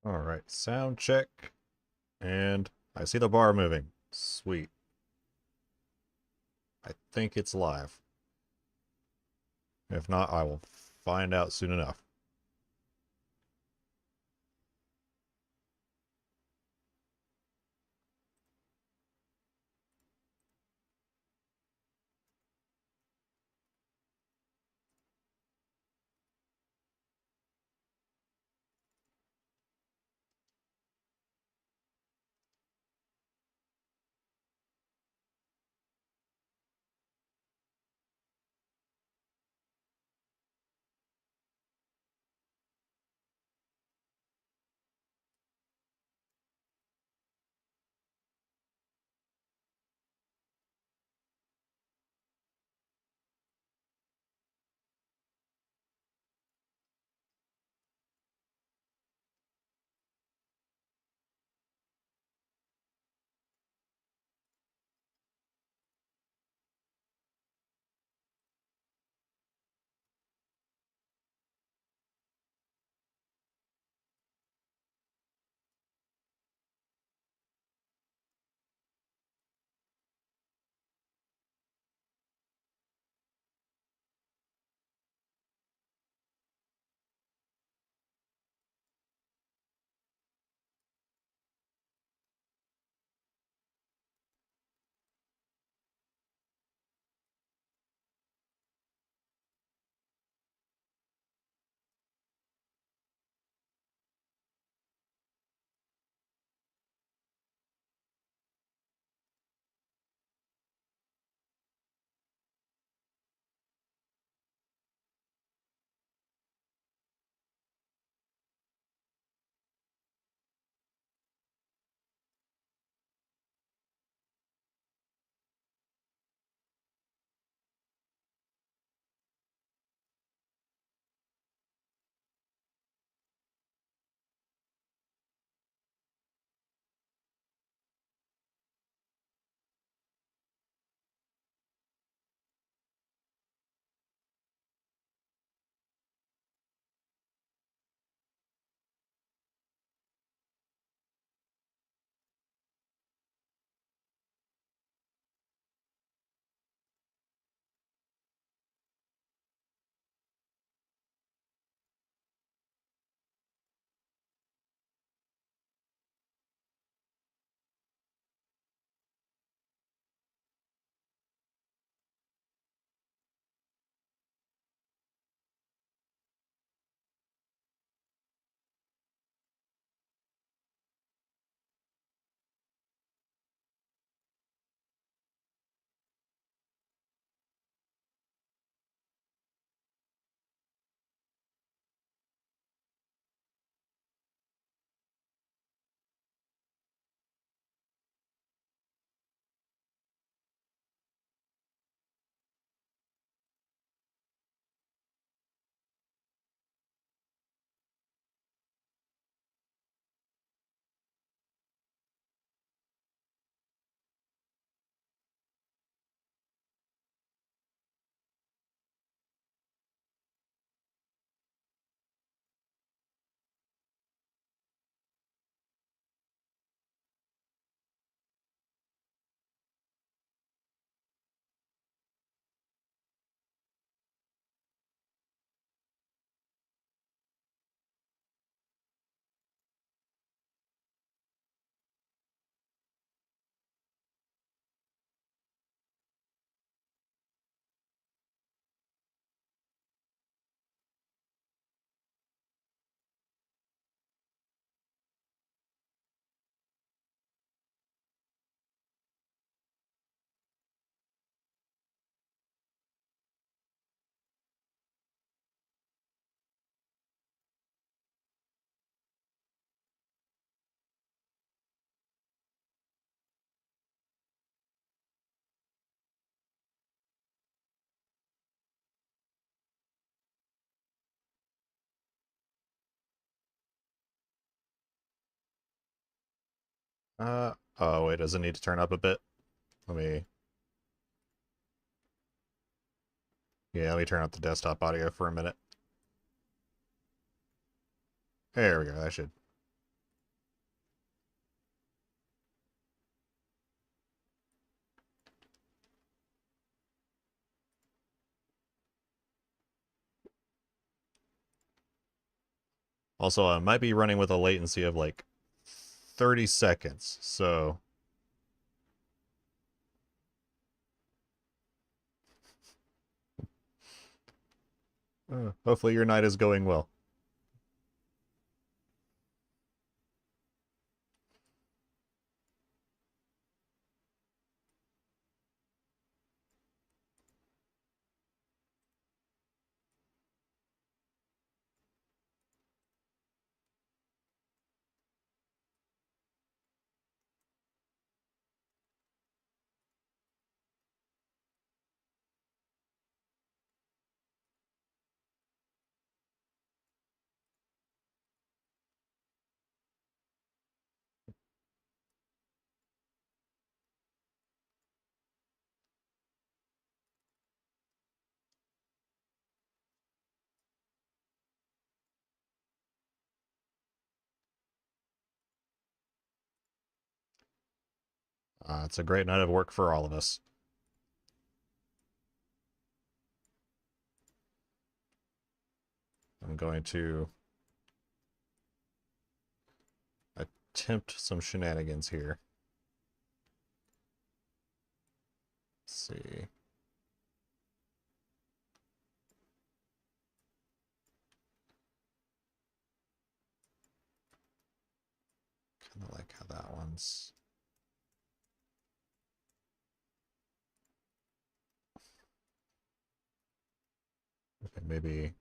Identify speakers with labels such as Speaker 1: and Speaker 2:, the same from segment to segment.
Speaker 1: Alright, sound check. And I see the bar moving. Sweet. I think it's live. If not, I will find out soon enough. Oh wait, does it need to turn up a bit? Let me, let me turn up the desktop audio for a minute. There we go, that should. Also, I might be running with a latency of like 30 seconds, so hopefully your night is going well. It's a great night of work for all of us. I'm going to attempt some shenanigans here. Let's see. Kind of like how that one's... Okay, maybe...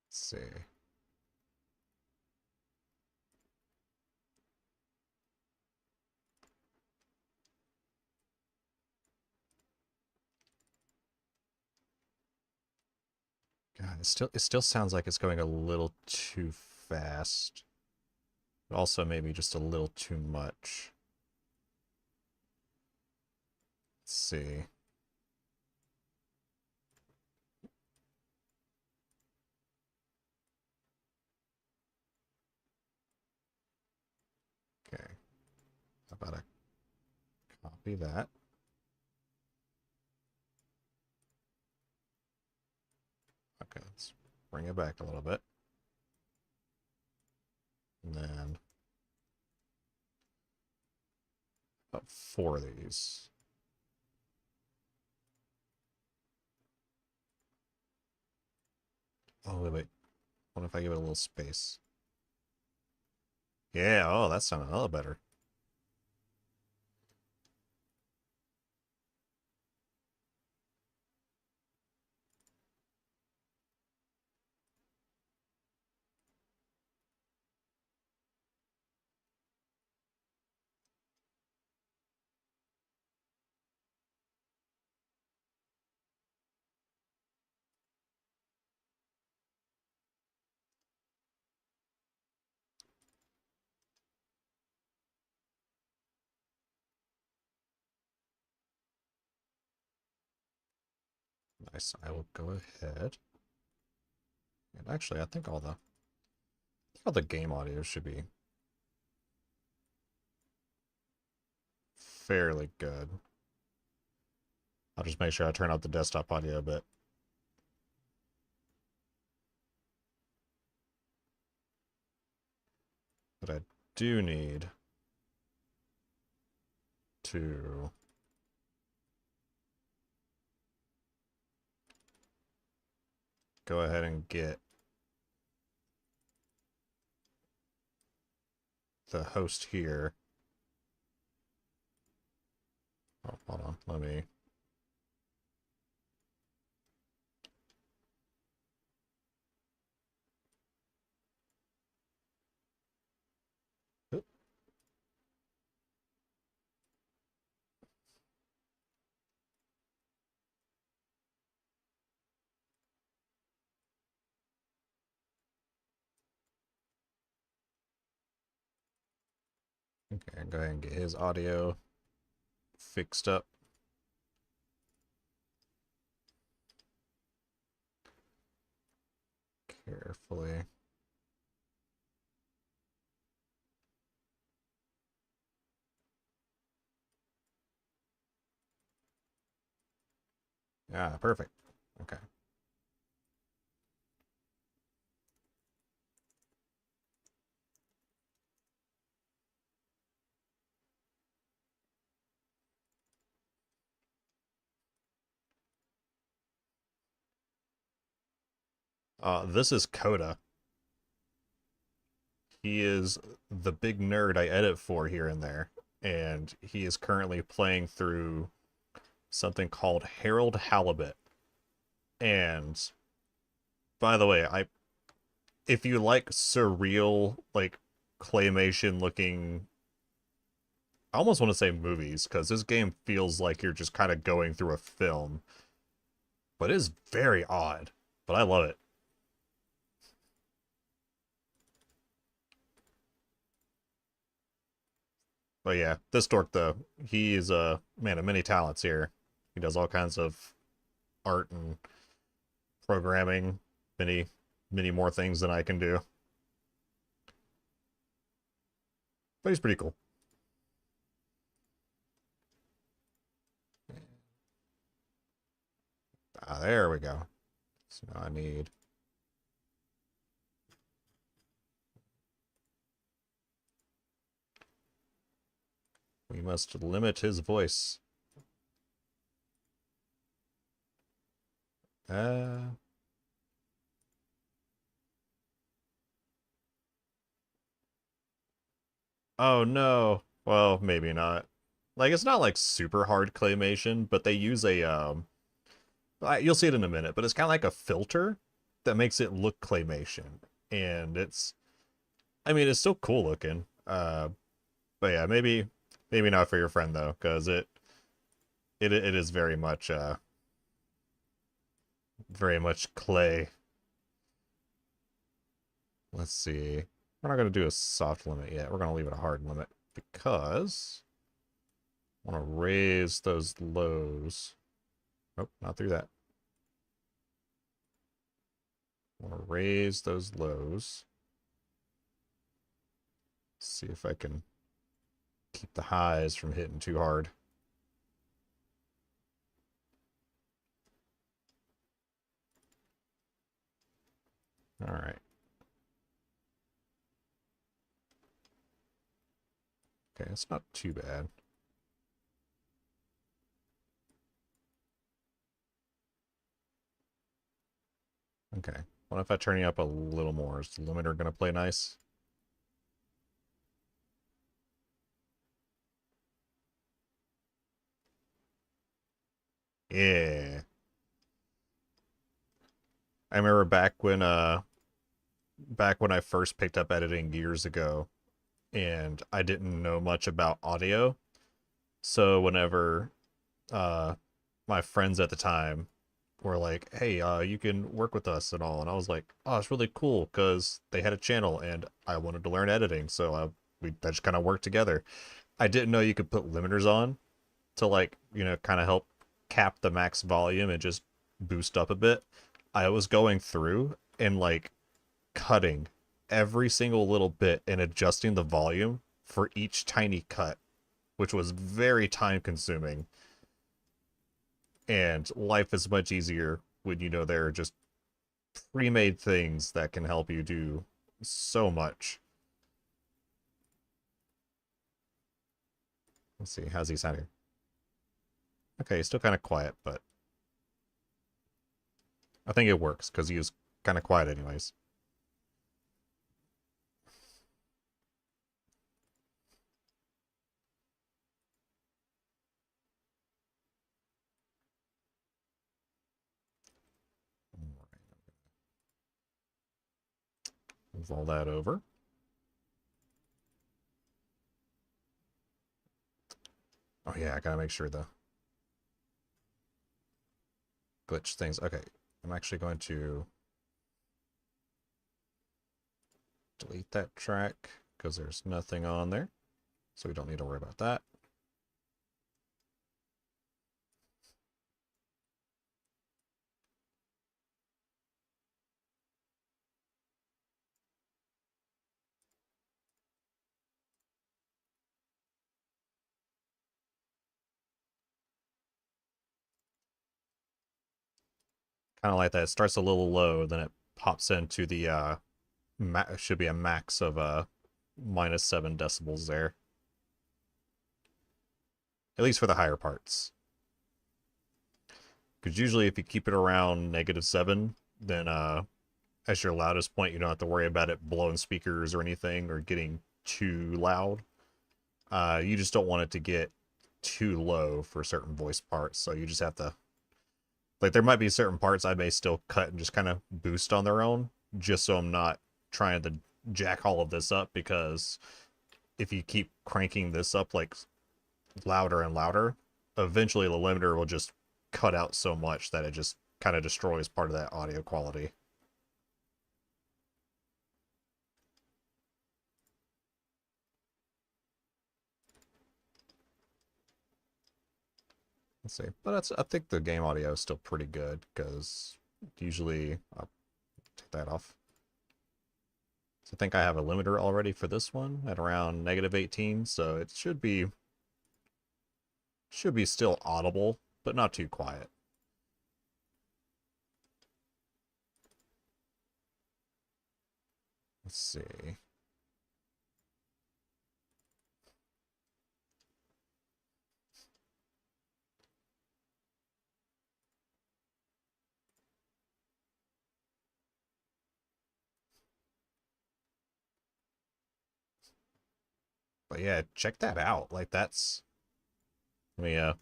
Speaker 1: Let's see. God, it still sounds like it's going a little too fast. But also maybe just a little too much. Let's see. Okay. How about I copy that? Okay, let's bring it back a little bit. And then about 4 of these. Oh, wait. What if I give it a little space? Yeah, oh, that sounded a little better. Nice. I will go ahead. And actually, I think all the game audio should be fairly good. I'll just make sure I turn out the desktop audio a bit. But I do need to go ahead and get the host here. Oh, hold on. Let me... Oop. Okay, go ahead and get his audio fixed up. carefully. Yeah, perfect. Okay. This is Coda. He is the big nerd I edit for here and there, and he is currently playing through something called Harold Halibut. And by the way, if you like surreal, like claymation looking, I almost want to say movies, because this game feels like you're just kind of going through a film, but it is very odd. But I love it. But yeah, this dork though, he is a man of many talents here. He does all kinds of art and programming, many, many more things than I can do. But he's pretty cool. Ah, there we go. So now I need. We must limit his voice. Uh. Oh no. Well, maybe not. Like it's not like super hard claymation, but they use a you'll see it in a minute, but it's kind of like a filter that makes it look claymation. And it's I mean, it's still cool looking. But yeah, maybe not for your friend though, because it is very much clay. Let's see. We're not gonna do a soft limit yet. We're gonna leave it a hard limit because I want to raise those lows. Nope, not through that. I want to raise those lows. See if I can keep the highs from hitting too hard. All right. Okay, it's not too bad. Okay. What if I turn you up a little more? Is the limiter going to play nice? Yeah. I remember back when I first picked up editing years ago and I didn't know much about audio. So whenever uh my friends at the time were like, "Hey, you can work with us and all," and I was like, "Oh, it's really cool," because they had a channel and I wanted to learn editing, so we that just kind of worked together. I didn't know you could put limiters on to like kind of help cap the max volume and just boost up a bit. I was going through and like cutting every single little bit and adjusting the volume for each tiny cut, which was very time consuming. And life is much easier when you know there are just pre-made things that can help you do so much. Let's see, how's he sounding? Okay, he's still kind of quiet, but I think it works because he was kind of quiet anyways. Move all that over. Oh yeah, I gotta make sure the glitch things. Okay, I'm actually going to delete that track because there's nothing on there, so we don't need to worry about that. Kind of like that. It starts a little low, then it pops into the should be a max of -7 decibels there. At least for the higher parts. Because usually if you keep it around -7, then as your loudest point, you don't have to worry about it blowing speakers or anything or getting too loud. You just don't want it to get too low for certain voice parts, so you just have to, like, there might be certain parts I may still cut and just kind of boost on their own, just so I'm not trying to jack all of this up, because if you keep cranking this up like louder and louder, eventually the limiter will just cut out so much that it just kind of destroys part of that audio quality. Let's see. But I think the game audio is still pretty good, because usually I'll take that off. So I think I have a limiter already for this one at around -18, so it should be still audible, but not too quiet. Let's see. But yeah, check that out. Like, that's, let me yeah,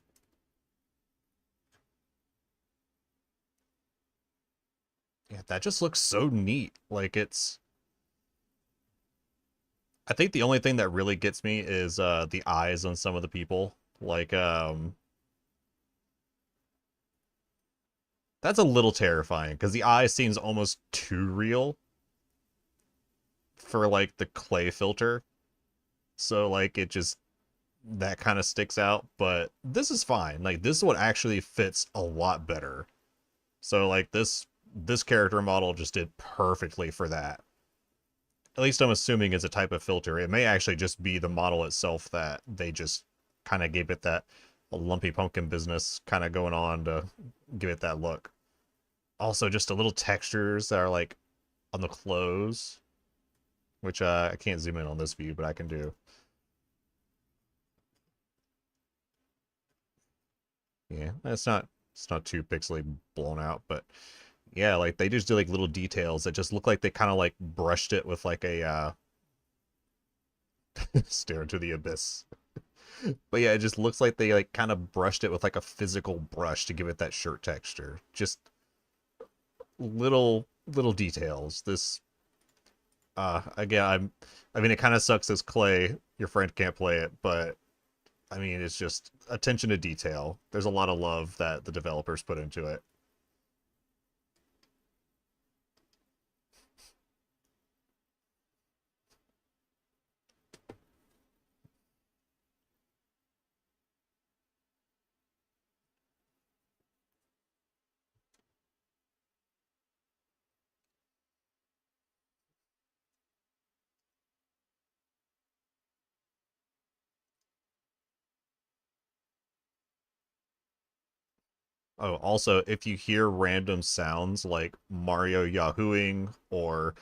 Speaker 1: that just looks so neat. Like, it's, I think the only thing that really gets me is the eyes on some of the people. Like, that's a little terrifying because the eye seems almost too real for like the clay filter. So like it just, that kind of sticks out, but this is fine. Like, this one actually fits a lot better. So like this character model just did perfectly for that. At least I'm assuming it's a type of filter. It may actually just be the model itself that they just kind of gave it that lumpy pumpkin business kind of going on to give it that look. Also, just a little textures that are like on the clothes, which I can't zoom in on this view, but I can do. Yeah, it's not too pixely blown out, but yeah, like they just do like little details that just look like they kind of like brushed it with like a stare into the abyss. But yeah, it just looks like they like kind of brushed it with like a physical brush to give it that shirt texture. Just little details. This again, I mean, it kind of sucks as Clay, your friend can't play it, but I mean, it's just attention to detail. There's a lot of love that the developers put into it. Oh, also, if you hear random sounds like Mario Yahooing or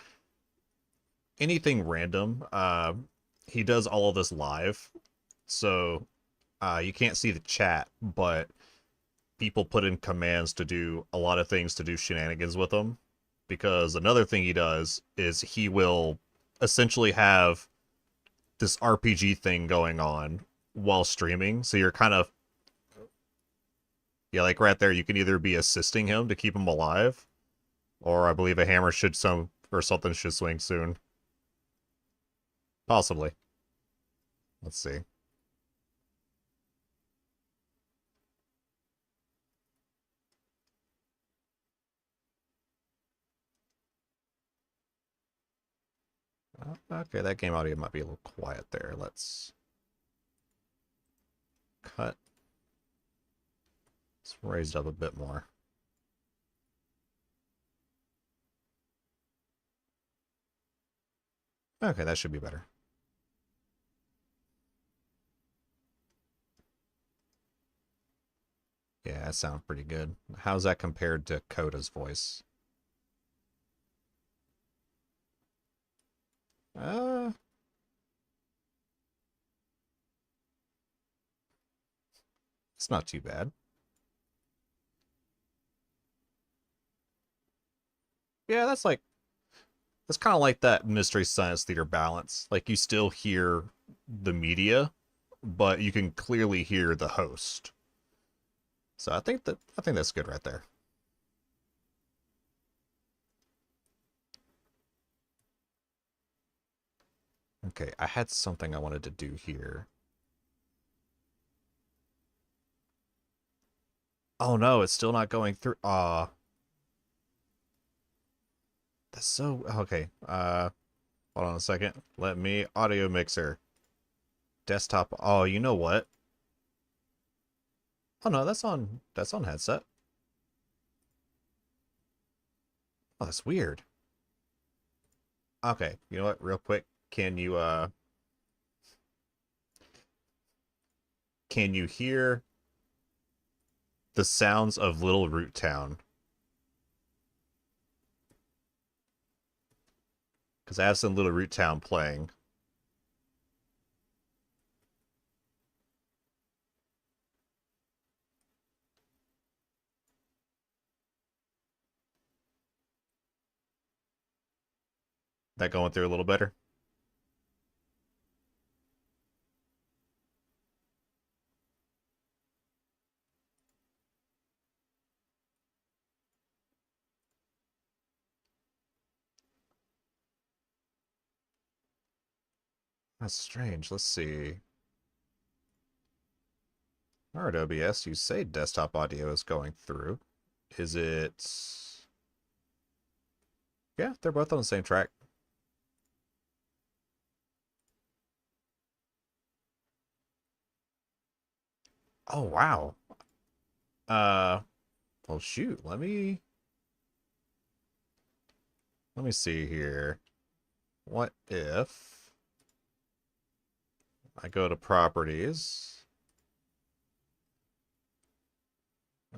Speaker 1: anything random, he does all of this live. So you can't see the chat, but people put in commands to do a lot of things to do shenanigans with him. Because another thing he does is he will essentially have this RPG thing going on while streaming. So you're kind of, yeah, like right there, you can either be assisting him to keep him alive, or I believe a hammer should some or something should swing soon. Possibly. Let's see. Okay, that game audio might be a little quiet there. Let's cut. Let's raise it up a bit more. Okay, that should be better. Yeah, that sounds pretty good. How's that compared to Coda's voice? Uh, it's not too bad. Yeah, that's kind of like that Mystery Science Theater balance. Like you still hear the media, but you can clearly hear the host. So I think that's good right there. Okay, I had something I wanted to do here. Oh no, it's still not going through. That's so okay. Hold on a second. Let me audio mixer. Desktop. Oh, you know what? Oh no, that's on headset. Oh, that's weird. Okay, you know what? Real quick, can you hear the sounds of Little Root Town? Because I have some Little Root Town playing. That going through a little better? That's strange. Let's see. Alright, OBS, you say desktop audio is going through. Is it... Yeah, they're both on the same track. Oh, wow. Uh, well, shoot. Let me see here. What if I go to properties?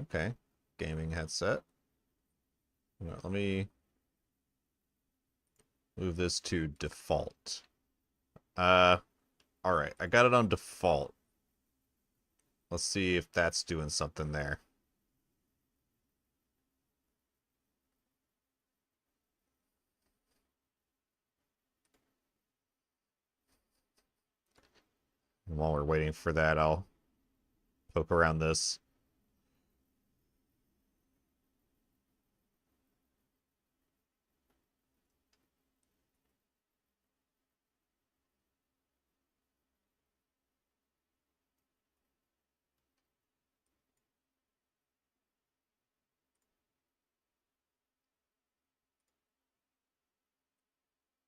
Speaker 1: Okay. Gaming headset. Let me move this to default. Uh, all right. I got it on default. Let's see if that's doing something there. And while we're waiting for that, I'll poke around this.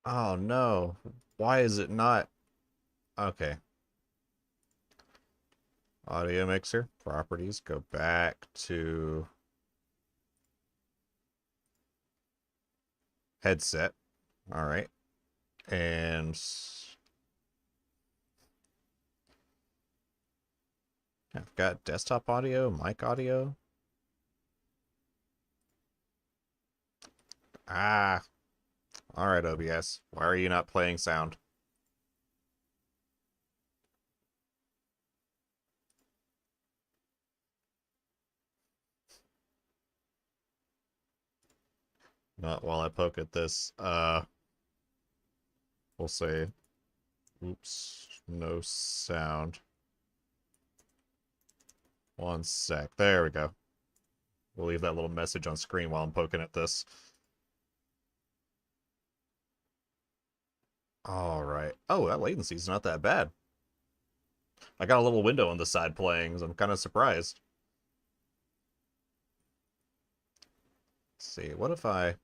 Speaker 1: Oh no. Why is it not? Okay. Audio mixer, properties, go back to headset. All right. And I've got desktop audio, mic audio. Ah, all right, OBS. Why are you not playing sound? Not while I poke at this. We'll say, oops, no sound. One sec. There we go. We'll leave that little message on screen while I'm poking at this. All right. Oh, that latency's not that bad. I got a little window on the side playing, so I'm kind of surprised. Let's see, what if I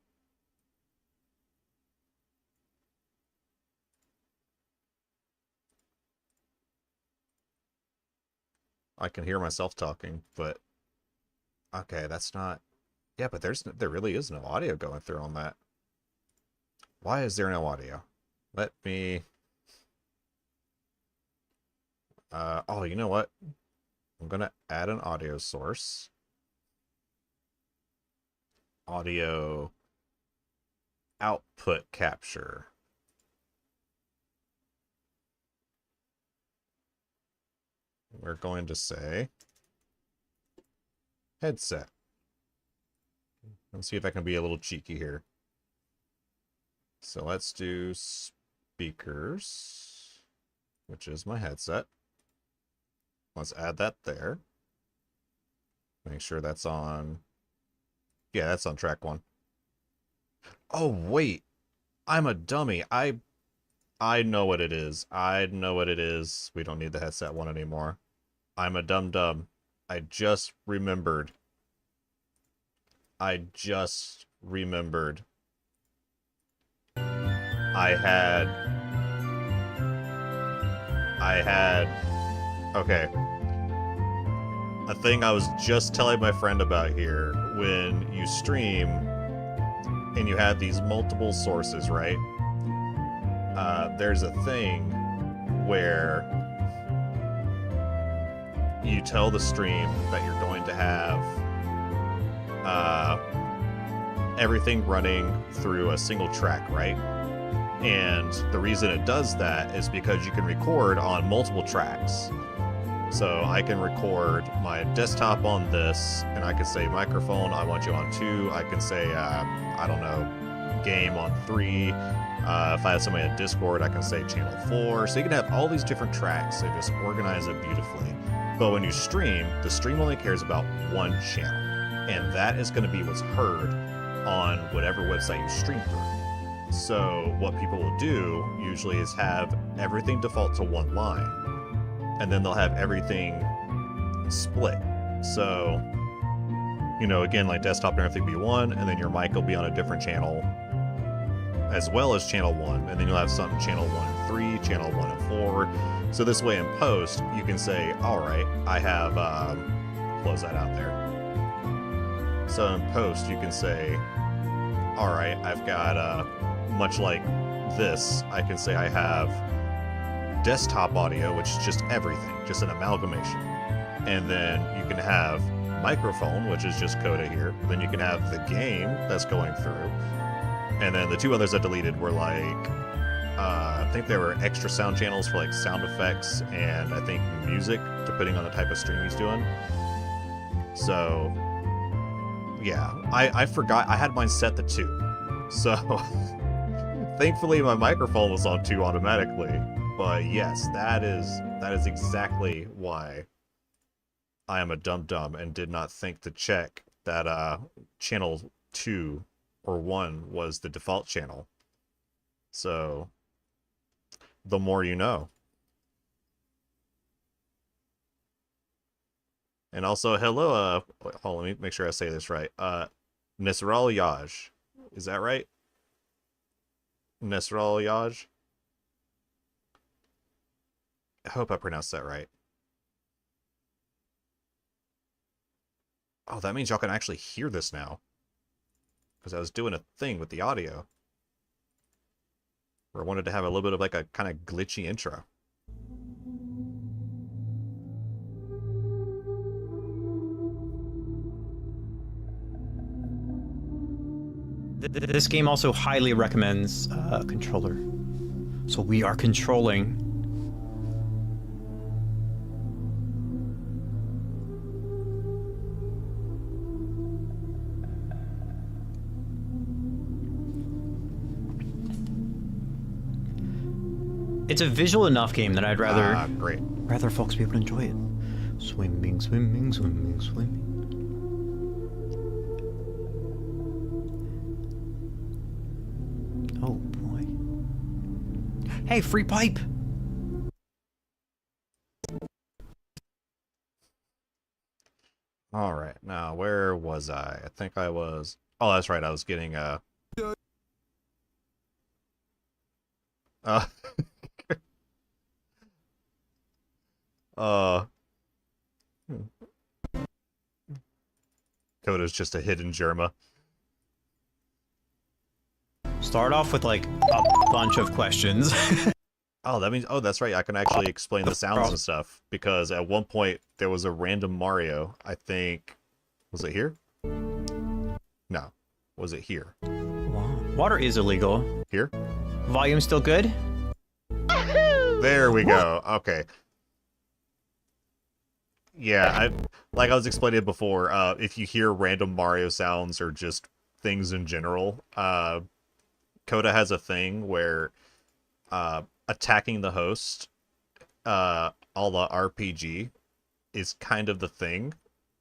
Speaker 1: can hear myself talking, but okay, that's not. Yeah, but there really is no audio going through on that. Why is there no audio? Let me. Oh, you know what? I'm gonna add an audio source. Audio output capture. We're going to say headset. Let's see if I can be a little cheeky here. So let's do speakers, which is my headset. Let's add that there. Make sure that's on. Yeah, that's on track 1. Oh, wait. I'm a dummy. I know what it is. I know what it is. We don't need the headset one anymore. I'm a dum-dum. I just remembered. I had okay. A thing I was just telling my friend about here, when you stream and you have these multiple sources, right? There's a thing where you tell the stream that you're going to have everything running through a single track, right? And the reason it does that is because you can record on multiple tracks. So I can record my desktop on this, and I can say microphone, I want you on 2. I can say, I don't know, game on 3. If I have somebody in Discord, I can say channel 4. So you can have all these different tracks and just organize it beautifully. But when you stream, the stream only cares about one channel. And that is going to be what's heard on whatever website you stream through. So what people will do usually is have everything default to one line. And then they'll have everything split. So, you know, again, like desktop and everything be 1, and then your mic will be on a different channel, as well as channel 1. And then you'll have something channel 1 and 3, channel 1 and 4. So this way in post, you can say, all right, I have, close that out there. So in post, you can say, all right, I've got, much like this, I can say I have desktop audio, which is just everything, just an amalgamation. And then you can have microphone, which is just Coda here. Then you can have the game that's going through. And then the 2 others I deleted were like, I think there were extra sound channels for like sound effects and I think music, depending on the type of stream he's doing. So, yeah, I forgot, I had mine set to 2. So, thankfully my microphone was on 2 automatically. But yes, that is exactly why I am a dum-dum and did not think to check that channel 2 or 1 was the default channel. So, the more you know. And also, hello, hold on, let me make sure I say this right. Nesral Yaj. Is that right? Nesral Yaj? I hope I pronounced that right. Oh, that means y'all can actually hear this now. Because I was doing a thing with the audio. Where I wanted to have a little bit of like a kind of glitchy intro.
Speaker 2: This game also highly recommends a controller. So we are controlling. It's a visual enough game that I'd rather folks be able to enjoy it. Swimming, swimming, swimming, swimming. Oh boy. Hey, free pipe!
Speaker 1: Alright, now where was I? I think I was... Oh, that's right, I was getting Coda's just a hidden Germa.
Speaker 2: Start off with like a bunch of questions.
Speaker 1: Oh, that means, oh, that's right. I can actually explain the sounds and stuff because at one point there was a random Mario. I think, was it here? No, was it here?
Speaker 2: Water is illegal.
Speaker 1: Here?
Speaker 2: Volume still good?
Speaker 1: There we go. Okay. Yeah, like I was explaining before, if you hear random Mario sounds or just things in general, Coda has a thing where attacking the host, a la RPG, is kind of the thing.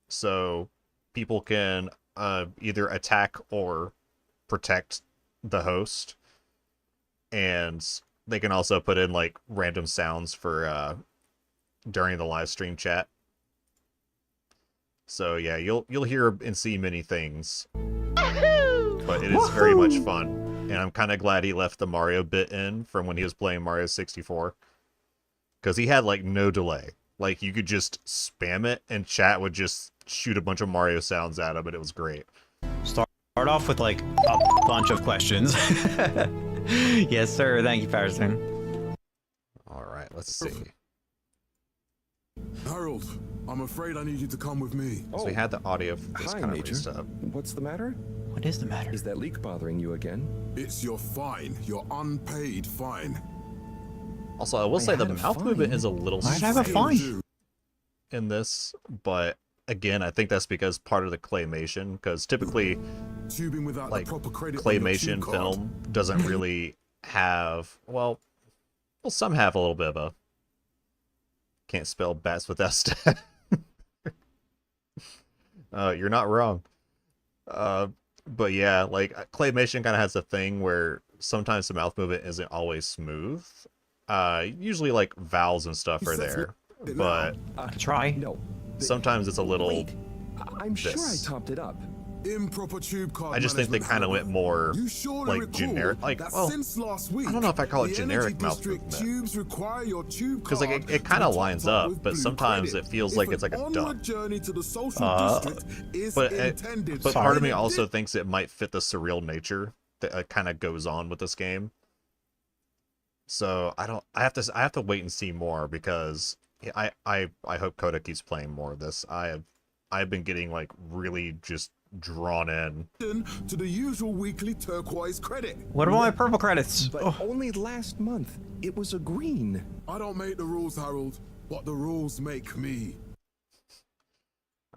Speaker 1: So people can either attack or protect the host, and they can also put in like random sounds for during the live stream chat. So yeah, you'll hear and see many things, but it is very much fun, and I'm kind of glad he left the Mario bit in from when he was playing Mario 64, because he had like no delay. Like you could just spam it, and chat would just shoot a bunch of Mario sounds at him, and it was great.
Speaker 2: Start off with like a bunch of questions. Yes, sir. Thank you, Patterson.
Speaker 1: All right, let's see.
Speaker 3: Harold, I'm afraid I need you to come with me.
Speaker 1: So we had the audio for this kind of
Speaker 4: Major.
Speaker 1: stuff.
Speaker 4: What's the matter?
Speaker 2: What is the matter?
Speaker 4: Is that leak bothering you again?
Speaker 3: It's your fine, your unpaid fine.
Speaker 1: Also, I will say the
Speaker 4: had a
Speaker 1: mouth movement
Speaker 4: fine.
Speaker 1: is a little
Speaker 2: Why'd I have a
Speaker 1: strange
Speaker 2: fine?
Speaker 1: in this, but again, I think that's because part of the claymation, because typically
Speaker 3: Tubing without
Speaker 1: like
Speaker 3: the proper credit on your
Speaker 1: claymation
Speaker 3: tube card.
Speaker 1: film doesn't really have, well, some have a little bit of a, can't spell bats with S. You're not wrong. But yeah, like claymation kind of has a thing where sometimes the mouth movement isn't always smooth. Usually like vowels and stuff are there, but
Speaker 2: I could try.
Speaker 4: No.
Speaker 1: sometimes it's a little.
Speaker 4: Wait, I'm sure I
Speaker 1: this.
Speaker 4: topped it up.
Speaker 3: Improper tube card
Speaker 1: I just think they
Speaker 3: management,
Speaker 1: kind of went
Speaker 3: however.
Speaker 1: more
Speaker 3: You surely
Speaker 1: like
Speaker 3: recall
Speaker 1: generic, like,
Speaker 3: that
Speaker 1: well,
Speaker 3: since last week,
Speaker 1: I don't know if I call it
Speaker 3: the
Speaker 1: generic
Speaker 3: Energy
Speaker 1: mouth
Speaker 3: District
Speaker 1: movement.
Speaker 3: tubes require your tube
Speaker 1: Because like
Speaker 3: card
Speaker 1: it kind
Speaker 3: to
Speaker 1: of
Speaker 3: be
Speaker 1: lines
Speaker 3: topped
Speaker 1: up,
Speaker 3: with
Speaker 1: but
Speaker 3: blue
Speaker 1: sometimes
Speaker 3: credit
Speaker 1: it feels
Speaker 3: if
Speaker 1: like
Speaker 3: an
Speaker 1: it's like a
Speaker 3: onward
Speaker 1: dump.
Speaker 3: journey to the social district is intended.
Speaker 1: But part of me
Speaker 3: And
Speaker 1: also thinks it might fit the surreal nature that kind of goes on with this game. So I don't. I have to wait and see more because I hope Coda keeps playing more of this. I've been getting like really just drawn in.
Speaker 3: to the usual weekly turquoise credit.
Speaker 2: What about my purple credits?
Speaker 4: But only last month, it was a green.
Speaker 3: I don't make the rules, Harold, but the rules make me.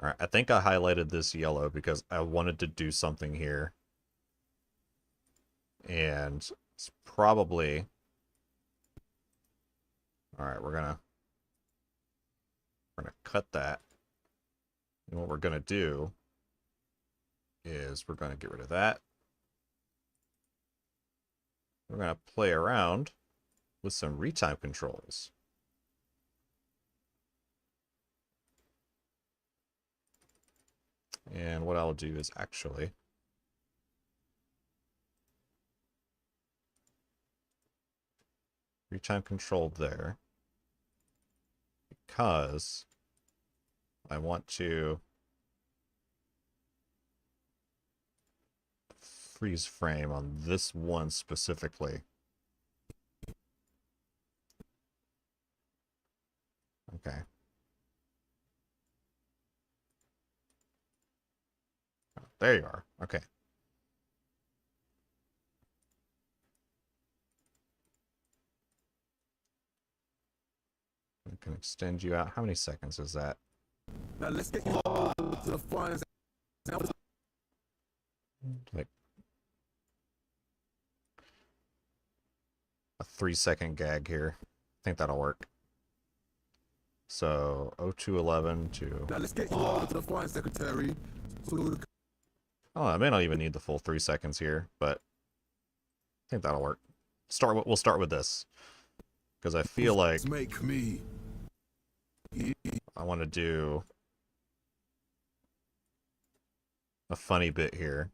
Speaker 1: All right, I think I highlighted this yellow because I wanted to do something here, and it's probably. All right, we're gonna cut that, and what we're gonna do is we're gonna get rid of that. We're gonna play around with some retime controls. And what I'll do is actually retime control there because I want to freeze frame on this one specifically. Okay. There you are. Okay. I can extend you out. How many seconds is that?
Speaker 3: Now let's get to the fines.
Speaker 1: Like a 3-second gag here. I think that'll work. So 0211 to.
Speaker 3: Now let's get to the fine secretary.
Speaker 1: Oh, I may not even need the full 3 seconds here, but I think that'll work. We'll start with this because I feel like
Speaker 3: Make me.
Speaker 1: I want to do a funny bit here,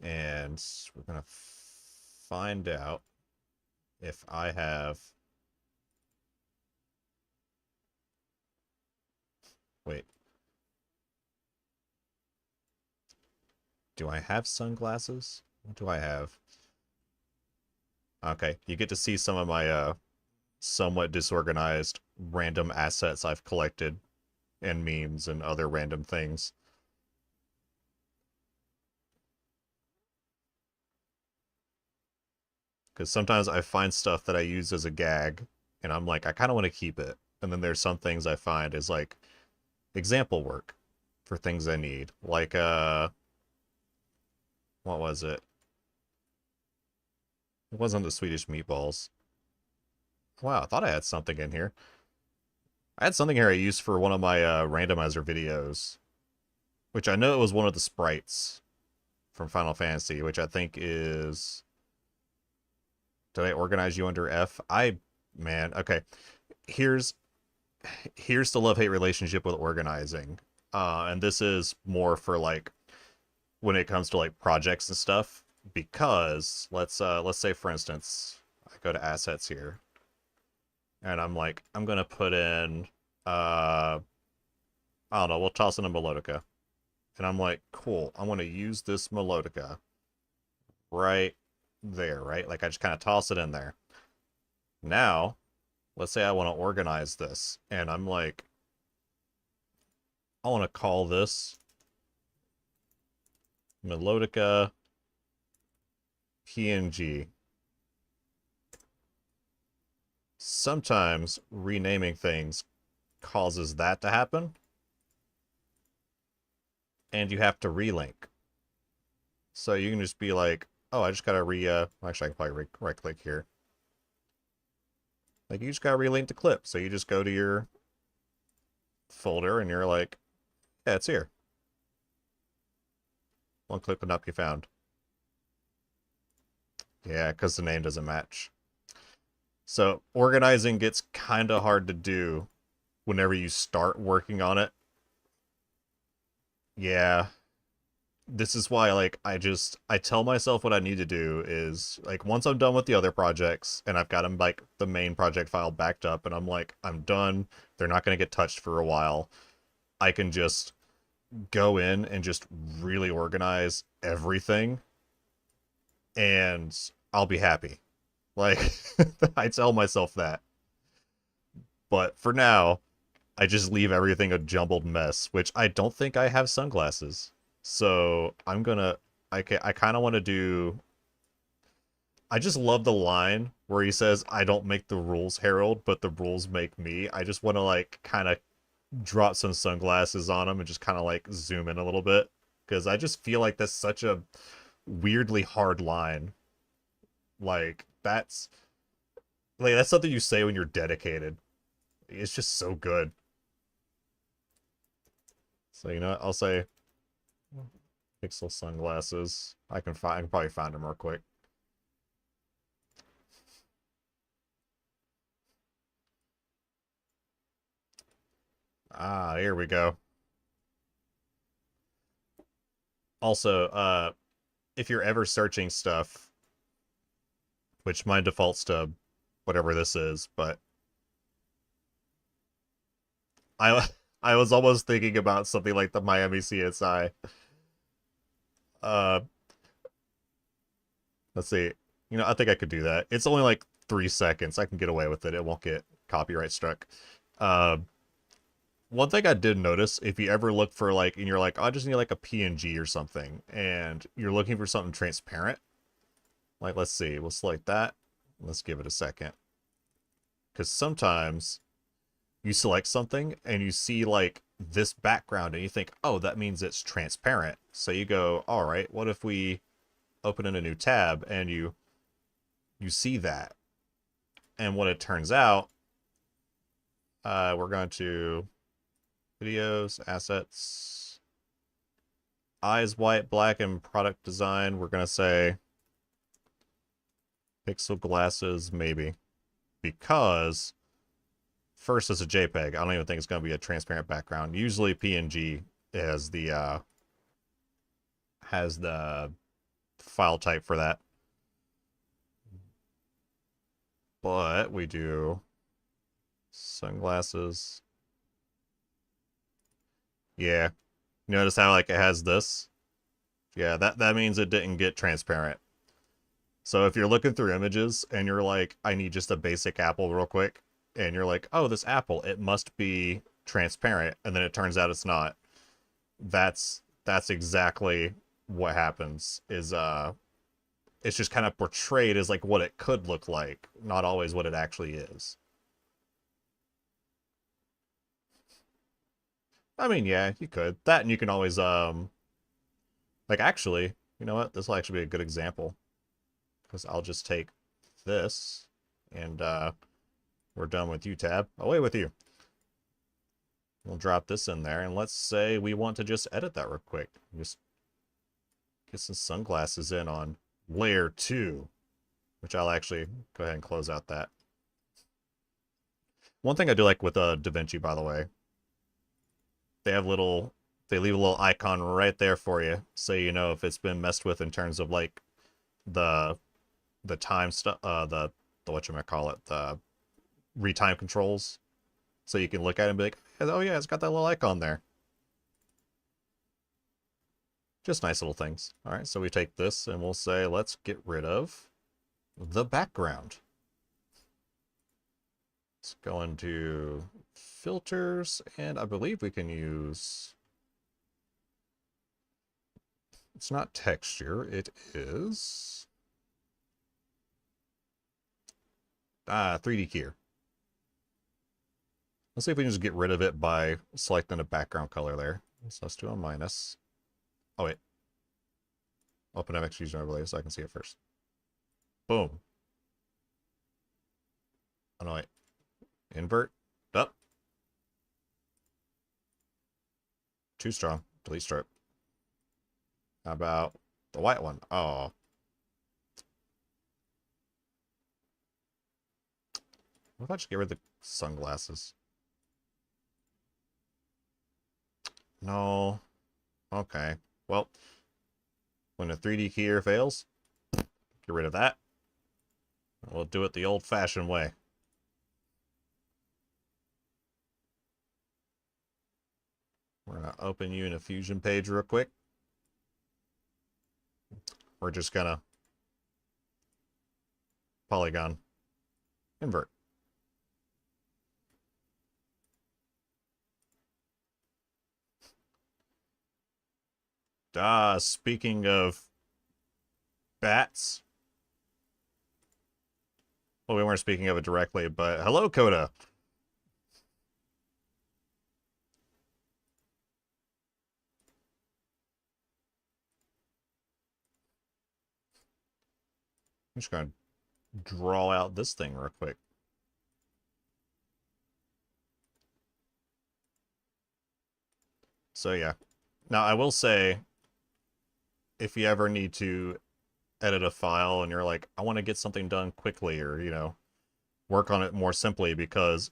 Speaker 1: and we're gonna find out if I have. Wait. Do I have sunglasses? What do I have? Okay, you get to see some of my somewhat disorganized random assets I've collected and memes and other random things. Because sometimes I find stuff that I use as a gag, and I'm like, I kind of want to keep it. And then there's some things I find is like example work for things I need. Like, what was it? It wasn't the Swedish meatballs. Wow, I thought I had something in here. I had something here I used for one of my randomizer videos, which I know it was one of the sprites from Final Fantasy, which I think is... Did I organize you under F? Man, okay. Here's the love-hate relationship with organizing. And this is more for like when it comes to like projects and stuff, because let's say for instance, I go to assets here and I'm like, I'm gonna put in I don't know, we'll toss in a melodica. And I'm like, cool, I want to use this melodica right there, right? Like I just kind of toss it in there. Now, let's say I want to organize this, and I'm like, I want to call this Melodica PNG. Sometimes renaming things causes that to happen, and you have to relink. So you can just be like, oh, I just gotta actually I can probably right click here. Like, you just gotta relink the clip. So you just go to your folder and you're like, yeah, it's here. One clip would not be found. Yeah, because the name doesn't match. So organizing gets kind of hard to do whenever you start working on it. Yeah. This is why, like, I tell myself what I need to do is, like, once I'm done with the other projects, and I've got them, like, the main project file backed up, and I'm like, I'm done, they're not going to get touched for a while, I can just go in and just really organize everything, and I'll be happy. Like, I tell myself that. But for now, I just leave everything a jumbled mess, which I don't think I have sunglasses. So I'm gonna, I kind of want to do, I just love the line where he says, I don't make the rules, Harold, but the rules make me. I just want to like kind of drop some sunglasses on him and just kind of like zoom in a little bit. Because I just feel like that's such a weirdly hard line. Like, that's something you say when you're dedicated. It's just so good. So, you know what? I'll say Pixel sunglasses. I can probably find them real quick. Ah, here we go. Also, if you're ever searching stuff, which mine defaults to whatever this is, but I was almost thinking about something like the Miami CSI. Let's see. You know, I think I could do that. It's only like 3 seconds. I can get away with it. It won't get copyright struck. One thing I did notice, if you ever look for like, and you're like, oh, I just need like a PNG or something, and you're looking for something transparent, like, let's see, we'll select that. Let's give it a second. Because sometimes you select something and you see like this background and you think, oh, that means it's transparent. So you go, all right, what if we open in a new tab and you see that? And what it turns out, we're going to videos, assets, eyes white, black, and product design. We're going to say pixel glasses, maybe. Because first it's a JPEG. I don't even think it's going to be a transparent background. Usually PNG has the file type for that. But we do sunglasses. Yeah. Notice how like it has this? Yeah, that means it didn't get transparent. So if you're looking through images and you're like, I need just a basic apple real quick, and you're like, oh, this apple, it must be transparent, and then it turns out it's not. That's exactly what happens. Is it's just kind of portrayed as like what it could look like, not always what it actually is. I mean, yeah, you could. That, and you can always like, actually, you know what? This will actually be a good example. Because I'll just take this, and we're done with you, Tab. Away with you. We'll drop this in there, and let's say we want to just edit that real quick. Just get some sunglasses in on layer 2, which I'll actually go ahead and close out that. One thing I do like with DaVinci, by the way, they leave a little icon right there for you, so you know if it's been messed with in terms of like the time stuff, the whatchamacallit, the retime controls, so you can look at it and be like, oh yeah, it's got that little icon there. Just nice little things. All right, so we take this and we'll say, let's get rid of the background. Let's go into filters, and I believe we can use, it's not texture, it is 3D keyer. Let's see if we can just get rid of it by selecting a background color there. So let's do a minus. Oh wait. Open MX user overlay so I can see it first. Boom. Oh no, wait. Invert. Up. Too strong. Delete strip. How about the white one? Oh. What if I just get rid of the sunglasses? No. Okay. Well, when a 3D keyer fails, get rid of that. We'll do it the old-fashioned way. We're going to open you in a Fusion page real quick. We're just going to polygon invert. Speaking of bats. Well, we weren't speaking of it directly, but hello, Coda. I'm just going to draw out this thing real quick. So yeah. Now I will say, if you ever need to edit a file and you're like, I want to get something done quickly, or, you know, work on it more simply, because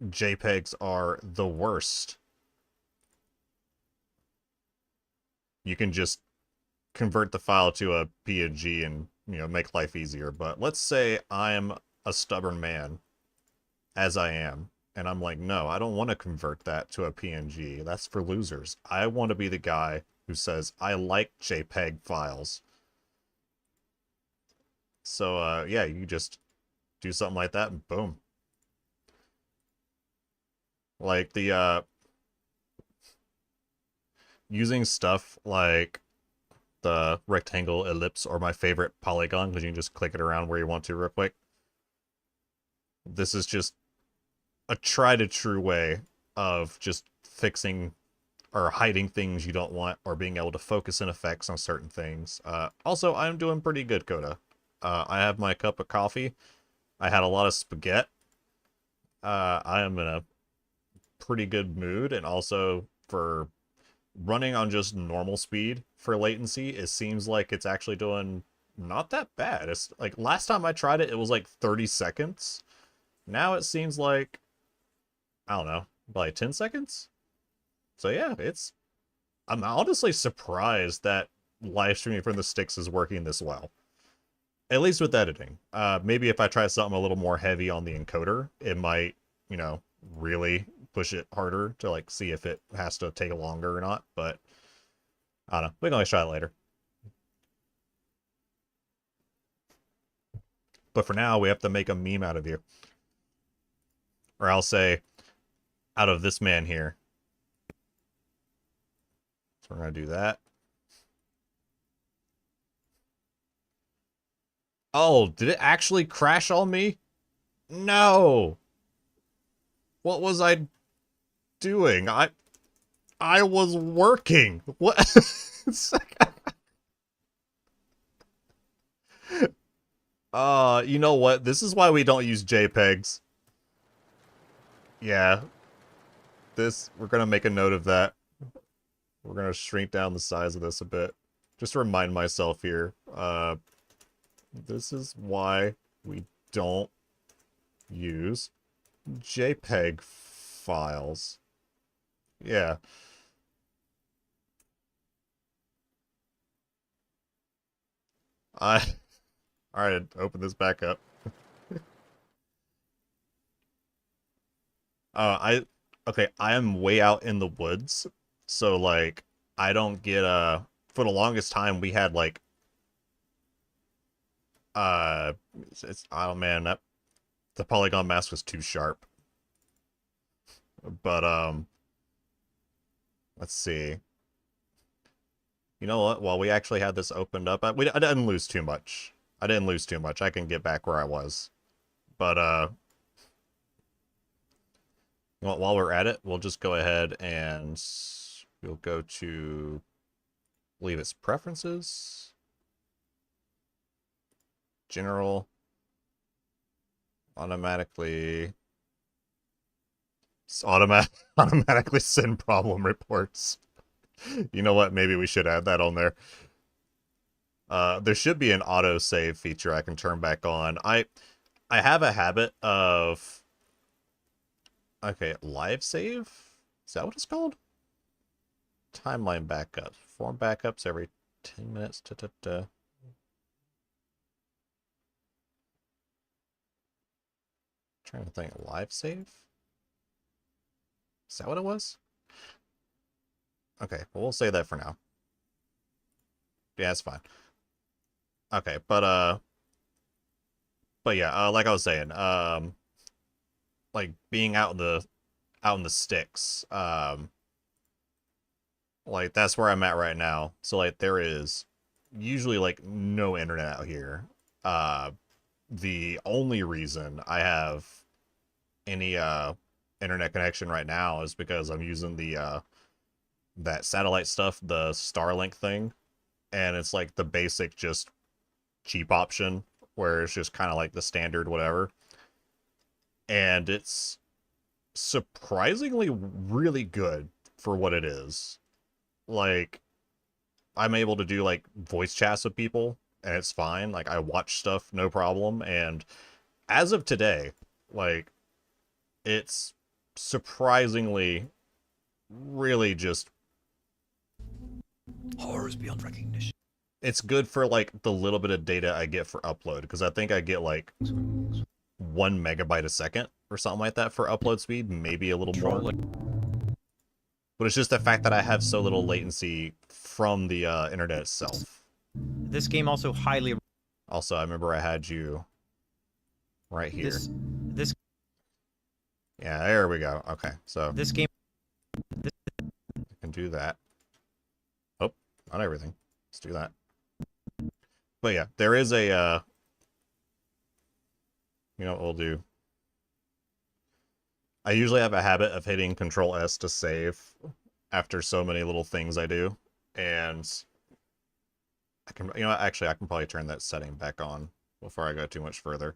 Speaker 1: JPEGs are the worst. You can just convert the file to a PNG and, you know, make life easier. But let's say I'm a stubborn man, as I am, and I'm like, no, I don't want to convert that to a PNG. That's for losers. I want to be the guy who says, I like JPEG files. So, yeah, you just do something like that and boom. Like the, using stuff like the rectangle, ellipse, or my favorite polygon, because you can just click it around where you want to real quick. This is just a tried and true way of just fixing or hiding things you don't want, or being able to focus in effects on certain things. Also, I'm doing pretty good, Coda. I have my cup of coffee. I had a lot of spaghetti. I am in a pretty good mood, and also for running on just normal speed for latency, it seems like it's actually doing not that bad. It's like, last time I tried it, it was like 30 seconds. Now it seems like, I don't know, like 10 seconds? So yeah, I'm honestly surprised that live streaming from the sticks is working this well. At least with editing. Maybe if I try something a little more heavy on the encoder, it might, you know, really push it harder to like see if it has to take longer or not. But I don't know. We can always try it later. But for now, we have to make a meme out of you. Or I'll say, out of this man here. So we're going to do that. Oh, did it actually crash on me? No! What was I doing? I was working. What? You know what? This is why we don't use JPEGs. Yeah. We're gonna make a note of that. We're gonna shrink down the size of this a bit. Just to remind myself here. This is why we don't use JPEG files. Yeah. Alright, open this back up. Okay, I am way out in the woods, so like I don't get for the longest time we had like oh man, the polygon mask was too sharp. But let's see. You know what? While we actually had this opened up, I didn't lose too much. I didn't lose too much. I can get back where I was. But while we're at it, we'll just go ahead and we'll go to, I believe it's preferences, general, automatically send problem reports. You know what? Maybe we should add that on there. There should be an auto save feature I can turn back on. I have a habit of, okay, live save? Is that what it's called? Timeline backups. Form backups every 10 minutes. Trying to think. Live save? Is that what it was? Okay, well, we'll say that for now. Yeah, it's fine. Okay, but yeah, like I was saying, like being out in the sticks, like that's where I'm at right now. So like there is usually like no internet out here. The only reason I have any internet connection right now is because I'm using the that satellite stuff, the Starlink thing, and it's like the basic just cheap option where it's just kind of like the standard whatever, and it's surprisingly really good for what it is. Like I'm able to do like voice chats with people and it's fine. Like I watch stuff no problem, and as of today, like it's surprisingly really just
Speaker 2: horrors beyond recognition.
Speaker 1: It's good for like the little bit of data I get for upload, because I think I get like 1 megabyte a second or something like that for upload speed, maybe a little more. But it's just the fact that I have so little latency from the internet itself.
Speaker 2: This game also highly.
Speaker 1: Also, I remember I had you right here.
Speaker 2: This.
Speaker 1: Yeah, there we go. Okay, so
Speaker 2: this game.
Speaker 1: I can do that. Oh, not everything. Let's do that. But yeah, there is a, you know what we'll do? I usually have a habit of hitting Control S to save after so many little things I do. And I can, you know what, actually I can probably turn that setting back on before I go too much further.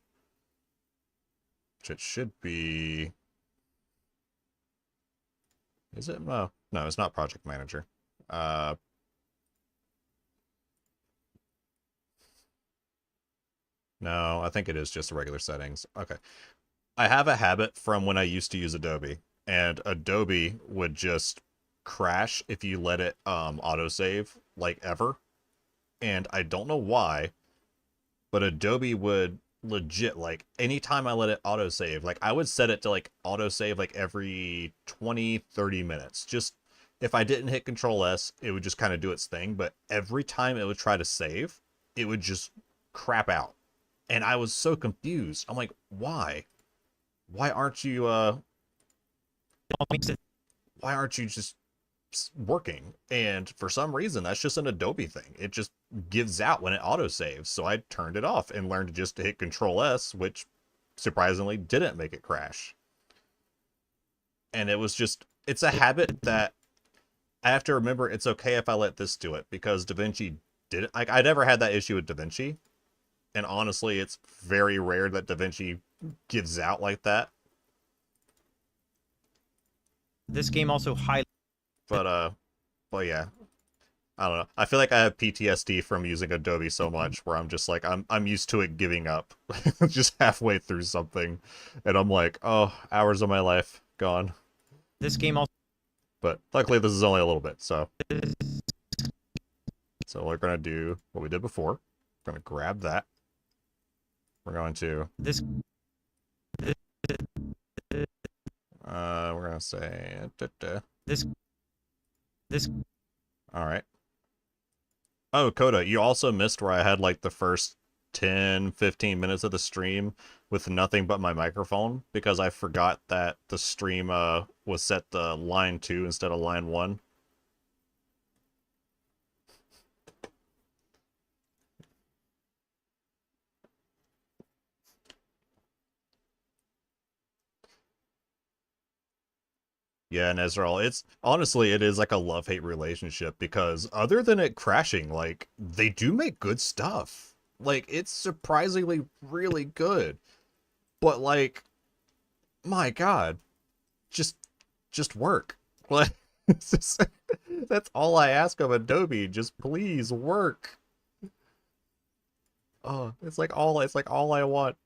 Speaker 1: Which it should be... Is it? No, it's not Project Manager. No, I think it is just the regular settings. Okay. I have a habit from when I used to use Adobe, and Adobe would just crash if you let it autosave, like ever. And I don't know why, but Adobe would legit, like, anytime I let it autosave, like, I would set it to, like, autosave, like, every 20, 30 minutes. Just, if I didn't hit Control S, it would just kind of do its thing, but every time it would try to save, it would just crap out. And I was so confused. I'm like, why? Why aren't you why aren't you just working? And for some reason, that's just an Adobe thing. It just gives out when it autosaves. So I turned it off and learned just to hit Control S, which surprisingly didn't make it crash. And it was just, it's a habit that I have to remember it's okay if I let this do it, because DaVinci didn't. Like, I never had that issue with DaVinci. And honestly, it's very rare that DaVinci gives out like that.
Speaker 2: This game also
Speaker 1: But yeah, I don't know. I feel like I have PTSD from using Adobe so much, where I'm just like, I'm used to it giving up just halfway through something, and I'm like, oh, hours of my life gone.
Speaker 2: This game also.
Speaker 1: But luckily, this is only a little bit, so we're gonna do what we did before. We're gonna grab that. We're going to we're gonna say
Speaker 2: this.
Speaker 1: All right. Oh, Coda, you also missed where I had like the first 10, 15 minutes of the stream with nothing but my microphone, because I forgot that the stream was set to line 2 instead of line 1. Yeah, and Ezreal, it's honestly, it is like a love-hate relationship, because other than it crashing, like, they do make good stuff. Like, it's surprisingly really good. But like, my God, just work. Like, that's all I ask of Adobe. Just please work. Oh, it's like all I want.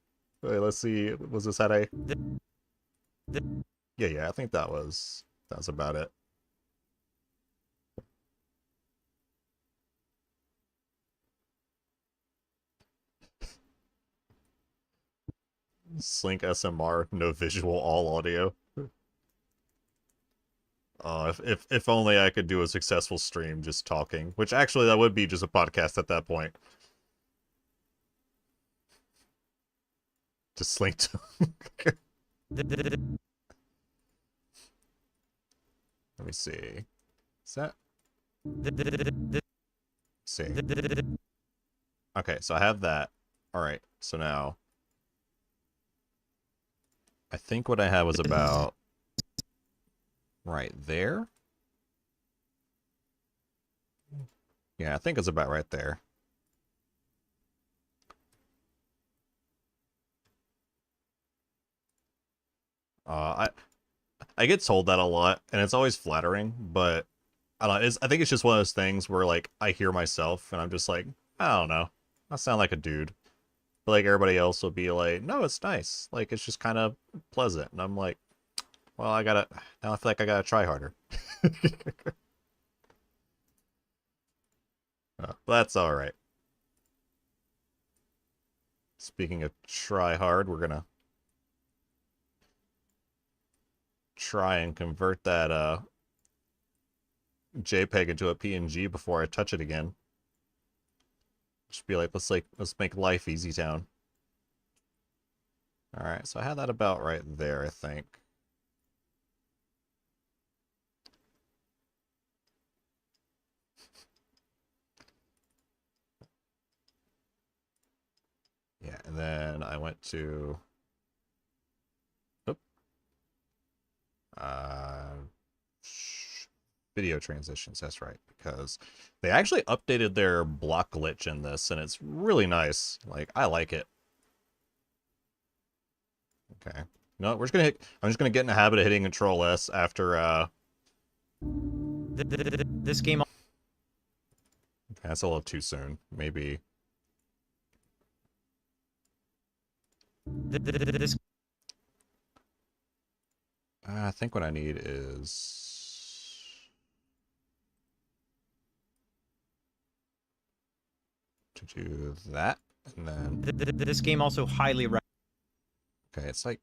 Speaker 1: Wait, let's see. Was this at a? Yeah, I think that's about it. Slink SMR, no visual, all audio. If only I could do a successful stream just talking, which actually that would be just a podcast at that point. Just Slink to Let me see. Is that? Let's see. Okay, so I have that. All right, so now I think what I had was about right there. Yeah, I think it's about right there. I get told that a lot, and it's always flattering, but I don't know, I think it's just one of those things where, like, I hear myself, and I'm just like, I don't know. I sound like a dude. But, like, everybody else will be like, no, it's nice. Like, it's just kind of pleasant. And I'm like, well, now I feel like I gotta try harder. But that's alright. Speaking of try hard, we're gonna try and convert that JPEG into a PNG before I touch it again. Just be like, let's make life easy town. Alright, so I had that about right there, I think. Yeah, and then I went to video transitions, that's right, because they actually updated their block glitch in this, and it's really nice. Like, I like it. Okay. No, I'm just gonna get in the habit of hitting Control S after
Speaker 2: this game.
Speaker 1: Okay, that's a little too soon. Maybe.
Speaker 2: This.
Speaker 1: I think what I need is to do that, and then
Speaker 2: this game also highly.
Speaker 1: Okay, it's like.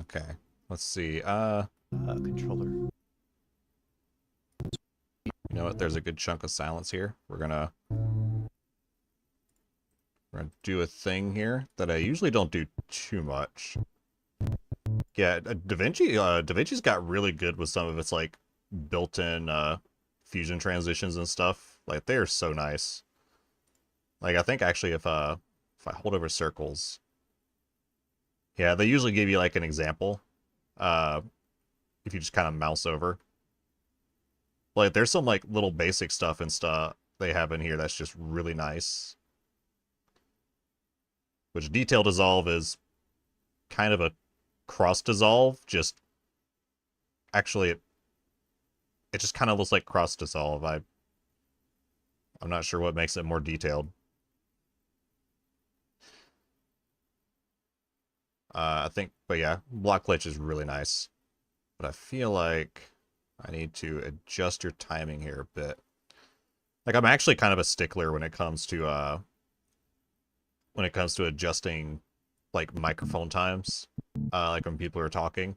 Speaker 1: Okay, let's see.
Speaker 2: Controller.
Speaker 1: know what? There's a good chunk of silence here. We're gonna do a thing here that I usually don't do too much. Yeah, DaVinci's got really good with some of its like built-in fusion transitions and stuff. Like they are so nice. Like I think actually if I hold over circles, yeah, they usually give you like an example. If you just kind of mouse over. Like there's some like little basic stuff and stuff they have in here that's just really nice. Which detail dissolve is kind of a cross dissolve, just actually it just kind of looks like cross dissolve. I'm not sure what makes it more detailed. I think, but yeah, block glitch is really nice. But I feel like I need to adjust your timing here a bit. Like I'm actually kind of a stickler when it comes to adjusting like microphone times, like when people are talking.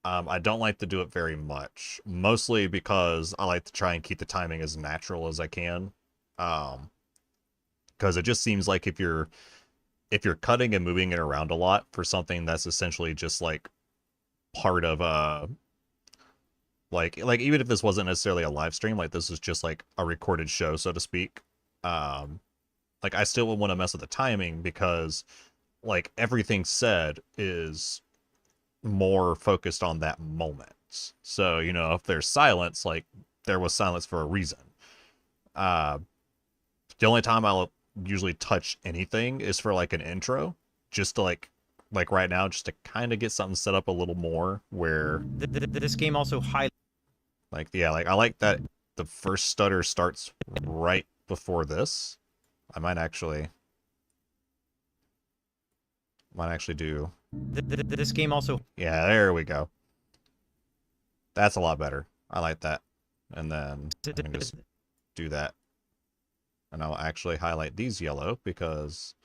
Speaker 1: I don't like to do it very much, mostly because I like to try and keep the timing as natural as I can. Because it just seems like if you're cutting and moving it around a lot for something that's essentially just like part of like even if this wasn't necessarily a live stream, like this is just like a recorded show, so to speak. Like I still would want to mess with the timing because like everything said is more focused on that moment. So, you know, if there's silence, like there was silence for a reason. The only time I'll usually touch anything is for like an intro, just to like right now, just to kind of get something set up a little more where
Speaker 2: This game also
Speaker 1: like, yeah, like I like that the first stutter starts right before this. I might actually do.
Speaker 2: This game also.
Speaker 1: Yeah, there we go. That's a lot better. I like that. And then I can just do that. And I'll actually highlight these yellow because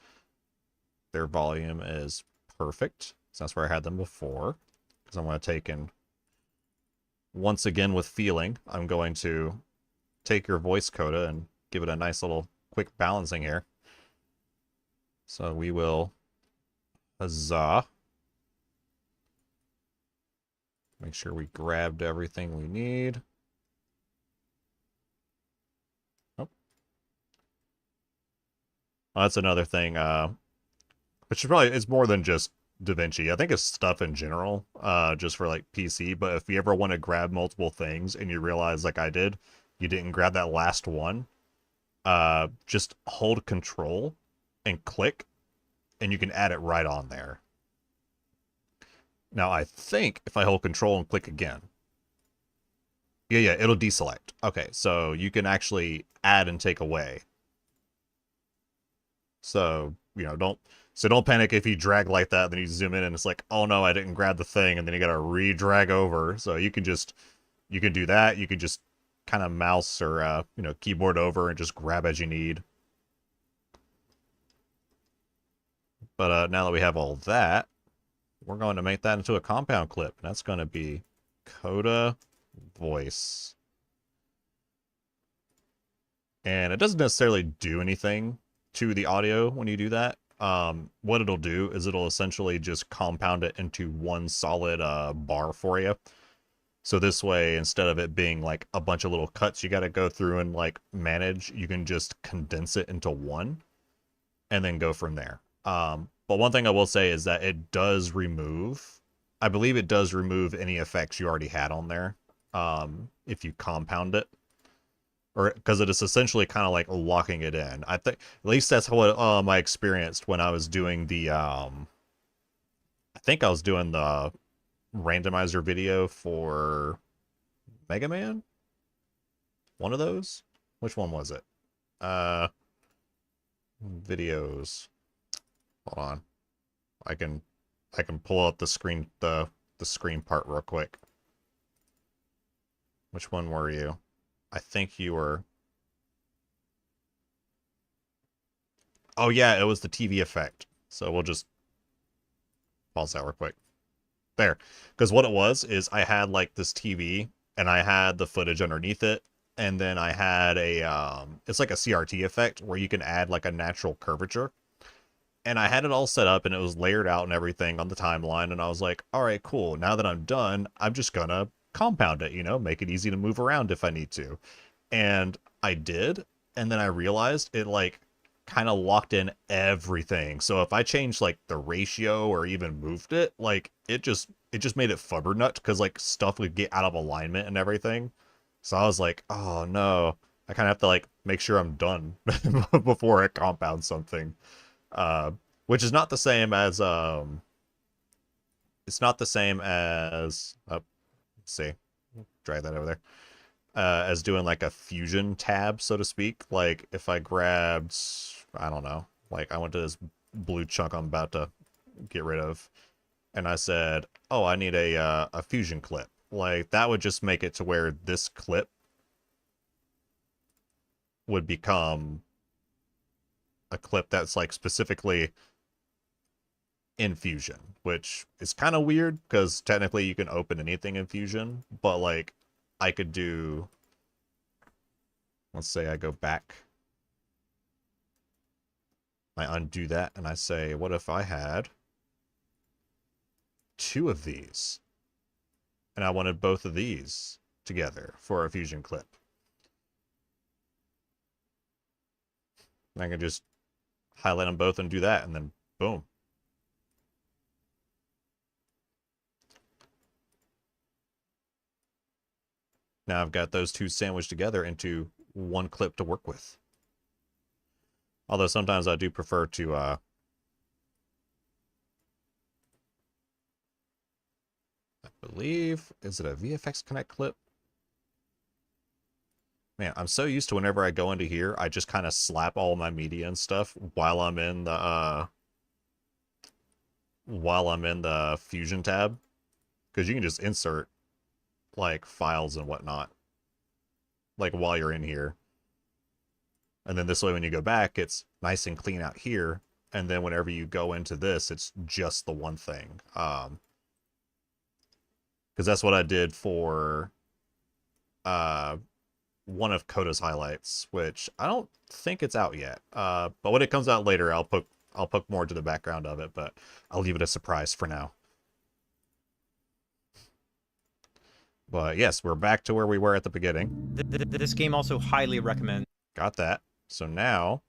Speaker 1: their volume is perfect. So that's where I had them before. Because I'm going to take and once again with feeling, I'm going to take your voice coda and give it a nice little quick balancing here. So we will huzzah. Make sure we grabbed everything we need. Oh. Well, that's another thing, which is probably, it's more than just DaVinci. I think it's stuff in general, just for like PC, but if you ever want to grab multiple things and you realize, like I did, you didn't grab that last one, just hold Control and click, and you can add it right on there. Now, I think if I hold Control and click again, yeah, it'll deselect. Okay, so you can actually add and take away. So, you know, don't panic if you drag like that, then you zoom in and it's like, oh no, I didn't grab the thing, and then you gotta re-drag over. So you can do that. You can just kind of mouse or, you know, keyboard over and just grab as you need. But now that we have all that, we're going to make that into a compound clip. That's going to be coda voice. And it doesn't necessarily do anything to the audio when you do that. What it'll do is it'll essentially just compound it into one solid bar for you. So this way, instead of it being like a bunch of little cuts you got to go through and like manage, you can just condense it into one and then go from there. But one thing I will say is that it does remove, I believe it does remove any effects you already had on there, if you compound it, or because it is essentially kind of like locking it in. I think at least that's what I experienced when I was doing the, I think I was doing the randomizer video for Mega Man. One of those. Which one was it? Videos. Hold on. I can pull up the screen the screen part real quick. Which one were you? I think you were. Oh yeah, it was the TV effect. So we'll just pause that real quick. There. Because what it was is I had like this TV and I had the footage underneath it and then I had a it's like a CRT effect where you can add like a natural curvature. And I had it all set up and it was layered out and everything on the timeline, and I was like, all right, cool. Now that I'm done, I'm just gonna compound it, make it easy to move around if I need to. And I did, and then I realized it like kind of locked in everything. So if I changed like the ratio or even moved it, like it just made it fubbernut because like stuff would get out of alignment and everything. So I was like, oh no, I kind of have to like make sure I'm done before I compound something. Which is not the same as it's not the same as let's see, drag that over there. As doing like a fusion tab, so to speak. Like if I grabbed, I don't know, like I went to this blue chunk I'm about to get rid of, and I said, oh, I need a fusion clip. Like that would just make it to where this clip would become a clip that's like specifically in Fusion, which is kind of weird because technically you can open anything in Fusion, but like I could do, let's say I go back, I undo that, and I say, what if I had 2 of these and I wanted both of these together for a Fusion clip? And I can just highlight them both and do that, and then boom. Now I've got those 2 sandwiched together into one clip to work with. Although sometimes I do prefer to I believe, is it a VFX Connect clip? Man, I'm so used to whenever I go into here, I just kind of slap all my media and stuff while I'm in the Fusion tab, because you can just insert like files and whatnot like while you're in here, and then this way when you go back it's nice and clean out here, and then whenever you go into this it's just the one thing, because that's what I did for one of Coda's highlights, which I don't think it's out yet, but when it comes out later I'll poke more into the background of it, but I'll leave it a surprise for now. But yes, we're back to where we were at the beginning.
Speaker 2: This game also highly recommends.
Speaker 1: Got that. So now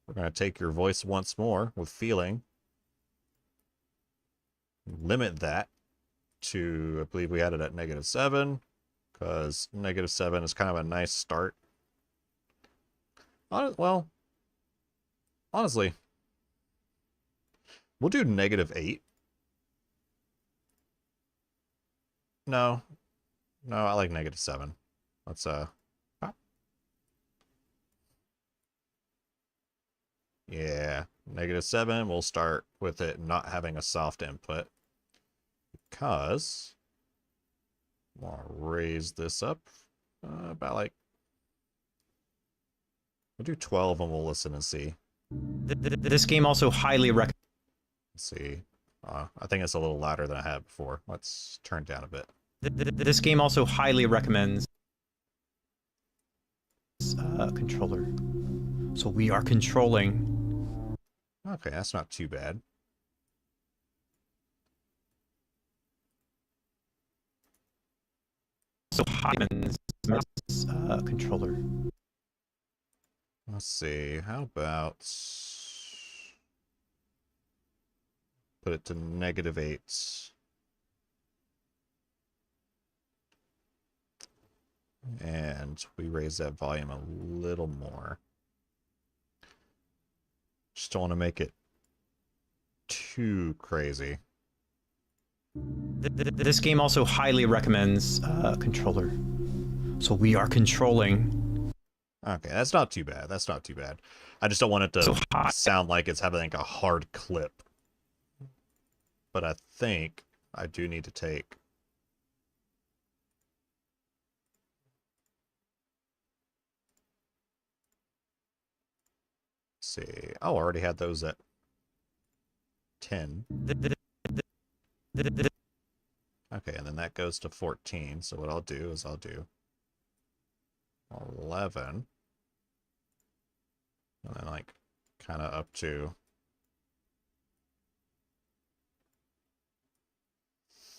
Speaker 1: we're going to take your voice once more with feeling. Limit that to, I believe we had it at -7, because -7 is kind of a nice start. Well, honestly, we'll do -8. No, I like -7. Let's yeah, -7. We'll start with it not having a soft input, because I'll raise this up about like, we'll do 12 and we'll listen and see.
Speaker 2: This game also highly recommends.
Speaker 1: Let's see. I think it's a little louder than I had before. Let's turn it down a bit.
Speaker 2: This game also highly recommends controller. So we are controlling.
Speaker 1: Okay, that's not too bad.
Speaker 2: So recommends controller.
Speaker 1: Let's see. How about put it to -8. And we raise that volume a little more. Just don't want to make it too crazy.
Speaker 2: This game also highly recommends controller. So we are controlling.
Speaker 1: Okay, that's not too bad. That's not too bad. I just don't want it to sound like it's having like a hard clip. But I think I do need to take... Let's see. Oh, I already had those at 10. Okay, and then that goes to 14. So what I'll do is I'll do 11. And then like kind of up to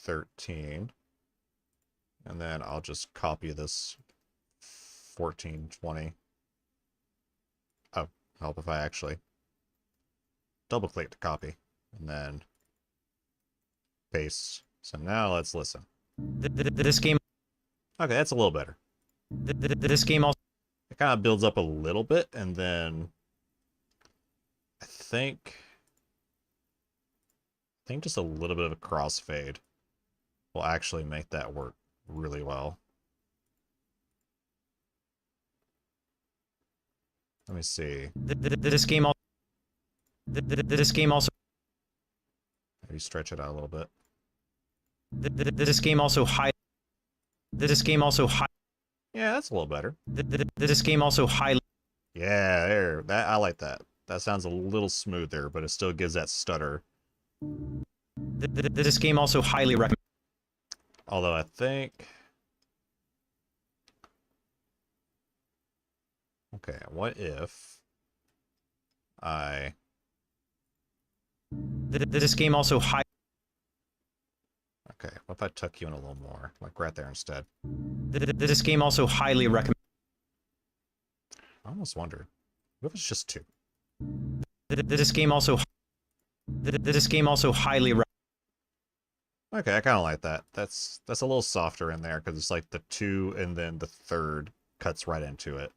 Speaker 1: 13. And then I'll just copy this 14, 20. Oh, help if I actually double click to copy and then paste. So now let's listen.
Speaker 2: This game.
Speaker 1: Okay, that's a little better.
Speaker 2: This game also.
Speaker 1: It kind of builds up a little bit, and then I think just a little bit of a crossfade will actually make that work really well. Let me see.
Speaker 2: This game also. This game also.
Speaker 1: Maybe stretch it out a little bit.
Speaker 2: This game also high. This game also high.
Speaker 1: Yeah, that's a little better.
Speaker 2: This game also high.
Speaker 1: Yeah, there. That I like that. That sounds a little smoother, but it still gives that stutter.
Speaker 2: This game also highly recommend.
Speaker 1: Although I think. Okay, what if I.
Speaker 2: This game also high.
Speaker 1: Okay, what if I tuck you in a little more? Like right there instead.
Speaker 2: This game also highly recommend.
Speaker 1: I almost wondered. What if it's just 2?
Speaker 2: This game also. This game also highly.
Speaker 1: Okay, I kind of like that. That's a little softer in there because it's like the 2 and then the 3rd cuts right into it.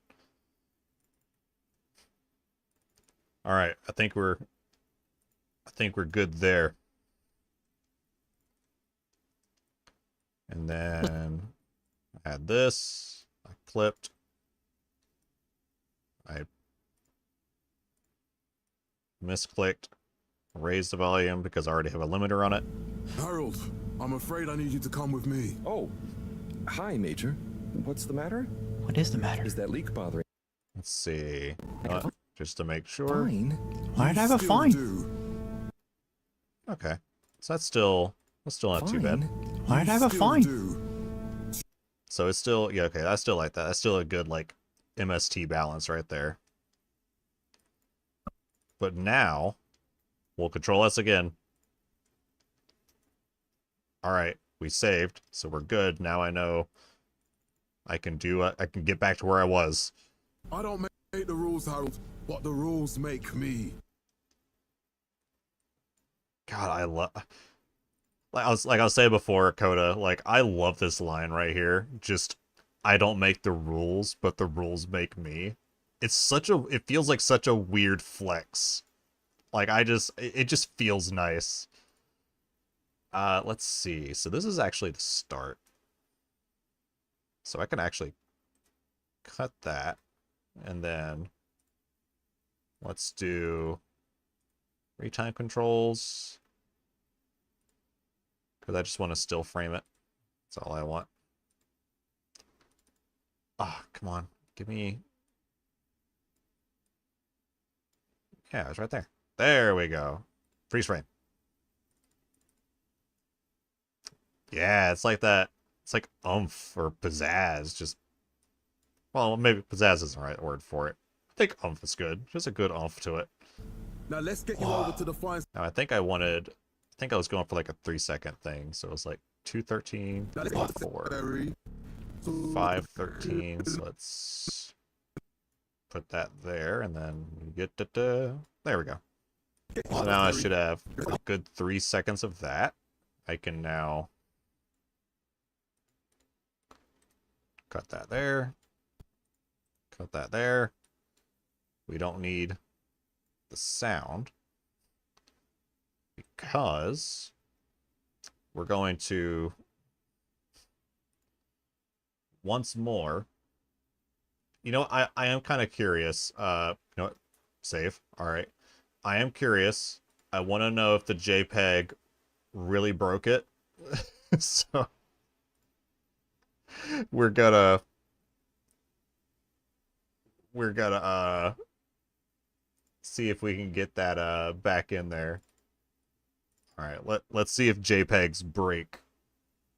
Speaker 1: All right, I think we're good there. And then add this. I clipped. I misclicked. Raise the volume because I already have a limiter on it.
Speaker 3: Harold, I'm afraid I need you to come with me.
Speaker 4: Oh, hi, Major. What's the matter?
Speaker 2: What is the matter?
Speaker 4: Is that leak bothering?
Speaker 1: Let's see. Just to make sure.
Speaker 4: Fine.
Speaker 2: Why did I have a
Speaker 3: Still
Speaker 2: fine?
Speaker 3: do.
Speaker 1: Okay. So that's still not too bad.
Speaker 2: Why did I have a
Speaker 3: Still
Speaker 2: fine?
Speaker 3: do.
Speaker 1: So it's still, yeah, okay, I still like that. That's still a good, like, MST balance right there. But now, we'll control S again. Alright, we saved, so we're good. Now I know I can get back to where I was.
Speaker 3: I don't make the rules, Harold, but the rules make me.
Speaker 1: God, I love... Like I was saying before, Coda, like, I love this line right here. Just, I don't make the rules, but the rules make me. It feels like such a weird flex. Like, it just feels nice. Let's see. So this is actually the start. So I can actually cut that. And then let's do retime controls. Because I just want to still frame it. That's all I want. Ah, oh, come on. Give me... Yeah, it's right there. There we go. Freeze frame. Yeah, it's like that. It's like oomph or pizzazz. Just... Well, maybe pizzazz isn't the right word for it. I think oomph is good. Just a good oomph to it.
Speaker 3: Now let's get you over to the fine.
Speaker 1: Now, I think I was going for like a 3-second thing, so it was like 2:13, 4, 5:13. So let's put that there, and then we get there we go. So now I should have a good 3 seconds of that. I can now cut that there, cut that there. We don't need the sound, because we're going to once more, you know, I am kind of curious. You know what? Save. All right. I am curious. I want to know if the JPEG really broke it. So we're gonna see if we can get that back in there. All right, let's see if JPEGs break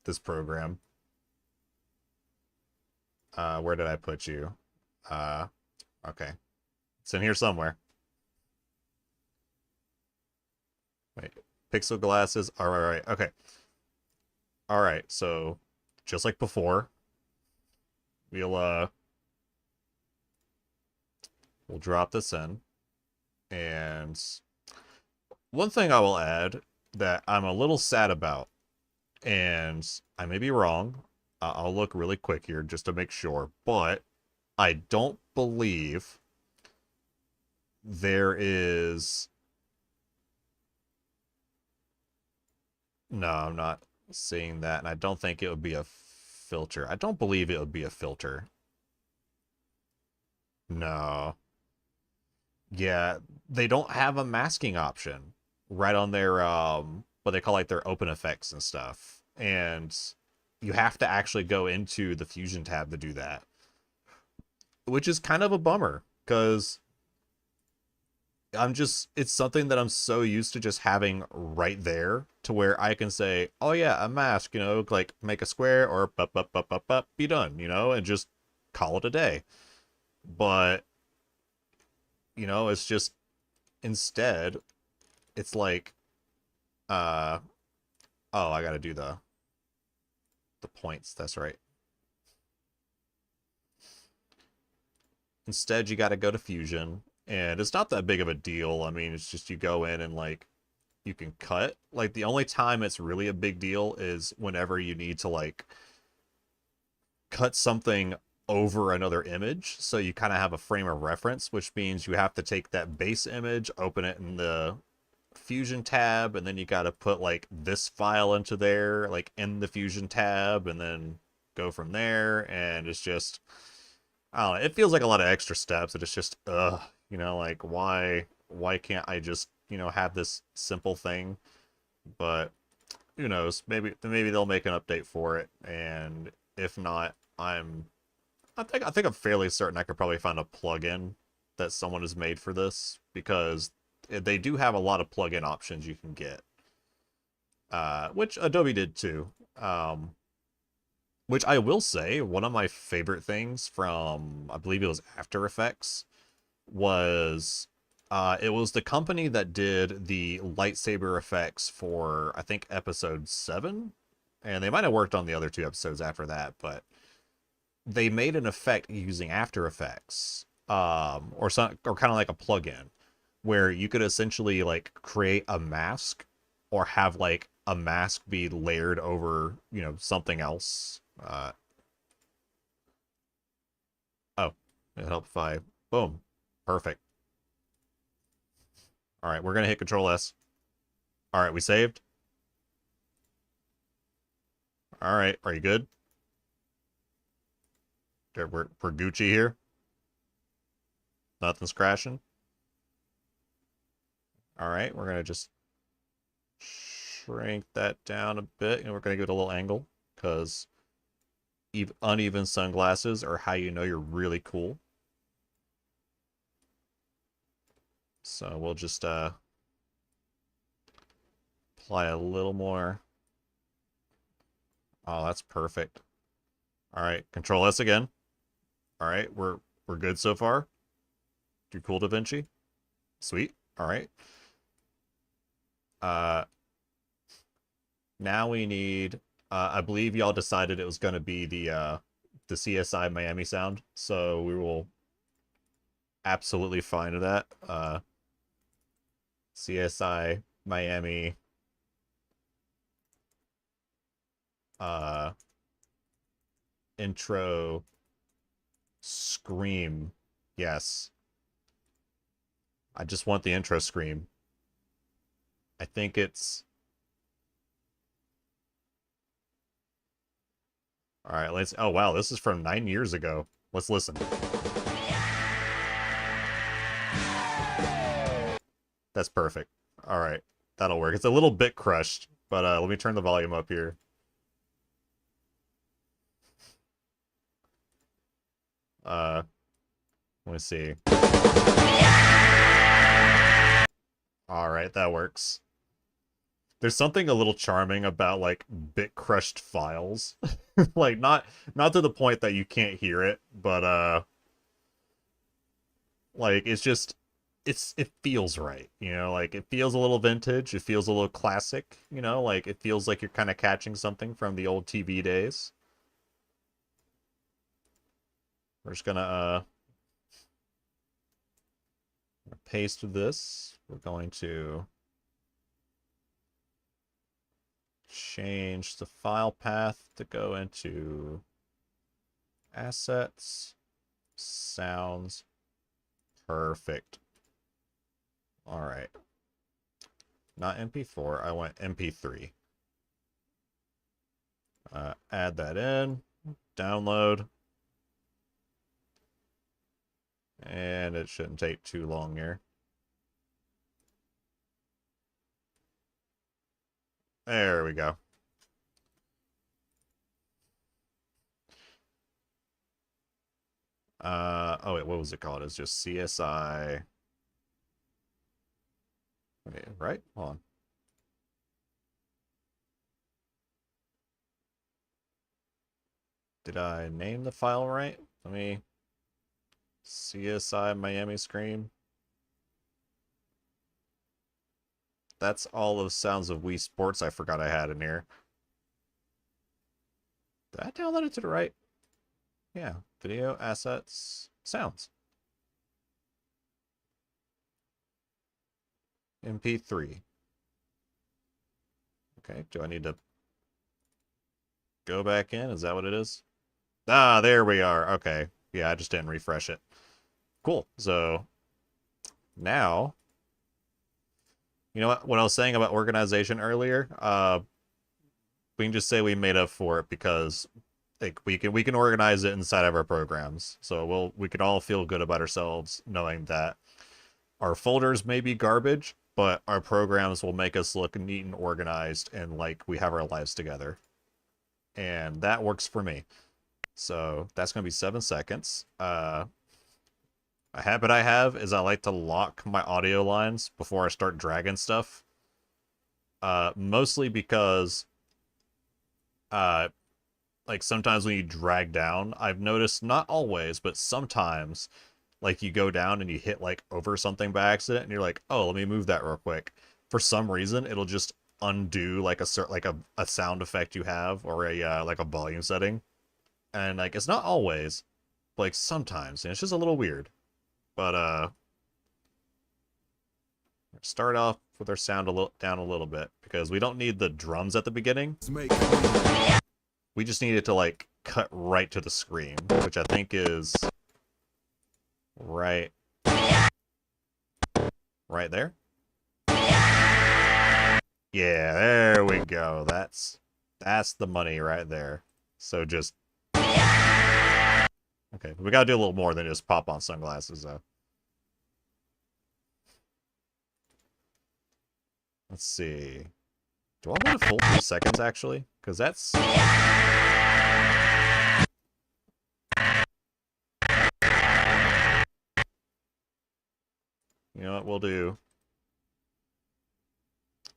Speaker 1: this program. Where did I put you? Okay. It's in here somewhere. Wait, pixel glasses. All right, okay. All right, so just like before, we'll drop this in, and one thing I will add that I'm a little sad about, and I may be wrong. I'll look really quick here just to make sure, but I don't believe there is. No, I'm not seeing that, and I don't think it would be a filter. I don't believe it would be a filter. No. Yeah, they don't have a masking option right on their what they call like their open effects and stuff. And you have to actually go into the Fusion tab to do that. Which is kind of a bummer, because it's something that I'm so used to just having right there to where I can say, oh yeah, a mask, you know, like make a square or be done, you know, and just call it a day. But, you know, it's just, instead, it's like, oh, I gotta do the points, that's right. Instead, you gotta go to Fusion, and it's not that big of a deal. I mean, it's just you go in and, like, you can cut. Like, the only time it's really a big deal is whenever you need to, like, cut something over another image, so you kind of have a frame of reference, which means you have to take that base image, open it in the Fusion tab, and then you got to put, like, this file into there, like, in the Fusion tab, and then go from there, and it's just... I don't know, it feels like a lot of extra steps, and it's just, you know, like, why can't I just, you know, have this simple thing? But who knows, maybe they'll make an update for it, and if not, I think I'm fairly certain I could probably find a plugin that someone has made for this, because they do have a lot of plugin options you can get, which Adobe did too. Which I will say, one of my favorite things from, I believe it was After Effects, was it was the company that did the lightsaber effects for, I think, episode 7, and they might have worked on the other 2 episodes after that, but they made an effect using After Effects, or kind of like a plugin, where you could essentially, like, create a mask, or have, like, a mask be layered over, you know, something else. Oh, it helped if I... Boom. Perfect. Alright, we're gonna hit Control S. Alright, we saved. Alright, are you good? We're Gucci here. Nothing's crashing. Alright, we're gonna just shrink that down a bit, and we're gonna give it a little angle, because uneven sunglasses are how you know you're really cool. So we'll just apply a little more. Oh, that's perfect. All right, Control S again. All right, we're good so far. Too cool, DaVinci. Sweet. All right. Now we need. I believe y'all decided it was going to be the CSI Miami sound, so we will absolutely find that. CSI Miami intro scream. Yes. I just want the intro scream. I think it's... Alright, let's... Oh, wow, this is from 9 years ago. Let's listen. That's perfect. Alright, that'll work. It's a little bit crushed, but let me turn the volume up here. Let me see. Alright, that works. There's something a little charming about like bit crushed files. Like not to the point that you can't hear it, but like it's just it feels right, you know, like it feels a little vintage, it feels a little classic, you know, like it feels like you're kind of catching something from the old TV days. We're just gonna paste this. We're going to change the file path to go into assets, sounds, perfect. All right. Not MP4, I want MP3. Add that in, download. And it shouldn't take too long here. There we go. Oh wait, what was it called? It's just CSI. Wait, right? Hold on. Did I name the file right? Let me... CSI Miami Scream. That's all of Sounds of Wii Sports I forgot I had in here. Did I download it to the right? Yeah. Video, assets, sounds. MP3. Okay, do I need to go back in? Is that what it is? Ah, there we are. Okay. Yeah, I just didn't refresh it. Cool. So now, you know what I was saying about organization earlier? We can just say we made up for it because like we can organize it inside of our programs. So we can all feel good about ourselves knowing that our folders may be garbage, but our programs will make us look neat and organized and like we have our lives together. And that works for me. So that's going to be 7 seconds. A habit I have is I like to lock my audio lines before I start dragging stuff. Mostly because like sometimes when you drag down, I've noticed, not always, but sometimes, like you go down and you hit like over something by accident and you're like, oh, let me move that real quick. For some reason, it'll just undo like a sound effect you have or a like a volume setting. And like it's not always, but like sometimes, and it's just a little weird. But start off with our sound down a little bit because we don't need the drums at the beginning. We just need it to like cut right to the screen, which I think is right there. Yeah, there we go. That's the money right there. So just okay, we gotta do a little more than just pop on sunglasses though. Let's see. Do I want a full 3 seconds actually? Because that's you know what we'll do?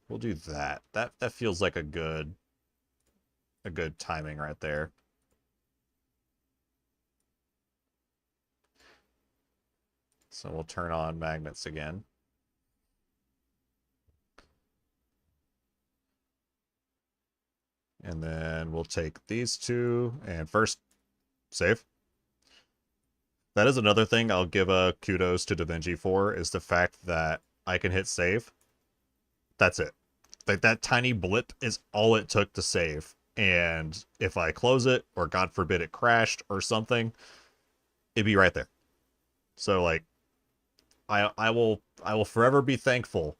Speaker 1: We'll do that. That feels like a good timing right there. So we'll turn on magnets again. And then we'll take these two and first save. That is another thing I'll give a kudos to DaVinci for, is the fact that I can hit save. That's it. Like that tiny blip is all it took to save. And if I close it, or God forbid it crashed or something, it'd be right there. So like I will forever be thankful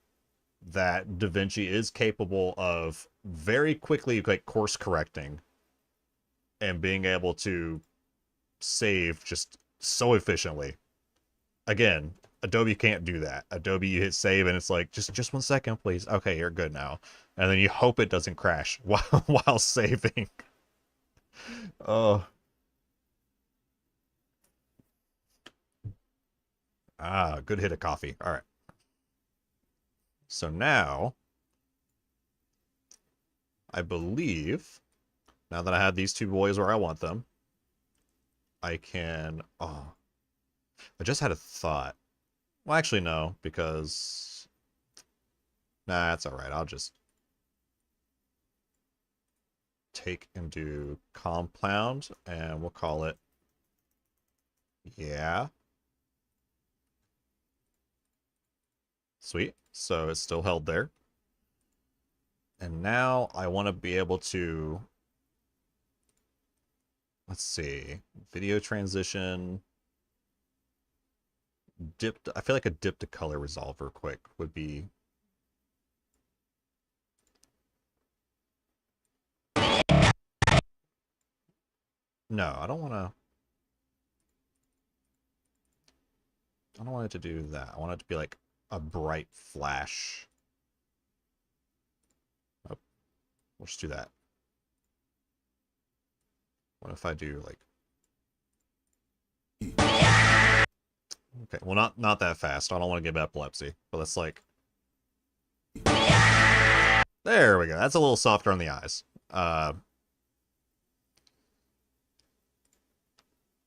Speaker 1: that DaVinci is capable of very quickly like course correcting and being able to save just so efficiently. Again, Adobe can't do that. Adobe, you hit save and it's like, just 1 second, please. Okay, you're good now. And then you hope it doesn't crash while saving. Oh. Ah, good hit of coffee. All right. So now I believe, now that I have these two boys where I want them, I can... Oh, I just had a thought. Well, actually, no, because... Nah, that's alright. I'll just take and do compound, and we'll call it... Yeah. Sweet. So it's still held there. And now I want to be able to... Let's see. Video transition... I feel like a dip to color resolver quick would be... No, I don't want to... I don't want it to do that. I want it to be like a bright flash. Oh, we'll just do that. What if I do like... Okay, well not that fast. I don't want to give epilepsy, but let's like... There we go. That's a little softer on the eyes. But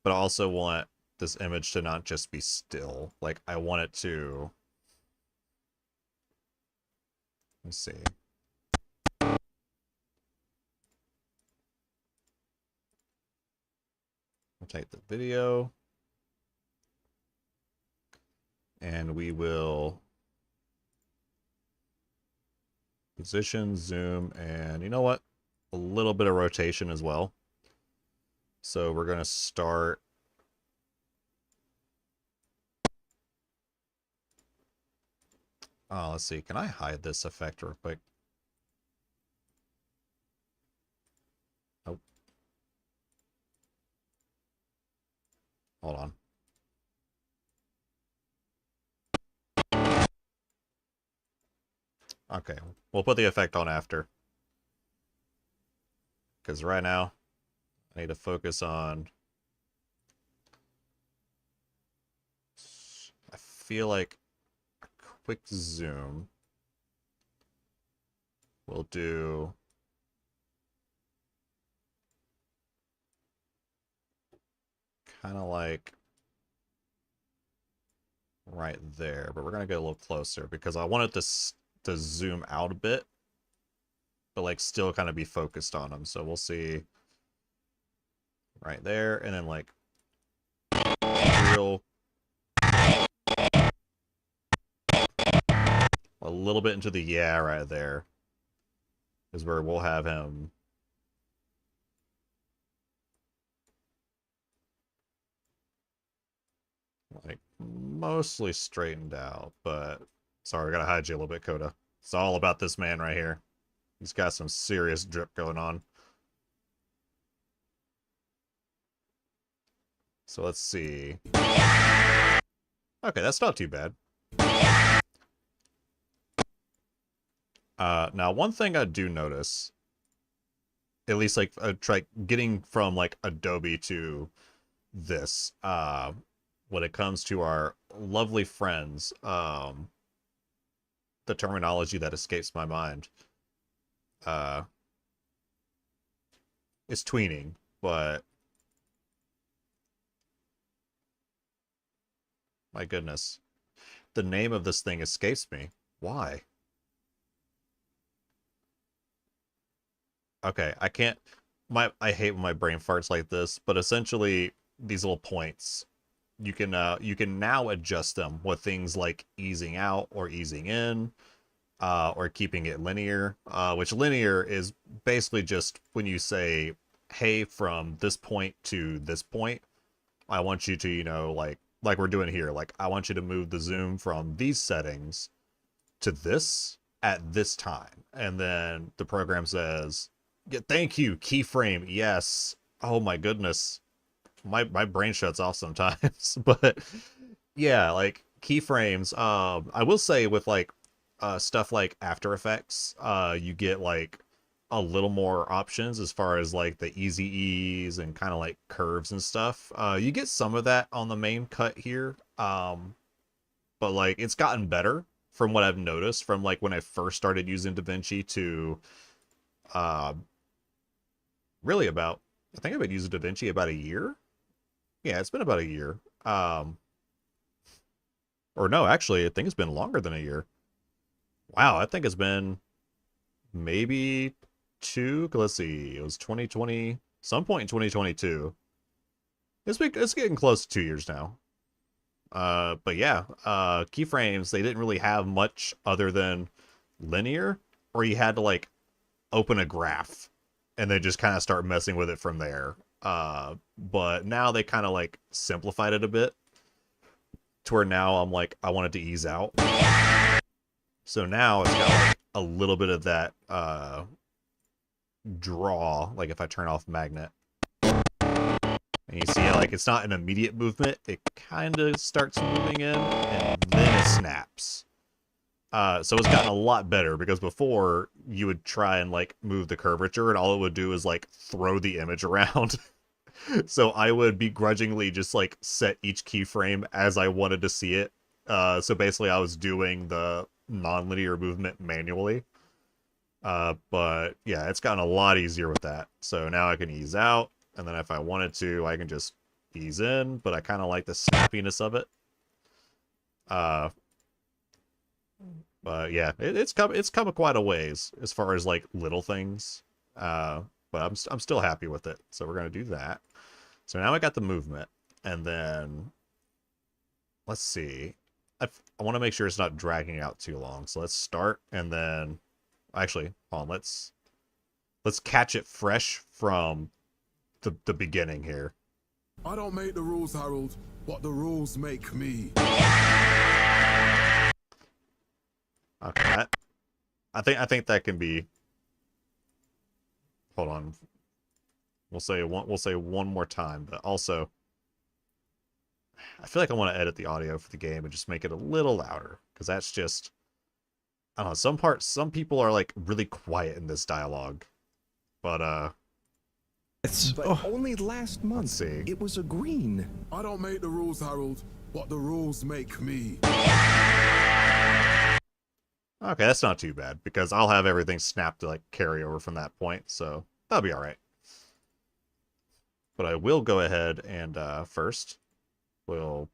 Speaker 1: I also want this image to not just be still. Like, I want it to... Let's see. We'll take the video. And we will position, zoom, and you know what? A little bit of rotation as well. So we're going to start... Oh, let's see. Can I hide this effect real quick? Oh. Hold on. Okay, we'll put the effect on after. Because right now, I need to focus on... I feel like a quick zoom will do... Kind of like... right there, but we're going to get a little closer because I want it to zoom out a bit, but like still kind of be focused on them. So we'll see right there, and then like real a little bit into the yeah right there is where we'll have him like mostly straightened out, but sorry, I gotta hide you a little bit, Coda. It's all about this man right here. He's got some serious drip going on. So let's see. Okay, that's not too bad. Now, one thing I do notice, at least like try getting from like Adobe to this, when it comes to our lovely friends, the terminology that escapes my mind, is tweening, but my goodness, the name of this thing escapes me. Why? Okay, I can't... I hate when my brain farts like this, but essentially, these little points, you can now adjust them with things like easing out or easing in, or keeping it linear, which linear is basically just when you say, hey, from this point to this point, I want you to, you know, like we're doing here, like I want you to move the zoom from these settings to this at this time. And then the program says, yeah, thank you, keyframe, yes. Oh my goodness. My brain shuts off sometimes. But yeah, like keyframes, I will say with like stuff like After Effects, you get like a little more options as far as like the easy ease and kind of like curves and stuff. You get some of that on the main cut here, but like it's gotten better from what I've noticed from like when I first started using DaVinci to Uh, really about, I think I've been using DaVinci about a year. Yeah, it's been about a year. Or no, actually, I think it's been longer than a year. Wow, I think it's been maybe two. Let's see, it was 2020, some point in 2022. It's getting close to 2 years now. But yeah, keyframes, they didn't really have much other than linear, or you had to like open a graph and then just kind of start messing with it from there. But now they kind of like simplified it a bit to where now I'm like, I want it to ease out. So now it's got like a little bit of that draw, like if I turn off magnet. And you see, like, it's not an immediate movement. It kind of starts moving in, and then it snaps. So it's gotten a lot better, because before, you would try and, like, move the curvature, and all it would do is, like, throw the image around. So I would begrudgingly just, like, set each keyframe as I wanted to see it. So basically, I was doing the non-linear movement manually. But, yeah, it's gotten a lot easier with that. So now I can ease out. And then if I wanted to, I can just ease in, but I kind of like the snappiness of it. But yeah, it's come quite a ways as far as like little things. But I'm still happy with it. So we're gonna do that. So now I got the movement, and then let's see. I want to make sure it's not dragging out too long. So let's start, and then actually, hold on. Let's catch it fresh from the beginning here.
Speaker 3: I don't make the rules, Harold, but the rules make me.
Speaker 1: Okay, I think that can be. Hold on. We'll say one more time, but also I feel like I want to edit the audio for the game and just make it a little louder, because that's just, I don't know, some people are like really quiet in this dialogue. But
Speaker 4: But only last month,
Speaker 1: see.
Speaker 4: it was a green.
Speaker 3: I don't make the rules, Harold, but the rules make me.
Speaker 1: Okay, that's not too bad, because I'll have everything snapped to like carry over from that point, so that'll be alright. But I will go ahead and first we'll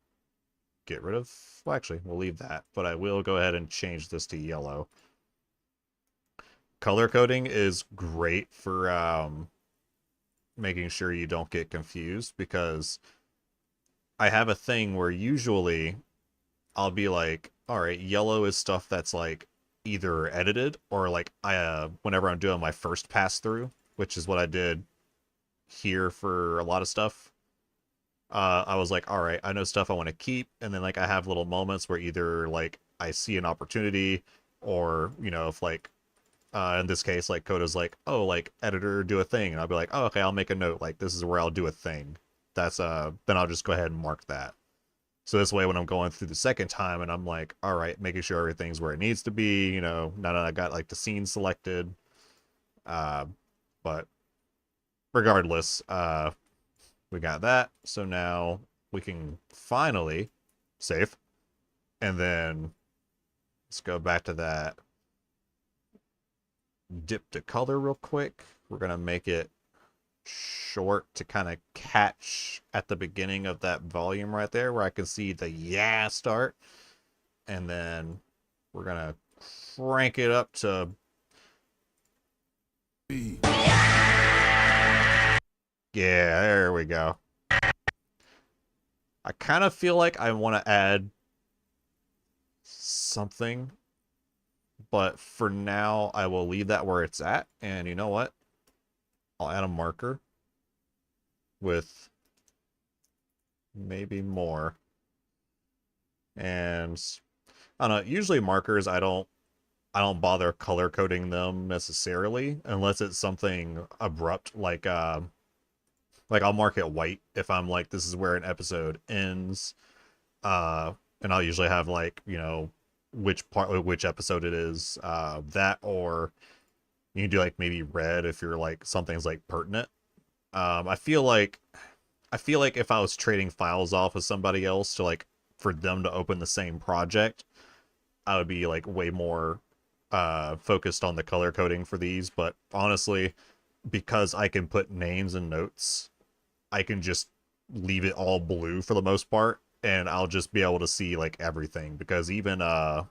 Speaker 1: get rid of, well actually, we'll leave that, but I will go ahead and change this to yellow. Color coding is great for making sure you don't get confused, because I have a thing where usually I'll be like, all right, yellow is stuff that's like either edited or like whenever I'm doing my first pass through, which is what I did here for a lot of stuff. I was like, all right, I know stuff I want to keep, and then like I have little moments where either like I see an opportunity, or you know, if like in this case, like Coda's like, oh, like editor, do a thing, and I'll be like, oh, okay, I'll make a note, like this is where I'll do a thing. That's then I'll just go ahead and mark that. So this way, when I'm going through the second time and I'm like, all right, making sure everything's where it needs to be, you know, now that I got like the scene selected. But regardless, we got that. So now we can finally save, and then let's go back to that dip to color real quick. We're gonna make it short to kind of catch at the beginning of that volume right there, where I can see the yeah start, and then we're gonna crank it up to
Speaker 3: Me.
Speaker 1: yeah, there we go. I kind of feel like I want to add something, but for now I will leave that where it's at. And you know what, I'll add a marker with maybe more. And I don't know, usually markers I don't bother color coding them necessarily, unless it's something abrupt, like I'll mark it white if I'm like, this is where an episode ends. And I'll usually have like, you know, which episode it is, that, or you can do like maybe red if you're like something's like pertinent. I feel like if I was trading files off with somebody else to like for them to open the same project, I would be like way more focused on the color coding for these, but honestly, because I can put names and notes, I can just leave it all blue for the most part, and I'll just be able to see like everything, because even I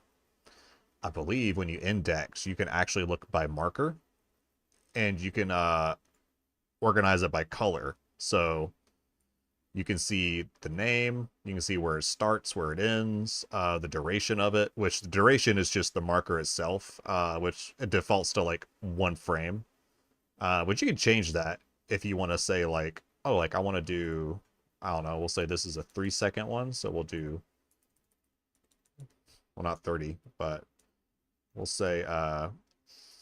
Speaker 1: believe when you index, you can actually look by marker, and you can organize it by color. So you can see the name, you can see where it starts, where it ends, the duration of it, which the duration is just the marker itself, which it defaults to like 1 frame. Which you can change that if you want to say like, oh, like I want to do, I don't know, we'll say this is a 3-second one, so we'll do, well, not 30, but we'll say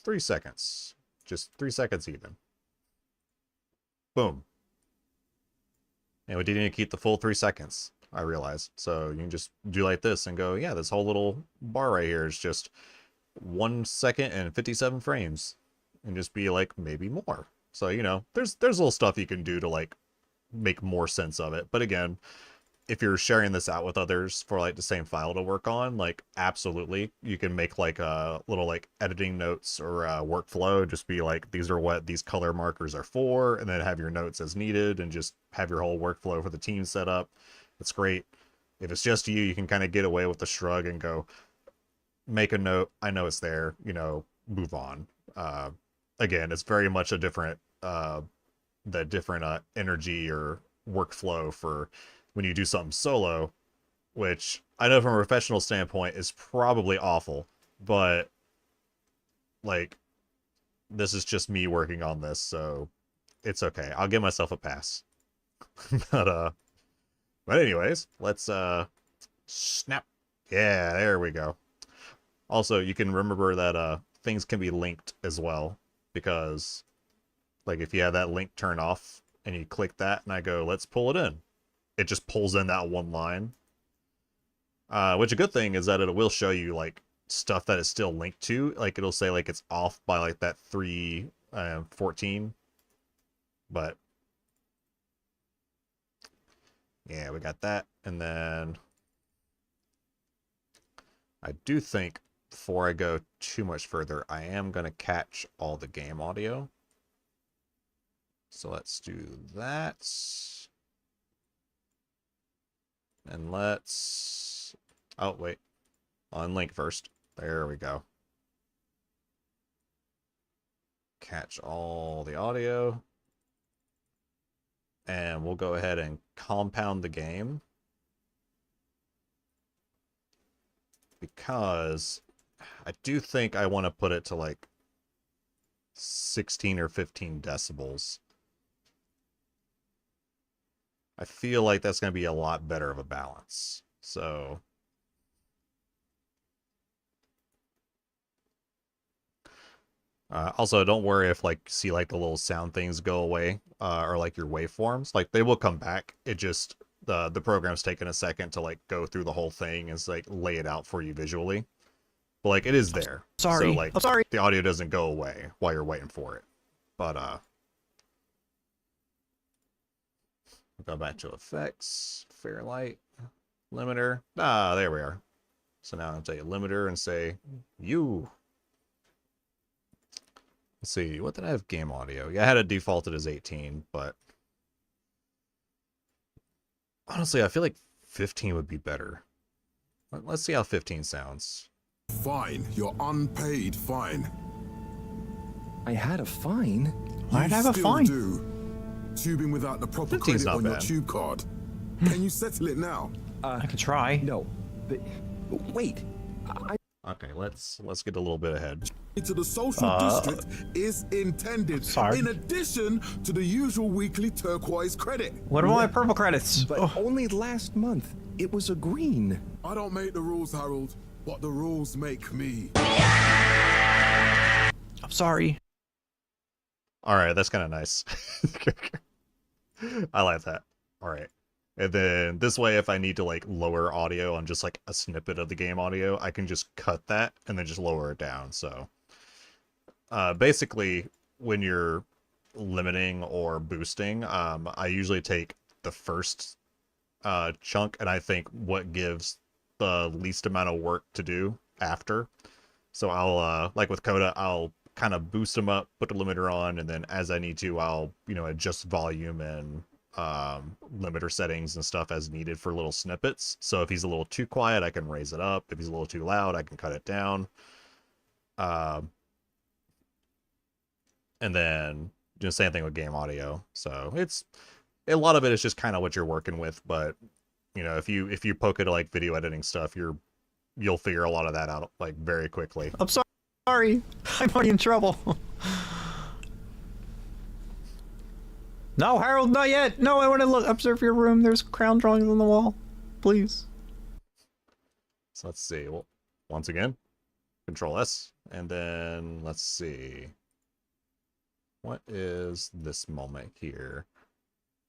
Speaker 1: 3 seconds, just 3 seconds even. Boom. And we didn't even keep the full 3 seconds, I realized. So you can just do like this and go, yeah, this whole little bar right here is just 1 second and 57 frames. And just be like, maybe more. So, you know, there's little stuff you can do to like make more sense of it. But again, if you're sharing this out with others for like the same file to work on, like absolutely, you can make like a little like editing notes or workflow. Just be like, these are what these color markers are for, and then have your notes as needed, and just have your whole workflow for the team set up. It's great. If it's just you, you can kind of get away with the shrug and go, make a note. I know it's there. You know, move on. Again, it's very much a different energy or workflow for when you do something solo, which I know from a professional standpoint is probably awful, but like this is just me working on this, so it's okay. I'll give myself a pass. but anyways, let's snap. Yeah, there we go. Also, you can remember that things can be linked as well, because like if you have that link turned off and you click that and I go, let's pull it in, it just pulls in that one line. Which a good thing is that it will show you like stuff that is still linked to. Like it'll say like it's off by like that 3:14. But yeah, we got that. And then I do think before I go too much further, I am going to catch all the game audio. So let's do that. And let's, oh wait, unlink first. There we go. Catch all the audio. And we'll go ahead and compound the game, because I do think I want to put it to like 16 or 15 decibels. I feel like that's going to be a lot better of a balance. So also, don't worry if like see like the little sound things go away, or like your waveforms, like they will come back. It just the program's taking a second to like go through the whole thing and like lay it out for you visually. But like it is there.
Speaker 2: Sorry.
Speaker 1: So like
Speaker 2: I'm sorry.
Speaker 1: The audio doesn't go away while you're waiting for it. But go back to effects, Fairlight, limiter. Ah, there we are. So now I'll tell you limiter and say you. Let's see, what did I have game audio? Yeah, I had it defaulted as 18, but honestly, I feel like 15 would be better. Let's see how 15 sounds.
Speaker 3: Fine, you're unpaid fine.
Speaker 4: I had a fine?
Speaker 2: I'd have a
Speaker 3: still
Speaker 2: fine.
Speaker 3: Do. Tubing without the proper
Speaker 1: 15's
Speaker 3: credit
Speaker 1: not
Speaker 3: on your
Speaker 1: bad.
Speaker 3: tube card. Can you settle it now?
Speaker 2: I can try.
Speaker 4: No, but wait.
Speaker 1: Okay, let's get a little bit ahead.
Speaker 3: Into the social district is intended
Speaker 2: sorry.
Speaker 3: in addition to the usual weekly turquoise credit.
Speaker 2: What are my purple credits?
Speaker 4: But only last month. It was a green.
Speaker 3: I don't make the rules, Harold, but the rules make me.
Speaker 2: I'm sorry.
Speaker 1: All right, that's kind of nice. I like that. All right. And then this way, if I need to like lower audio on just like a snippet of the game audio, I can just cut that and then just lower it down. So basically, when you're limiting or boosting, I usually take the first chunk and I think what gives the least amount of work to do after. So I'll like with Coda, I'll kind of boost them up, put the limiter on, and then as I need to, I'll adjust volume and limiter settings and stuff as needed for little snippets. So if he's a little too quiet, I can raise it up. If he's a little too loud, I can cut it down. And then same thing with game audio. So it's a lot of it is just kind of what you're working with, but if you poke into like video editing stuff, you'll figure a lot of that out like very quickly.
Speaker 2: I'm sorry. I'm already in trouble. No, Harold, not yet. No, I want to observe your room. There's crown drawings on the wall. Please.
Speaker 1: So let's see. Well, once again, Control S, and then let's see. What is this moment here?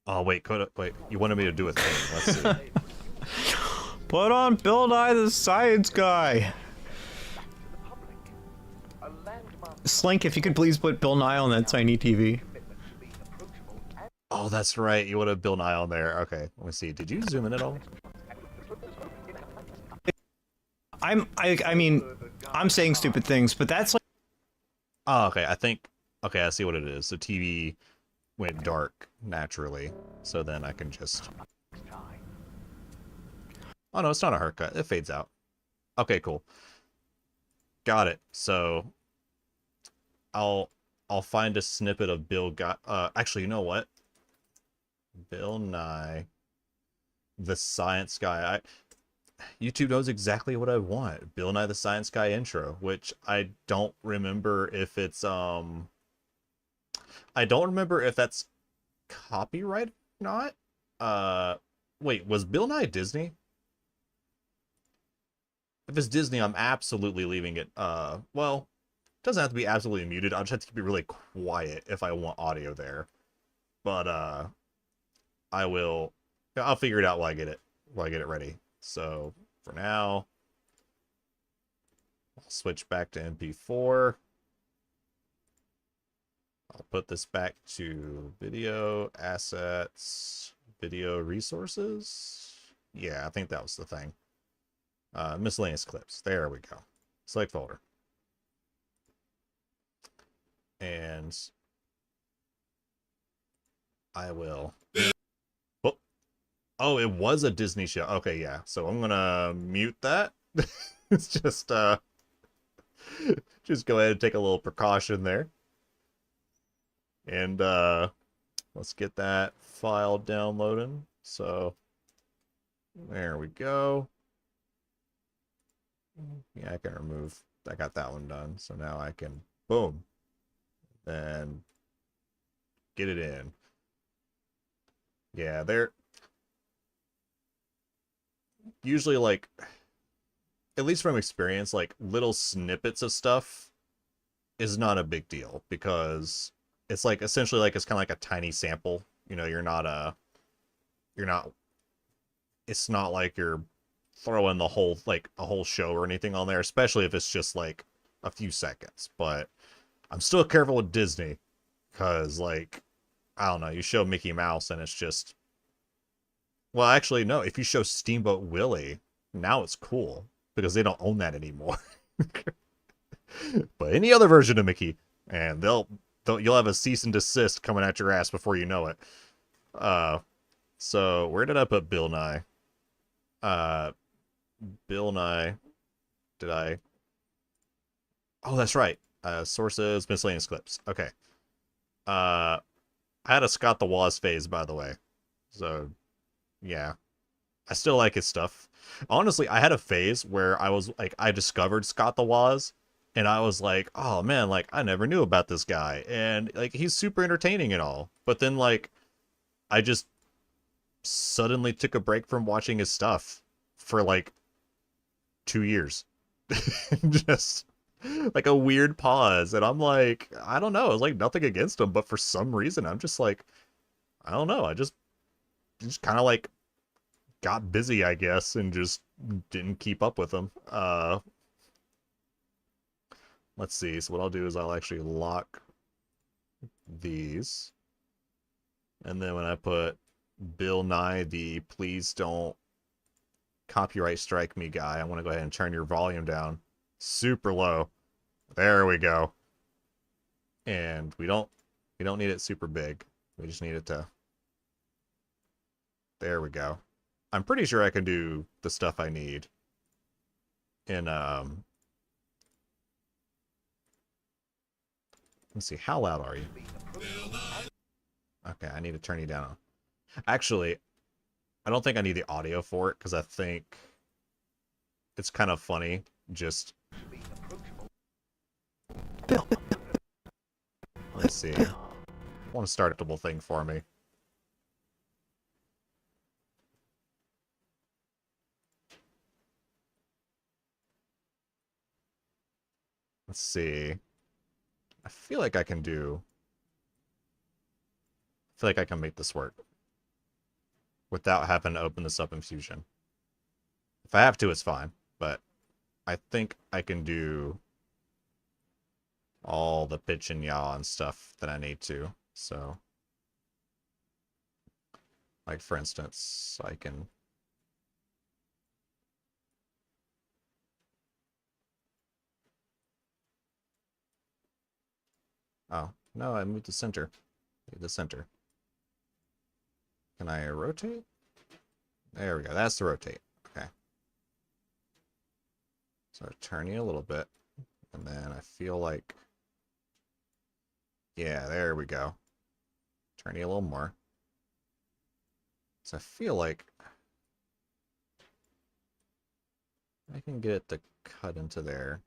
Speaker 1: Oh wait, wait. You wanted me to do a thing. Let's see.
Speaker 2: Put on Bill Nye the Science Guy. Slink, if you could please put Bill Nye on that tiny TV.
Speaker 1: Oh, that's right. You would have Bill Nye on there. Okay, let me see. Did you zoom in at all?
Speaker 2: I mean, I'm saying stupid things, but that's like.
Speaker 1: Oh, okay. Okay, I see what it is. The TV went dark naturally, so then I can just. Oh no, it's not a haircut. It fades out. Okay, cool. Got it. So I'll find a snippet of Bill actually, you know what? Bill Nye the Science Guy. YouTube knows exactly what I want. Bill Nye the Science Guy intro, which I don't remember if it's I don't remember if that's copyright or not. Wait, was Bill Nye Disney? If it's Disney, I'm absolutely leaving it. Well, it doesn't have to be absolutely muted. I'll just have to keep it really quiet if I want audio there. But I'll figure it out while I get it ready. So for now, I'll switch back to MP4. I'll put this back to video assets, video resources. Yeah, I think that was the thing. Miscellaneous clips. There we go. Select folder. And I will. Oh, it was a Disney show. Okay, yeah. So I'm gonna mute that. It's just go ahead and take a little precaution there. And let's get that file downloading. So there we go. Yeah, I can remove. I got that one done. So now I can boom. Then get it in. Yeah, they're usually like, at least from experience, like little snippets of stuff is not a big deal because it's like essentially like it's kind of like a tiny sample. It's not like you're throwing the whole like a whole show or anything on there, especially if it's just like a few seconds. But I'm still careful with Disney because like I don't know, you show Mickey Mouse and it's just, well, actually no, if you show Steamboat Willie, now it's cool because they don't own that anymore. But any other version of Mickey, and you'll have a cease and desist coming at your ass before you know it. So where did I put Bill Nye? Bill Nye, did I? Oh, that's right. Sources, miscellaneous clips. Okay. I had a Scott the Woz phase, by the way. So, yeah. I still like his stuff. Honestly, I had a phase where I was like, I discovered Scott the Woz, and I was like, oh man, like I never knew about this guy, and like he's super entertaining and all. But then like, I just suddenly took a break from watching his stuff for like 2 years. Just like a weird pause, and I'm like, I don't know, it's like nothing against him, but for some reason I'm just like, I don't know, I just kind of like got busy, I guess, and just didn't keep up with him. Let's see, so what I'll do is I'll actually lock these, and then when I put Bill Nye the please don't copyright strike me guy, I want to go ahead and turn your volume down super low. There we go. And we don't need it super big. We just need it to... There we go. I'm pretty sure I can do the stuff I need in let's see, how loud are you? Okay, I need to turn you down. Actually, I don't think I need the audio for it because I think it's kind of funny. Just let's see. I want to start a double thing for me. Let's see. I feel like I can do. I feel like I can make this work without having to open this up in Fusion. If I have to, it's fine. But I think I can do all the pitch and yaw and stuff that I need to. So, like for instance, I can. Oh, no, I moved the center. The center. Can I rotate? There we go. That's the rotate. Okay. So turn you a little bit. And then I feel like... Yeah, there we go. Turn you a little more. So I feel like... I can get it to cut into there.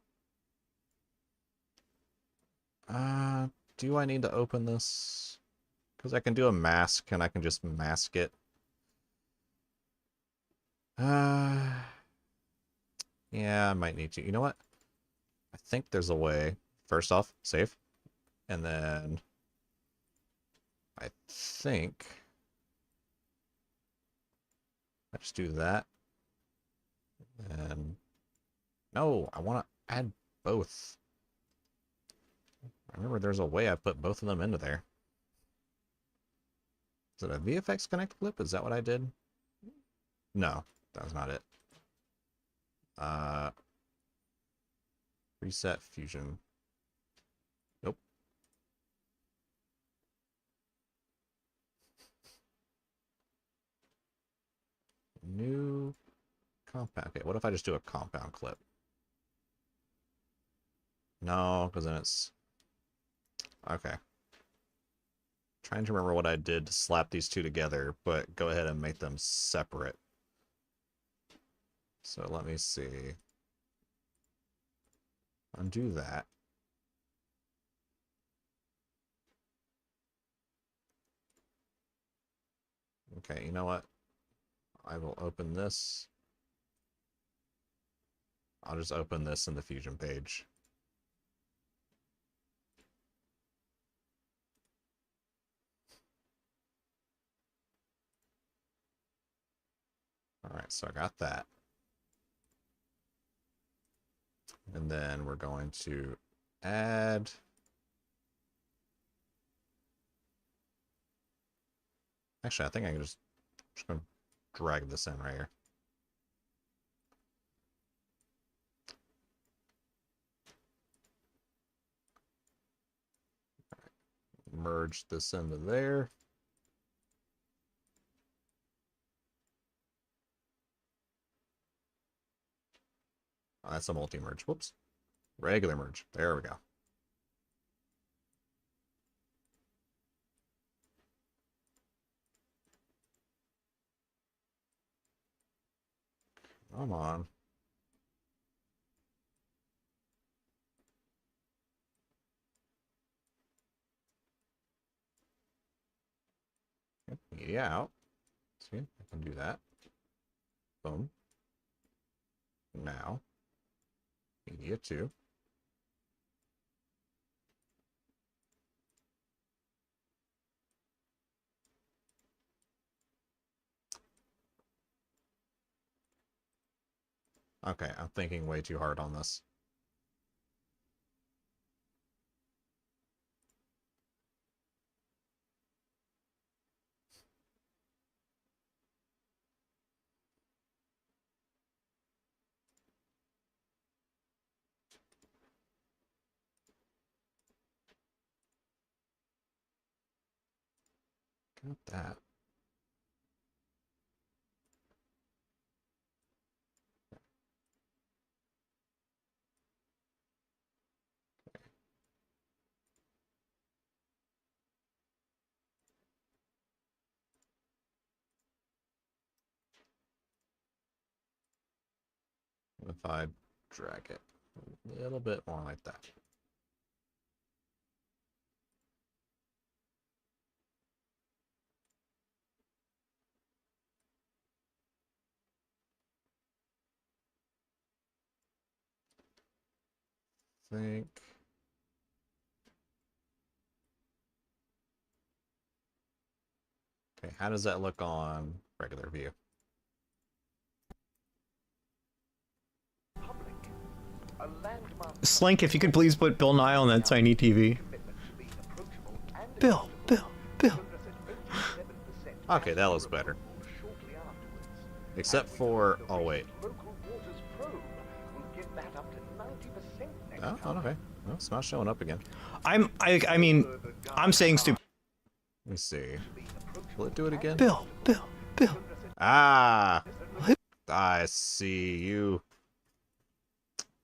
Speaker 1: Do I need to open this? Because I can do a mask and I can just mask it. Yeah, I might need to. You know what? I think there's a way. First off, save. And then I think I just do that. And no, I want to add both. I remember there's a way I put both of them into there. Is it a VFX Connect clip? Is that what I did? No, that was not it. Reset Fusion. Nope. New compound. Okay, what if I just do a compound clip? No, because then it's... Okay. Trying to remember what I did to slap these two together, but go ahead and make them separate. So let me see. Undo that. Okay, you know what? I will open this. I'll just open this in the Fusion page. Alright, so I got that. And then we're going to add... Actually, I think I can just going to drag this in right here. Merge this into there. Oh, that's a multi-merge. Whoops. Regular merge. There we go. Come on. Yep, media out. See, I can do that. Boom. Now, media 2. Okay, I'm thinking way too hard on this. Got that. If I drag it a little bit more like that. Think. Okay, how does that look on regular view?
Speaker 2: Slink, if you could please put Bill Nye on that tiny TV. Bill.
Speaker 1: Okay, that looks better. Except for, oh wait. Oh, okay. Well, it's not showing up again.
Speaker 2: I mean, I'm saying stupid.
Speaker 1: Let me see. Will it do it again?
Speaker 2: Bill.
Speaker 1: Ah! I see you.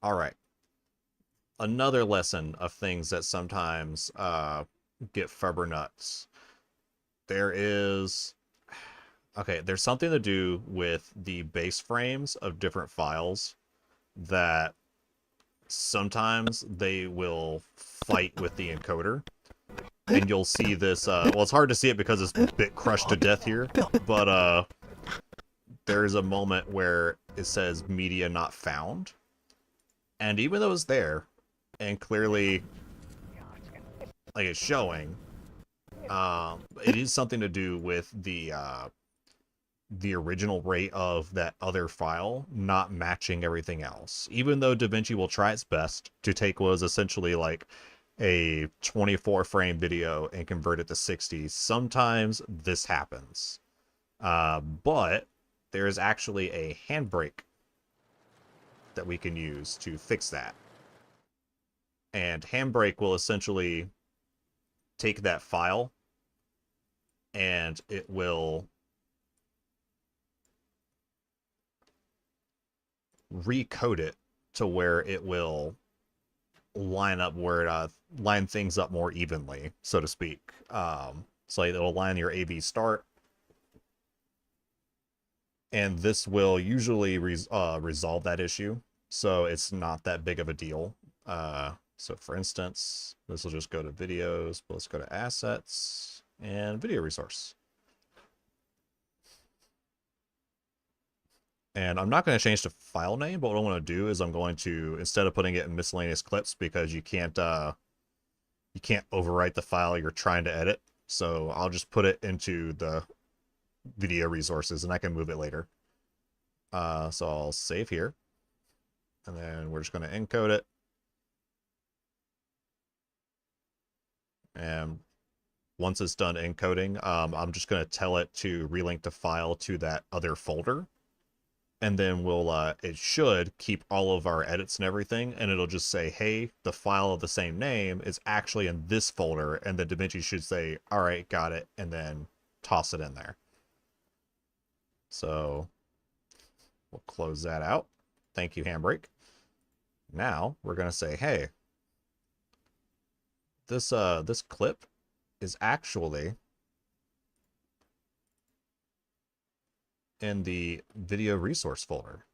Speaker 1: Alright. Another lesson of things that sometimes get fubber nuts. There's something to do with the base frames of different files that sometimes they will fight with the encoder. And you'll see this, well, it's hard to see it because it's a bit crushed to death here, but there's a moment where it says media not found. And even though it's there, and clearly, like, it's showing, it is something to do with the original rate of that other file not matching everything else. Even though DaVinci will try its best to take what was essentially like a 24 frame video and convert it to 60, sometimes this happens. But there is actually a handbrake that we can use to fix that. And Handbrake will essentially take that file and it will recode it to where it will line up where it line things up more evenly, so to speak. So it'll line your AV start, and this will usually resolve that issue, so it's not that big of a deal. So for instance, this will just go to videos, but let's go to assets and video resource. And I'm not going to change the file name, but what I want to do is I'm going to, instead of putting it in miscellaneous clips, because you can't overwrite the file you're trying to edit, so I'll just put it into the video resources and I can move it later. So I'll save here, and then we're just going to encode it. And once it's done encoding, I'm just going to tell it to relink the file to that other folder. And then we'll, it should keep all of our edits and everything, and it'll just say, hey, the file of the same name is actually in this folder, and then DaVinci should say, all right, got it, and then toss it in there. So we'll close that out. Thank you, Handbrake. Now we're going to say, hey, this clip is actually in the video resource folder.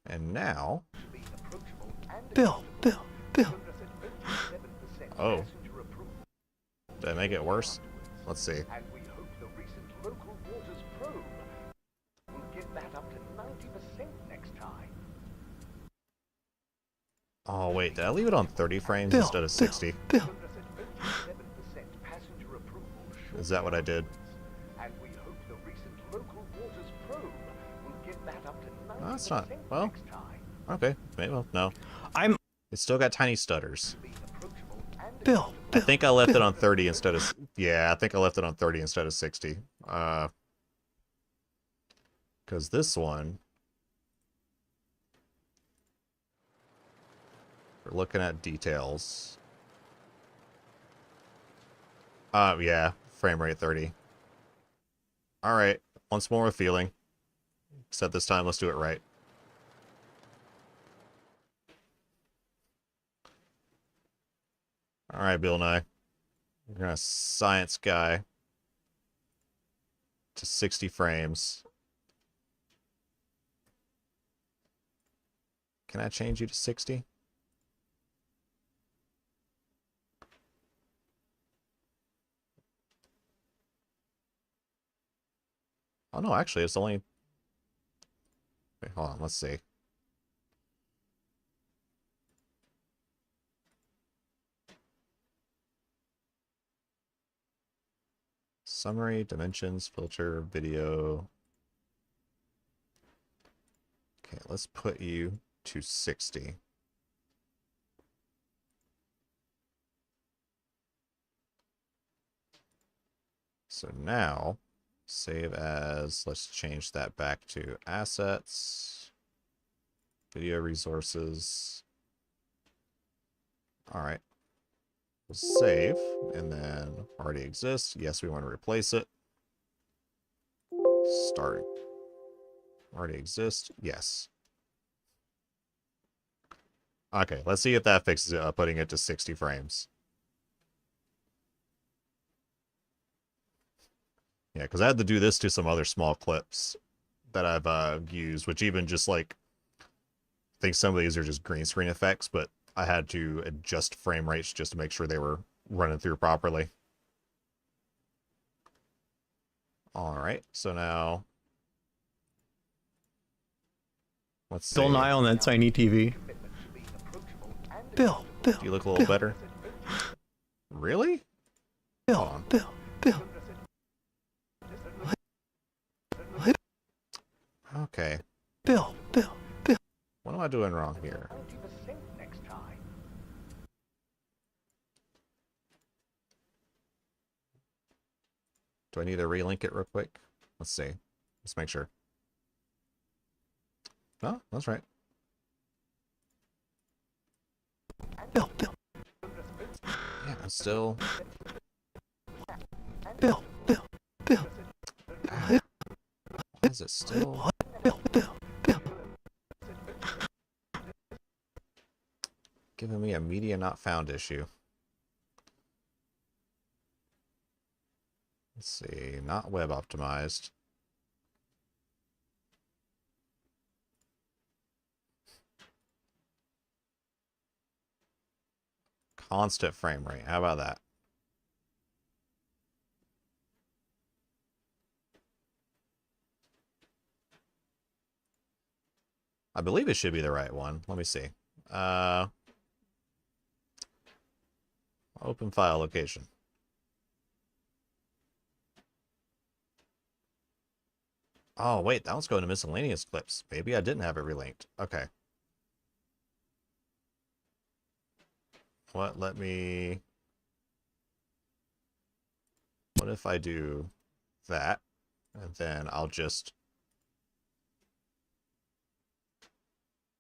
Speaker 1: And now,
Speaker 2: Bill.
Speaker 1: Oh, did I make it worse? Let's see. Oh wait, did I leave it on 30 frames instead of 60?
Speaker 2: Bill.
Speaker 1: Is that what I did? No, that's not. Well, okay. Maybe, well, no. It's still got tiny stutters.
Speaker 2: Bill.
Speaker 1: I think I left it on 30 instead of... Yeah, I think I left it on 30 instead of 60. Because this one... We're looking at details. Yeah, frame rate 30. Alright, once more with feeling. Except this time, let's do it right. Alright, Bill Nye. We're gonna science guy to 60 frames. Can I change you to 60? Oh no, actually, it's only... Wait, hold on, let's see. Summary, dimensions, filter, video. Okay, let's put you to 60. So now, save as, let's change that back to assets, video resources. All right. We'll save, and then already exists. Yes, we want to replace it. Start. Already exists. Yes. Okay, let's see if that fixes it, putting it to 60 frames. Yeah, because I had to do this to some other small clips that I've used, which even just like, I think some of these are just green screen effects, but I had to adjust frame rates just to make sure they were running through properly. Alright, so now... Let's see.
Speaker 2: Bill Nye on that tiny TV. Bill.
Speaker 1: Do you look a little better? Really?
Speaker 2: Bill.
Speaker 1: Okay.
Speaker 2: Bill.
Speaker 1: What am I doing wrong here? Do I need to relink it real quick? Let's see. Let's make sure. No, that's right.
Speaker 2: Bill.
Speaker 1: Yeah, I'm still...
Speaker 2: Bill.
Speaker 1: Why is it still...
Speaker 2: Bill.
Speaker 1: Giving me a media not found issue. Let's see, not web optimized. Constant frame rate, how about that? I believe it should be the right one. Let me see. Open file location. Oh, wait, that one's going to miscellaneous clips. Maybe I didn't have it relinked. Okay. What? Let me... What if I do that? And then I'll just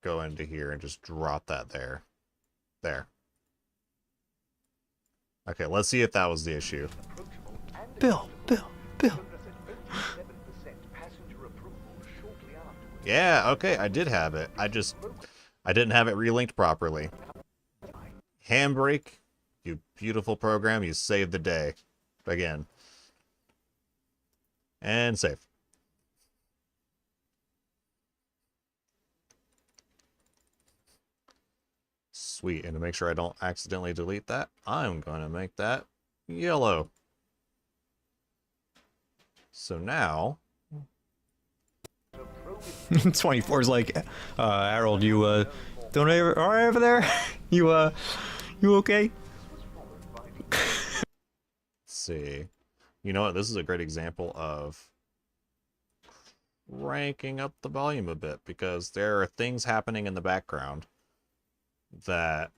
Speaker 1: go into here and just drop that there. There. Okay, let's see if that was the issue.
Speaker 2: Bill.
Speaker 1: Yeah, okay, I did have it. I didn't have it relinked properly. Handbrake, you beautiful program, you saved the day. Again. And save. Sweet, and to make sure I don't accidentally delete that, I'm going to make that yellow. So now...
Speaker 2: 24's like, Harold, you, don't ever, all right over there? You okay?
Speaker 1: Let's see. You know what? This is a great example of cranking up the volume a bit, because there are things happening in the background that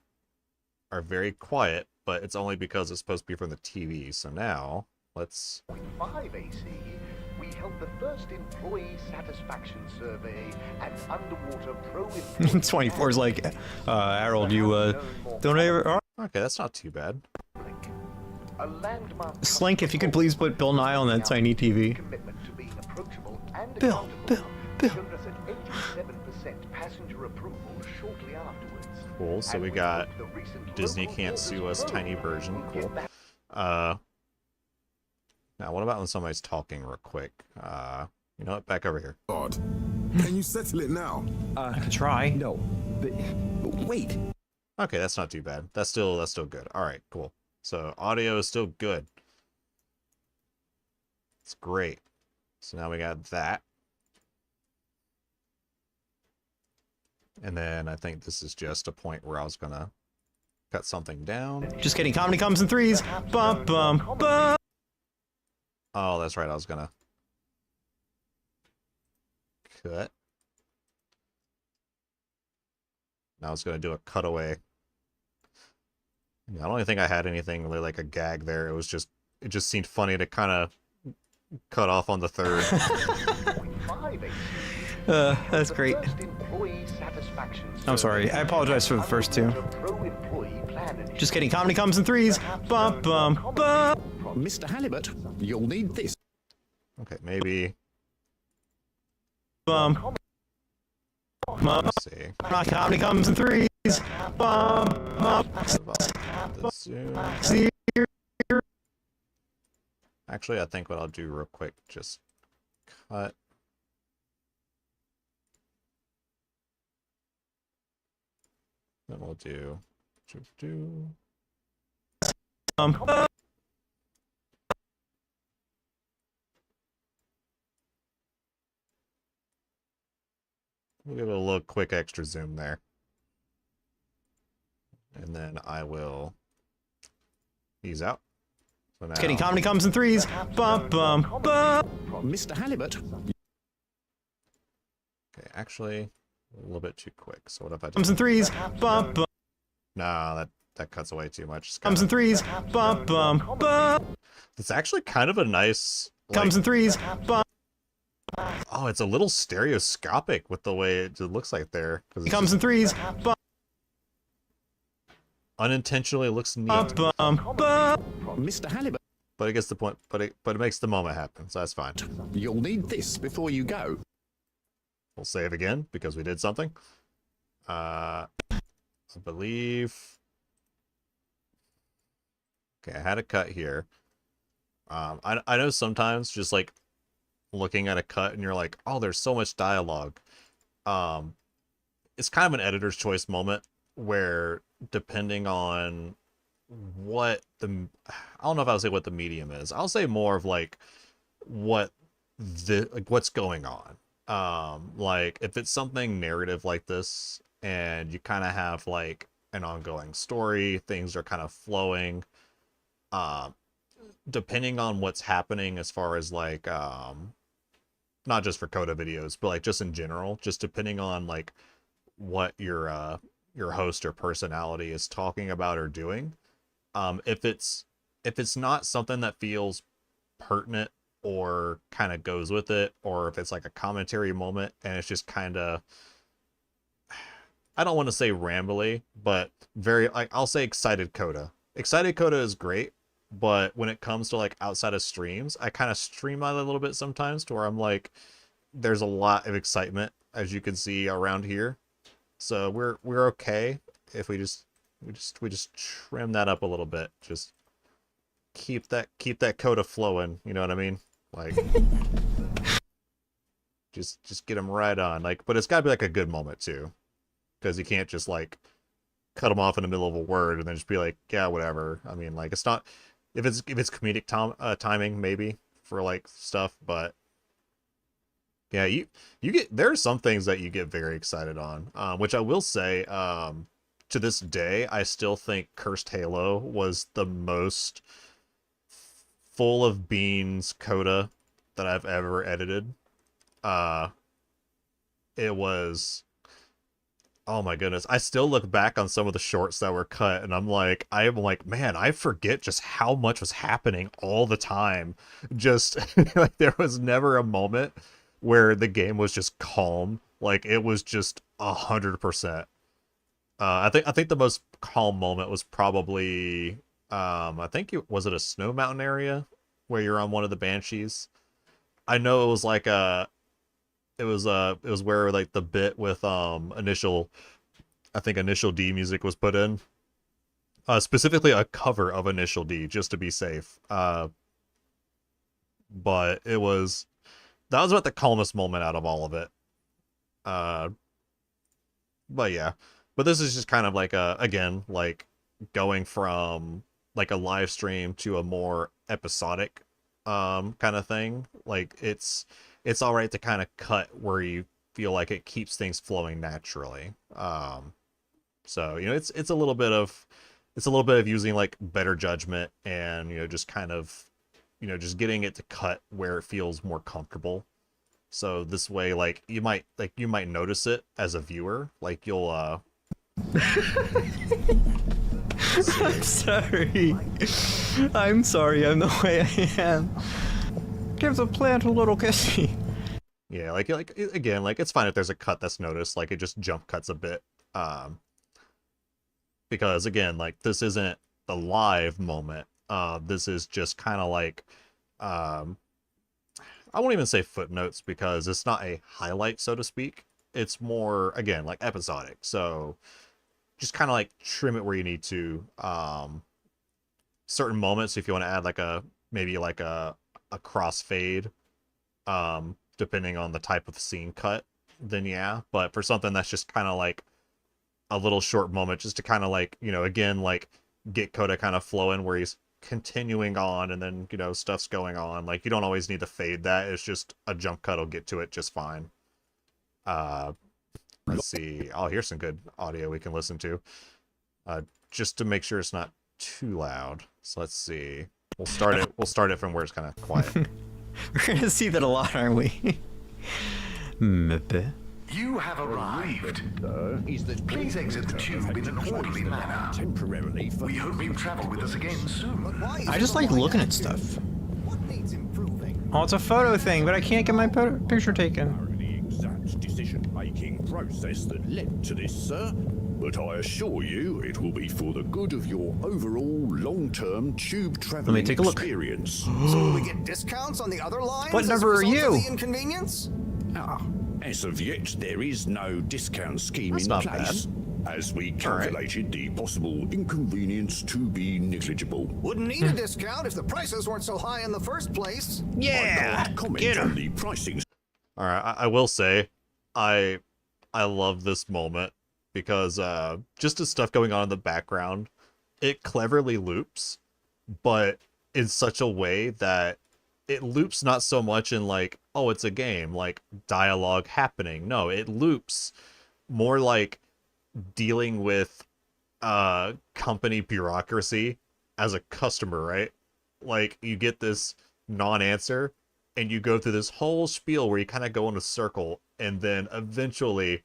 Speaker 1: are very quiet, but it's only because it's supposed to be from the TV. So now, let's...
Speaker 5: 5 AC, we held the first employee satisfaction survey at Underwater Pro.
Speaker 2: 24's like, Harold, you, don't ever, all right?
Speaker 1: Okay, that's not too bad.
Speaker 5: A landmark
Speaker 2: Slink, if you could please put Bill Nye on that tiny TV.
Speaker 5: commitment to being approachable and
Speaker 2: Bill,
Speaker 5: accountable
Speaker 2: Bill.
Speaker 5: showed us at 87% passenger approval shortly afterwards.
Speaker 1: Cool. So
Speaker 5: And
Speaker 1: we
Speaker 5: we
Speaker 1: got
Speaker 5: hope the recent
Speaker 1: Disney
Speaker 5: local
Speaker 1: Can't
Speaker 5: orders
Speaker 1: Sue Us
Speaker 5: probe
Speaker 1: tiny version.
Speaker 5: will
Speaker 1: Cool.
Speaker 5: get back-
Speaker 1: Now, what about when somebody's talking real quick? You know what? Back over here.
Speaker 3: God. Can you settle it now?
Speaker 2: I can try.
Speaker 4: No, but wait.
Speaker 1: Okay, that's not too bad. That's still good. All right, cool. So audio is still good. It's great. So now we got that. And then I think this is just a point where I was gonna cut something down.
Speaker 2: Just kidding. Comedy comes in threes. Bum, bum, bum.
Speaker 1: Oh, that's right. I was gonna cut. Now I was gonna do a cutaway. I don't even think I had anything really like a gag there. It just seemed funny to kind of cut off on the third.
Speaker 5: 0.5
Speaker 2: That's
Speaker 5: The
Speaker 2: great.
Speaker 5: first employee satisfaction
Speaker 2: I'm sorry. I apologize for the first two.
Speaker 5: pro-employee plan initiative.
Speaker 2: Just kidding. Comedy comes in threes. Bum, bum, bum.
Speaker 6: Mr. Halibut, you'll need this.
Speaker 1: Okay, maybe.
Speaker 2: Bum.
Speaker 1: Let's see.
Speaker 2: Comedy comes in threes. Bum, bum.
Speaker 1: The zoom.
Speaker 2: See.
Speaker 1: Actually, I think what I'll do real quick, just cut. Then we'll do.
Speaker 2: Bum.
Speaker 1: We'll give it a little quick extra zoom there. And then I will ease out. So now,
Speaker 2: Just kidding. Comedy comes in threes. Bum, bum, bum.
Speaker 6: Mr. Halibut,
Speaker 1: okay, actually, a little bit too quick. So what if I
Speaker 2: Comes
Speaker 1: just...
Speaker 2: in threes. Bum, bum.
Speaker 1: Nah, that cuts away too much. It's
Speaker 2: Comes in
Speaker 1: kinda-
Speaker 2: threes. Bum, bum, bum.
Speaker 1: It's actually kind of a nice... like-
Speaker 2: Comes in threes. Bum.
Speaker 1: Oh, it's a little stereoscopic with the way it looks like there. 'Cause it's
Speaker 2: Comes
Speaker 1: just
Speaker 2: in threes. Bum,
Speaker 1: unintentionally looks neat.
Speaker 2: bum, bum.
Speaker 6: Mr. Halibut,
Speaker 1: But it gets the point. But it makes the moment happen, so that's fine.
Speaker 6: you'll need this before you go.
Speaker 1: We'll save again because we did something. I believe. Okay, I had a cut here. I know sometimes just like looking at a cut and you're like, oh, there's so much dialogue. It's kind of an editor's choice moment where depending on what the, I don't know if I would say what the medium is. I'll say more of like what the, like what's going on. Like if it's something narrative like this and you kind of have like an ongoing story, things are kind of flowing, depending on what's happening as far as like, not just for Coda videos, but like just in general, just depending on like what your host or personality is talking about or doing. If it's not something that feels pertinent or kind of goes with it, or if it's like a commentary moment and it's just kind of, I don't want to say rambly, but very, like, I'll say excited Coda. Excited Coda is great, but when it comes to like outside of streams, I kind of streamline a little bit sometimes to where I'm like, there's a lot of excitement as you can see around here. So we're okay if we just trim that up a little bit. Just keep that Coda flowing, you know what I mean? Like just get them right on. Like, but it's got to be like a good moment too. Because you can't just like cut them off in the middle of a word and then just be like, yeah, whatever. I mean, like, it's not, if it's comedic timing maybe for like stuff, but yeah, you get, there are some things that you get very excited on, which I will say, to this day, I still think Cursed Halo was the most full of beans Coda that I've ever edited. It was, oh my goodness. I still look back on some of the shorts that were cut and I'm like, man, I forget just how much was happening all the time. Just like there was never a moment where the game was just calm. Like it was just 100%. I think the most calm moment was probably I think was it a Snow Mountain area where you're on one of the Banshees. I know it was like it was where like the bit with initial D music was put in. Specifically a cover of Initial D, just to be safe. But that was about the calmest moment out of all of it. But yeah, but this is just kind of like again, like going from like a live stream to a more episodic kind of thing. Like it's all right to kind of cut where you feel like it keeps things flowing naturally. So it's a little bit of using like better judgment and just kind of just getting it to cut where it feels more comfortable. So this way, like you might notice it as a viewer, like you'll
Speaker 2: I'm sorry. I'm sorry, I'm the way I am. Give the plant a little kissy.
Speaker 1: Yeah, like again, like it's fine if there's a cut that's noticed, like it just jump cuts a bit. Because again, like this isn't the live moment. This is just kind of like I won't even say footnotes because it's not a highlight, so to speak. It's more, again, like episodic. So just kind of like trim it where you need to. Certain moments, if you want to add like maybe like a crossfade, depending on the type of scene cut, then yeah. But for something that's just kind of like a little short moment, just to kind of like, again, like get Coda kind of flowing where he's continuing on and then stuff's going on, like you don't always need to fade that. It's just a jump cut will get to it just fine. Let's see, here's some good audio we can listen to, just to make sure it's not too loud. So let's see, we'll start it from where it's kind of quiet.
Speaker 2: We're gonna see that a lot, aren't we?
Speaker 5: You have arrived. Please exit the tube in an orderly manner.
Speaker 3: Temporarily.
Speaker 5: We hope you travel with us again soon.
Speaker 2: I just like looking at stuff.
Speaker 3: What needs improving?
Speaker 2: Oh, it's a photo thing, but I can't get my picture taken.
Speaker 3: The exact decision-making process that led to this, sir. But I assure you, it will be for the good of your overall long-term tube traveling
Speaker 2: take a look.
Speaker 3: experience.
Speaker 7: So will we get discounts on the other lines?
Speaker 2: What
Speaker 7: as a
Speaker 2: number are
Speaker 7: result of
Speaker 2: you?
Speaker 7: The inconvenience?
Speaker 3: As of yet, there is no discount scheme
Speaker 1: That's
Speaker 3: in
Speaker 1: not
Speaker 3: place, as we calculated the possible inconvenience to be negligible.
Speaker 7: Wouldn't need a discount if the prices weren't so high in the first place.
Speaker 2: Yeah,
Speaker 3: I can't comment
Speaker 2: get
Speaker 3: on
Speaker 2: her.
Speaker 3: the pricing.
Speaker 1: All right, I will say, I love this moment because just the stuff going on in the background, it cleverly loops, but in such a way that it loops not so much in like, oh, it's a game, like dialogue happening. No, it loops more like dealing with company bureaucracy as a customer, right? Like you get this non-answer and you go through this whole spiel where you kind of go in a circle, and then eventually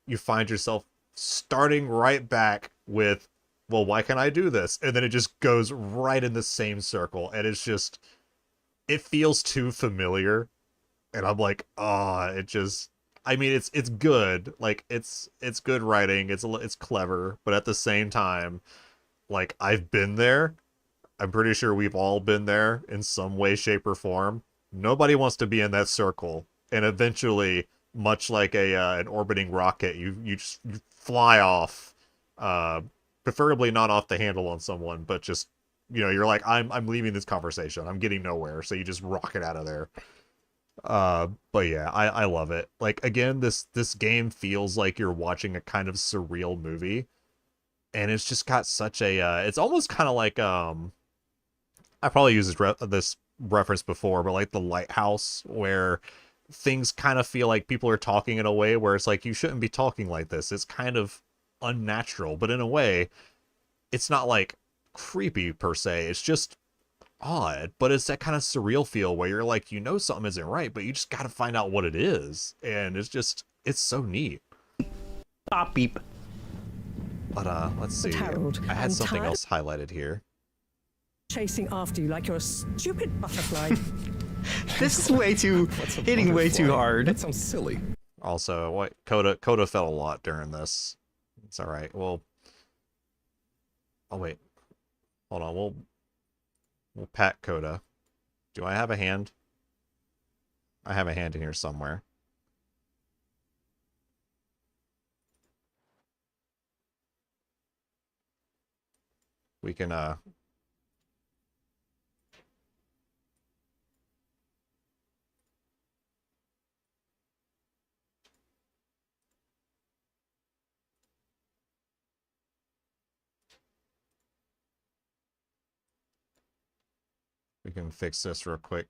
Speaker 1: you find yourself starting right back with, well, why can't I do this? And then it just goes right in the same circle, and it's just, it feels too familiar, and I'm like, it just, I mean, it's good, like it's good writing, it's clever, but at the same time, like I've been there. I'm pretty sure we've all been there in some way, shape, or form. Nobody wants to be in that circle, and eventually, much like an orbiting rocket, you fly off, preferably not off the handle on someone, but just, you're like, I'm leaving this conversation. I'm getting nowhere, so you just rocket out of there. But yeah, I love it. Like again, this game feels like you're watching a kind of surreal movie, and it's just got such a it's almost kind of like I probably used this reference before, but like The Lighthouse, where things kind of feel like people are talking in a way where it's like, you shouldn't be talking like this. It's kind of unnatural, but in a way, it's not like creepy per se. It's just odd, but it's that kind of surreal feel where you're like, something isn't right, but you just got to find out what it is. And it's so neat.
Speaker 2: Stop beep.
Speaker 1: But let's see.
Speaker 8: Harold,
Speaker 1: I had
Speaker 8: I'm
Speaker 1: something
Speaker 8: tired
Speaker 1: else highlighted here.
Speaker 8: chasing after you like you're a stupid butterfly.
Speaker 2: This is way too hitting way too hard.
Speaker 4: That sounds silly.
Speaker 1: Also, what Coda fell a lot during this. It's all right. Well, oh wait, Hold on, we'll pat Coda. Do I have a hand? I have a hand in here somewhere. We can we can fix this real quick.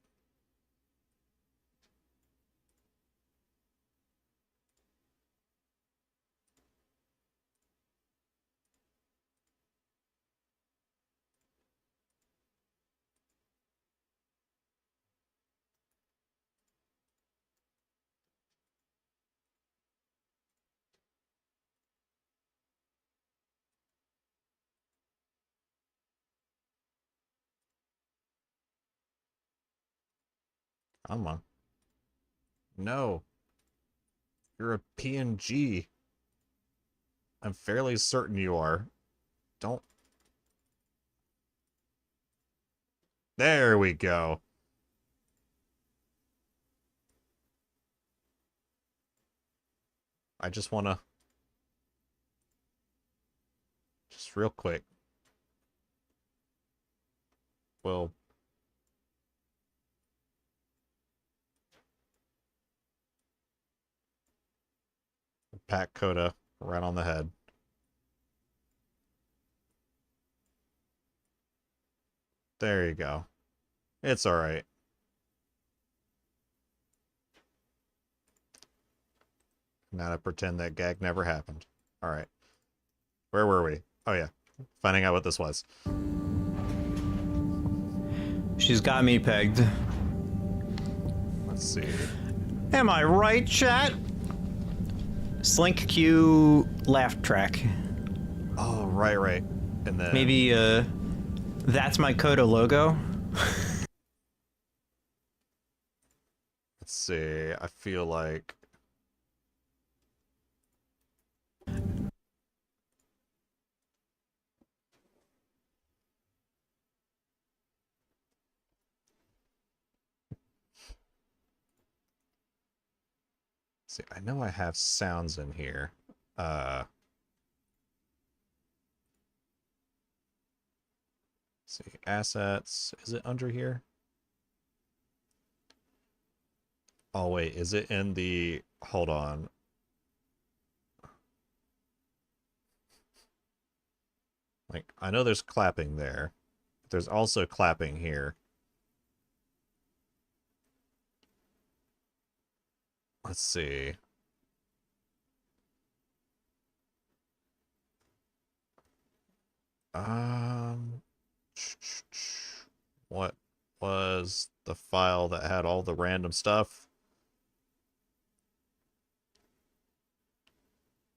Speaker 1: Come on. No. You're a PNG. I'm fairly certain you are. Don't. There we go. I just want to... Just real quick. Well... pat Coda right on the head. There you go. It's alright. Now to pretend that gag never happened. Alright. Where were we? Oh yeah. Finding out what this was.
Speaker 2: She's got me pegged.
Speaker 1: Let's see.
Speaker 2: Am I right, chat? Slink Q laugh track.
Speaker 1: Oh, right. And then...
Speaker 2: Maybe, that's my Coda logo?
Speaker 1: Let's see. I feel like... See, I know I have sounds in here. See, assets. Is it under here? Oh, wait. Is it in the... Hold on. Like, I know there's clapping there. But there's also clapping here. Let's see. What was the file that had all the random stuff?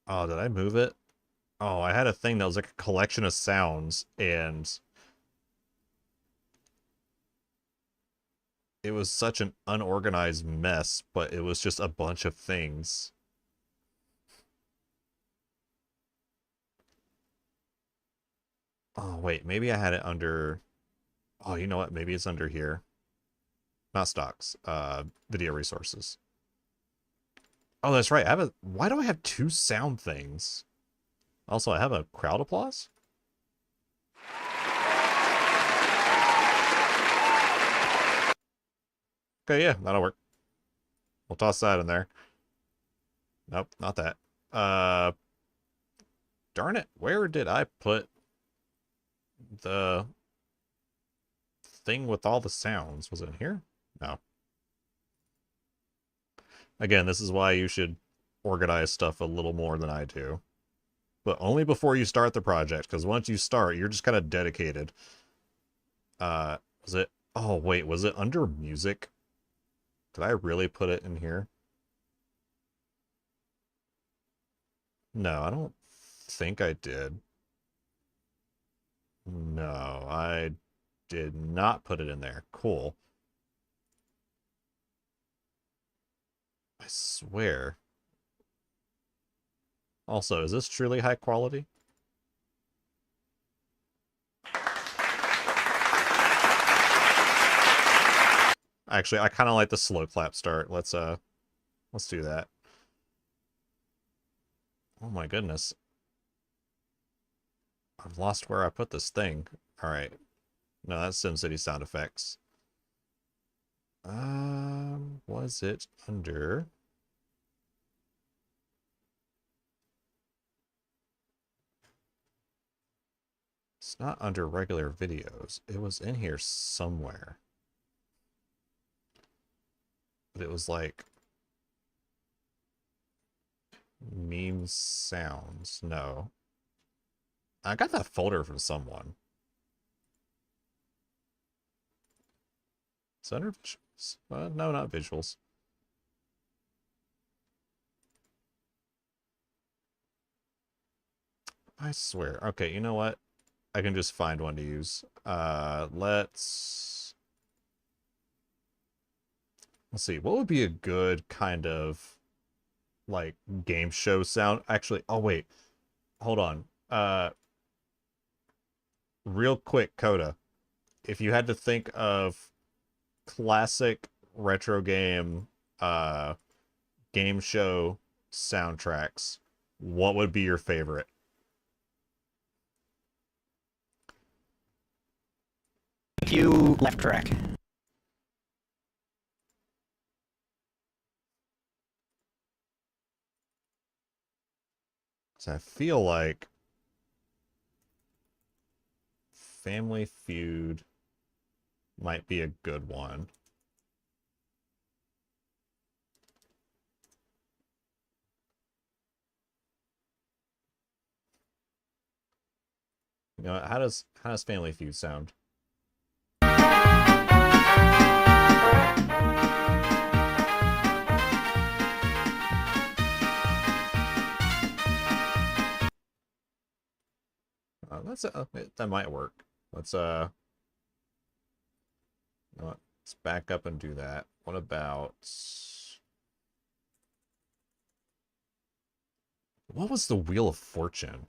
Speaker 1: Oh, did I move it? Oh, I had a thing that was like a collection of sounds, and it was such an unorganized mess, but it was just a bunch of things. Oh, wait, maybe I had it under... Oh, you know what? Maybe it's under here. Not stocks, video resources. Oh, that's right. I have a... Why do I have two sound things? Also, I have a crowd applause? Okay, yeah, that'll work. We'll toss that in there. Nope, not that. Darn it, where did I put the thing with all the sounds? Was it in here? No. Again, this is why you should organize stuff a little more than I do. But only before you start the project, because once you start, you're just kind of dedicated. Was it... Oh, wait, was it under music? Did I really put it in here? No, I don't think I did. No, I did not put it in there. Cool. I swear. Also, is this truly high quality? Actually, I kind of like the slow clap start. Let's do that. Oh my goodness. I've lost where I put this thing. All right. No, that's SimCity sound effects. Was it under? It's not under regular videos. It was in here somewhere. But it was like meme sounds. No. I got that folder from someone. It's under visuals. No, not visuals. I swear. Okay, you know what? I can just find one to use. Let's see. What would be a good kind of like game show sound? Actually, oh wait. Hold on. Real quick, Coda. If you had to think of classic retro game game show soundtracks, what would be your favorite?
Speaker 2: You left track.
Speaker 1: So I feel like Family Feud might be a good one. You know, how does Family Feud sound? That might work. Let's let's back up and do that. What about what was the Wheel of Fortune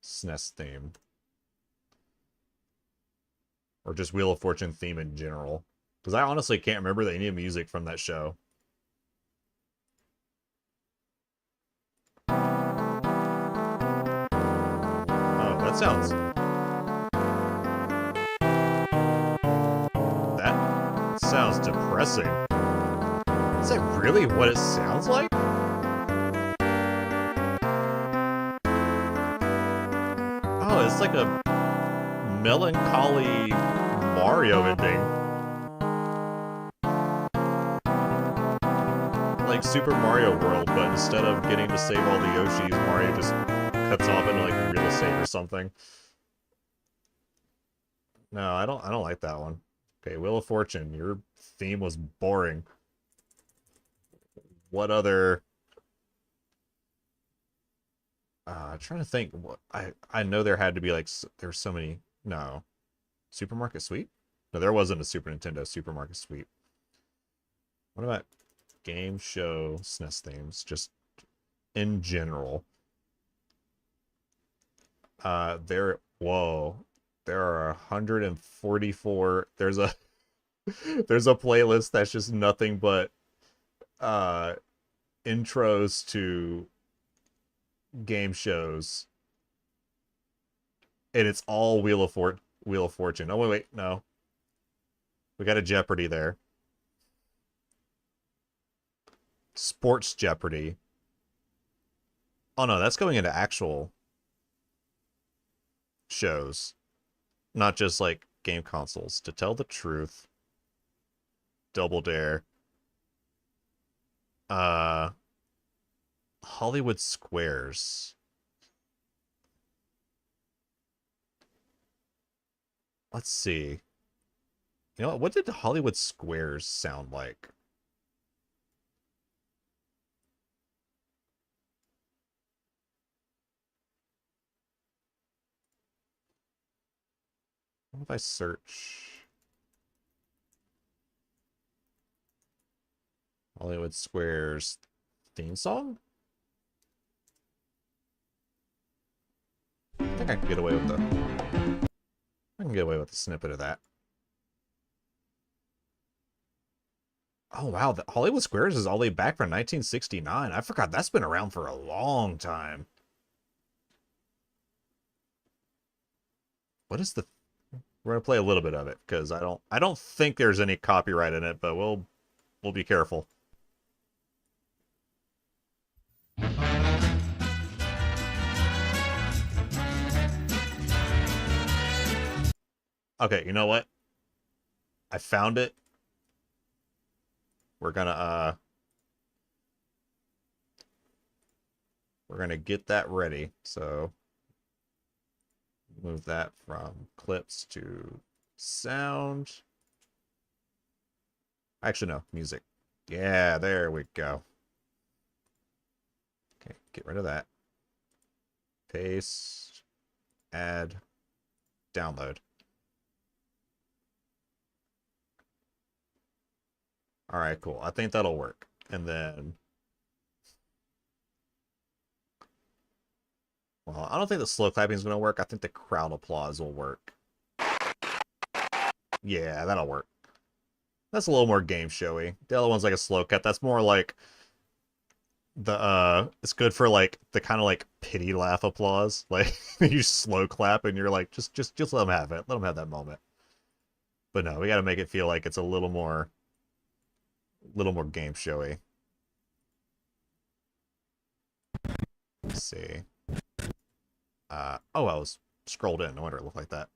Speaker 1: SNES theme? Or just Wheel of Fortune theme in general? Because I honestly can't remember any music from that show. That sounds depressing. Is that really what it sounds like? Oh, it's like a melancholy Mario ending. Like Super Mario World, but instead of getting to save all the Yoshis, Mario just cuts off into like real estate or something. No, I don't like that one. Okay, Wheel of Fortune, your theme was boring. What other I'm trying to think what I know there had to be like there's so many. No. Supermarket Sweep? No, there wasn't a Super Nintendo Supermarket Sweep. What about game show SNES themes just in general? Whoa, there are 144. There's a playlist that's just nothing but intros to game shows, and it's all Wheel of Fortune. Oh wait, no, we got a Jeopardy there. Sports Jeopardy. Oh no, that's going into actual shows, not just like game consoles. To Tell the Truth, Double Dare, Hollywood Squares. Let's see. You know what did the Hollywood Squares sound like? What if I search Hollywood Squares theme song? I think I can get away with a snippet of that. Oh wow, the Hollywood Squares is all the way back from 1969. I forgot that's been around for a long time. What is the? We're gonna play a little bit of it because I don't think there's any copyright in it, but we'll be careful. Okay, you know what? I found it. We're gonna get that ready. So move that from clips to sound. Actually, no, music. Yeah, there we go. Okay, get rid of that. Paste, add, download. All right, cool. I think that'll work. And then, well, I don't think the slow clapping is going to work. I think the crowd applause will work. Yeah, that'll work. That's a little more game showy. The other one's like a slow cut. That's more like it's good for like the kind of like pity laugh applause. Like you slow clap and you're like, just let them have it. Let them have that moment. But no, we got to make it feel like it's a little more game showy. Let's see. Oh, I was scrolled in. No wonder it looked like that.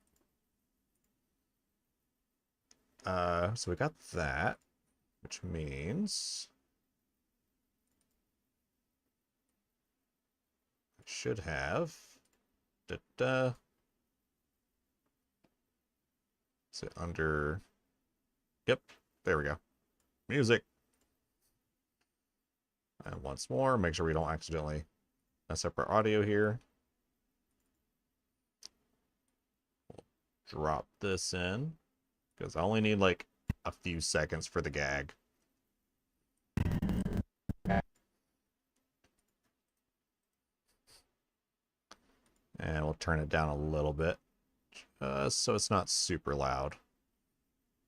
Speaker 1: So we got that, which means I should have is it under? Yep, there we go. Music. And once more, make sure we don't accidentally mess up our audio here. We'll drop this in because I only need like a few seconds for the gag. And we'll turn it down a little bit so it's not super loud.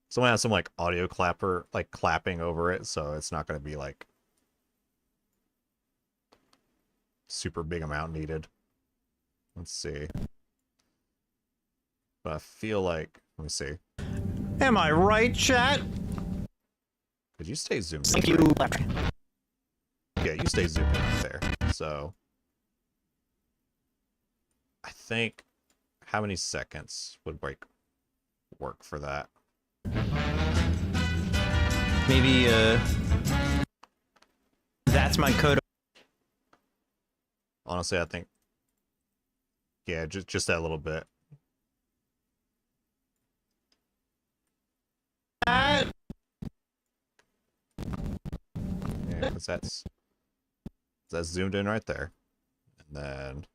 Speaker 1: So I have some like audio clapper, like clapping over it, so it's not going to be like super big amount needed. Let's see. But I feel like, let me see.
Speaker 2: Am I right, chat?
Speaker 1: Could you stay zoomed in?
Speaker 2: Thank you.
Speaker 1: Yeah, you stay zoomed in right there. So I think how many seconds would like work for that?
Speaker 2: Maybe that's my code.
Speaker 1: Honestly, I think yeah, just that little bit. Yeah, because that's zoomed in right there. And then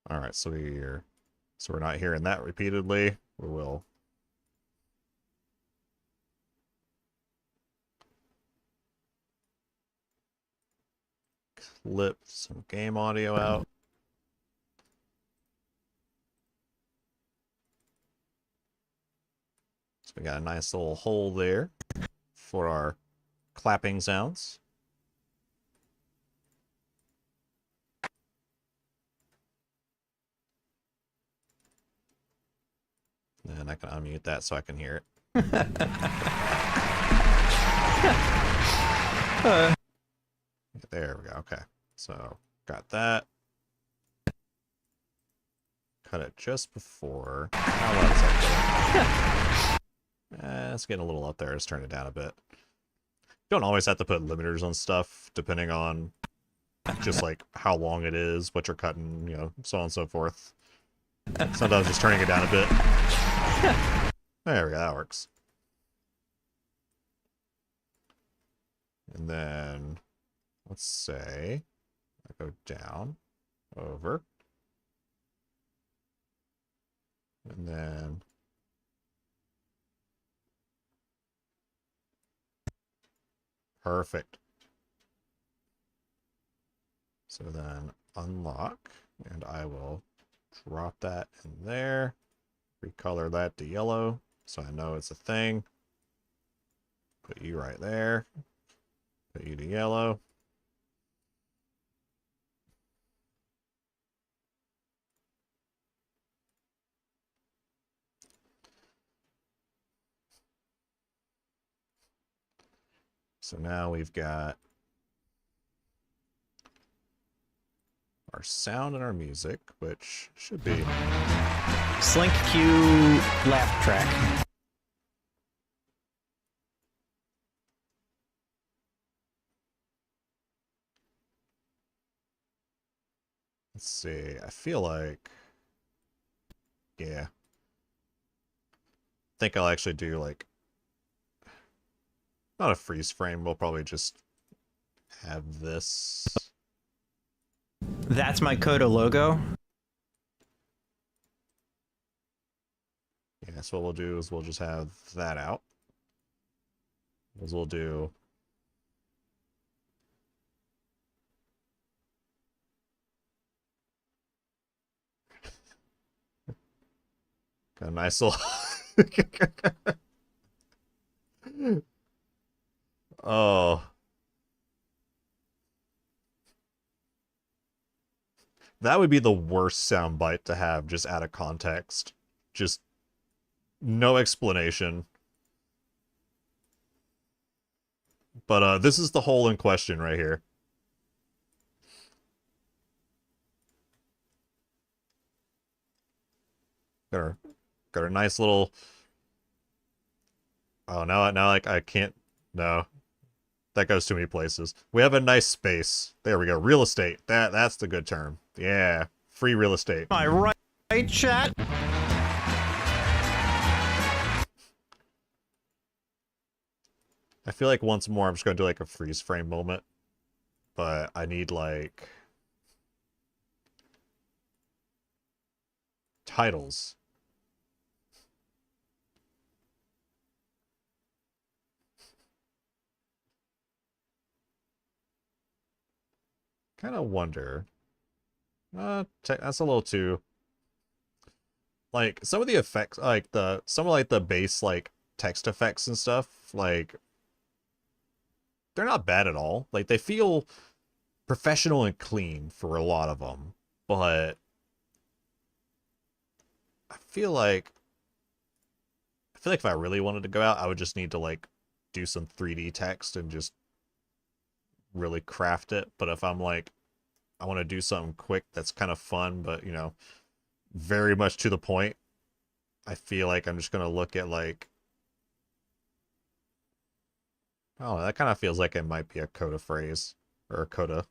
Speaker 1: all right, so we're not hearing that repeatedly. We will clip some game audio out. So we got a nice little hole there for our clapping sounds. And I can unmute that so I can hear it. There we go. Okay. So got that. Cut it just before. How loud is that? It's getting a little up there. Let's turn it down a bit. You don't always have to put limiters on stuff, depending on just like how long it is, what you're cutting, you know, so on and so forth. Sometimes just turning it down a bit. There we go. That works. And then let's say I go down, over, and then perfect. So then unlock, and I will drop that in there, recolor that to yellow so I know it's a thing. Put you right there, put you to yellow. So now we've got our sound and our music, which should be
Speaker 2: Slink Q laugh track.
Speaker 1: let's see, I feel like, yeah. I think I'll actually do like, not a freeze frame, we'll probably just have this.
Speaker 2: That's my Coda logo.
Speaker 1: Yeah, so what we'll do is we'll just have that out. As we'll do got a nice little oh, that would be the worst soundbite to have just out of context. Just no explanation. But this is the hole in question right here. Got a nice little. Oh, now like I can't. No, that goes too many places. We have a nice space. There we go. Real estate. That's the good term. Yeah, free real estate.
Speaker 2: My right, chat.
Speaker 1: I feel like once more I'm just gonna do like a freeze frame moment, but I need like titles. Kind of wonder. That's a little too. Like some of the effects, like some of like the base like text effects and stuff, like they're not bad at all. Like they feel professional and clean for a lot of them, but I feel like if I really wanted to go out, I would just need to like do some 3D text and just really craft it. But if I'm like, I want to do something quick that's kind of fun, but you know, very much to the point, I feel like I'm just gonna look at like, oh, that kind of feels like it might be a coda phrase or a coda.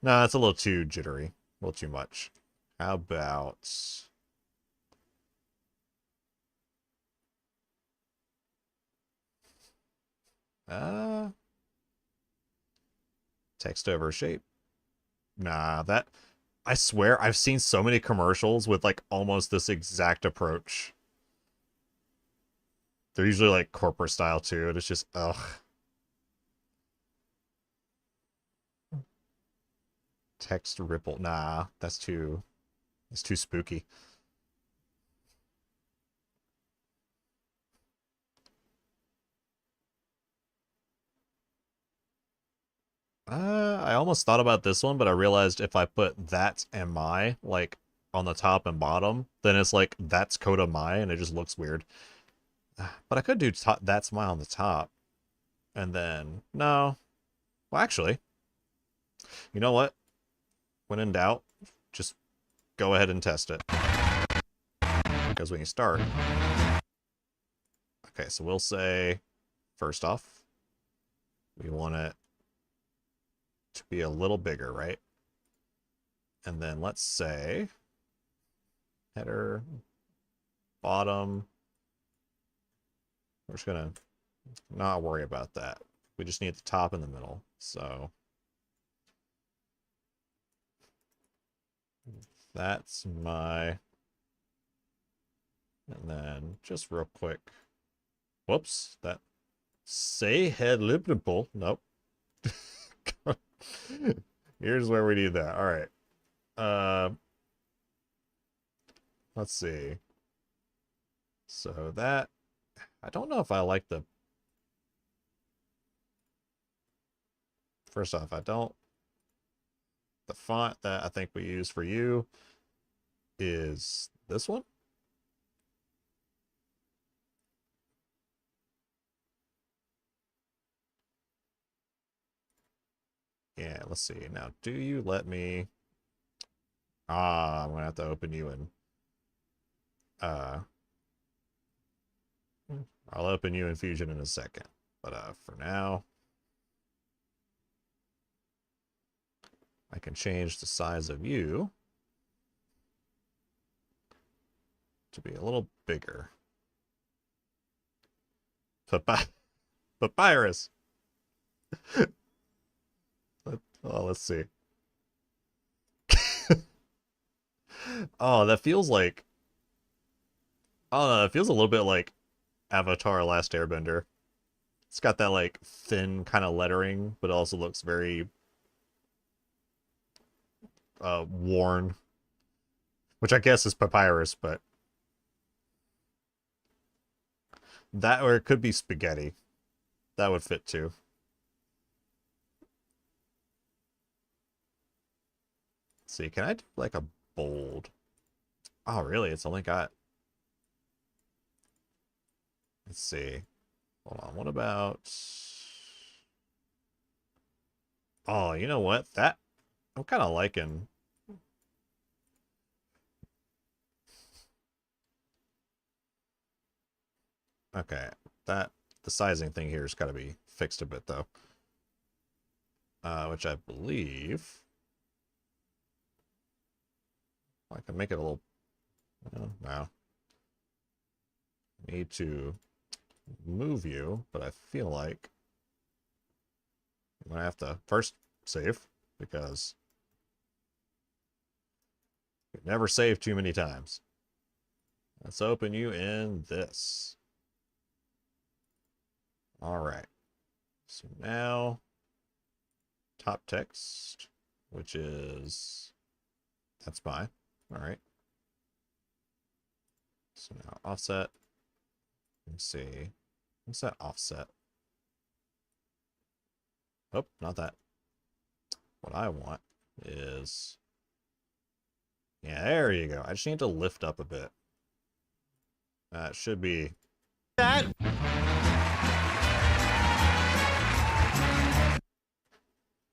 Speaker 1: No, that's a little too jittery, a little too much. How about text over shape? Nah, that I swear I've seen so many commercials with like almost this exact approach. They're usually like corporate style too, and it's just ugh. Text ripple. Nah, that's too spooky. I almost thought about this one, but I realized if I put that and my like on the top and bottom, then it's like that's Coda my, and it just looks weird. But I could do that's my on the top, and then no. Well, actually, you know what? When in doubt, just go ahead and test it. Because when you start, okay, so we'll say first off, we want it to be a little bigger, right? And then let's say header, bottom. We're just gonna not worry about that. We just need the top and the middle. So that's my, and then just real quick. Whoops, that say head lip dimple. Nope. Here's where we need that. All right. Let's see. So that, I don't know if I like the, first off, I don't, the font that I think we use for you is this one. Yeah, let's see. Now, do you let me... I'm gonna have to open you in... I'll open you in Fusion in a second. But for now... I can change the size of you to be a little bigger. Papyrus! Oh, let's see. Oh, that feels like... I don't know, it feels a little bit like Avatar Last Airbender. It's got that, like, thin kind of lettering, but also looks very... worn. Which I guess is papyrus, but... That, or it could be spaghetti. That would fit, too. Let's see, can I do, like, a bold? Oh, really? It's only got... Let's see. Hold on, what about... Oh, you know what? That... I'm kind of liking... Okay, that... The sizing thing here has got to be fixed a bit, though. Which I believe... I can make it a little... Wow. Need to move you, but I feel like I'm going to have to first save, because you never save too many times. Let's open you in this. Alright. So now, top text, which is... That's fine. Alright. So now offset. Let's see. What's that offset? Oh, not that. What I want is... Yeah, there you go. I just need to lift up a bit. That should be...
Speaker 2: That.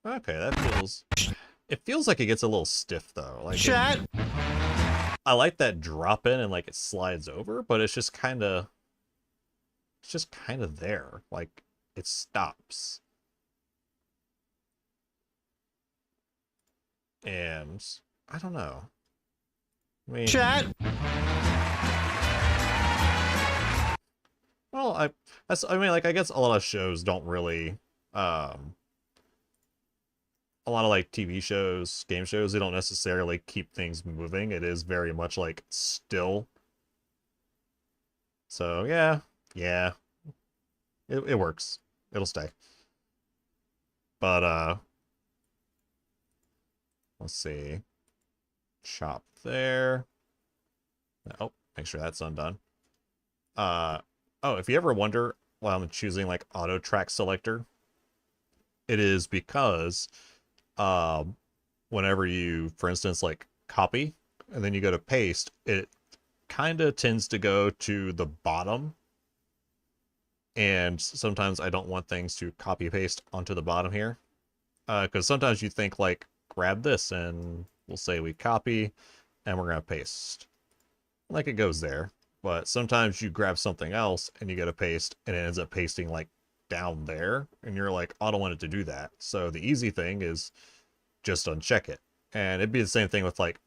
Speaker 1: Okay, that feels... It feels like it gets a little stiff, though. Like
Speaker 2: Chat.
Speaker 1: I like that drop in and, like, it slides over, but it's just kind of... It's just kind of there. Like, it stops. And... I don't know. I mean...
Speaker 2: Chat.
Speaker 1: Well, I mean, like, I guess a lot of shows don't really... A lot of, like, TV shows, game shows, they don't necessarily keep things moving. It is very much, like, still. So, yeah. Yeah. It works. It'll stay. But, let's see. Chop there. Oh, make sure that's undone. Oh, if you ever wonder why I'm choosing, like, auto track selector, it is because... whenever you, for instance, like copy and then you go to paste, it kind of tends to go to the bottom. And sometimes I don't want things to copy paste onto the bottom here. Because sometimes you think like, grab this and we'll say we copy and we're going to paste. Like it goes there. But sometimes you grab something else and you go to paste and it ends up pasting like down there. And you're like, I don't want it to do that. So the easy thing is just uncheck it. And it'd be the same thing with like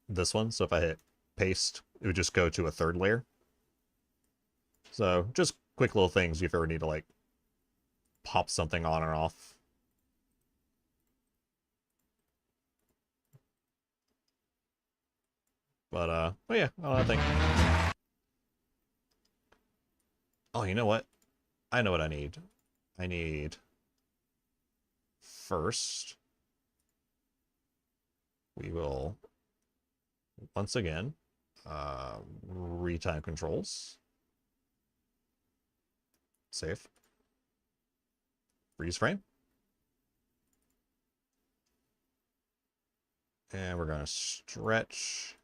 Speaker 1: this one. So if I hit paste, it would just go to a third layer. So just quick little things if you ever need to like pop something on or off. But oh yeah, I think. Oh, you know what? I know what I need. I need first we will once again retime controls. Save. Freeze frame. And we're going to stretch.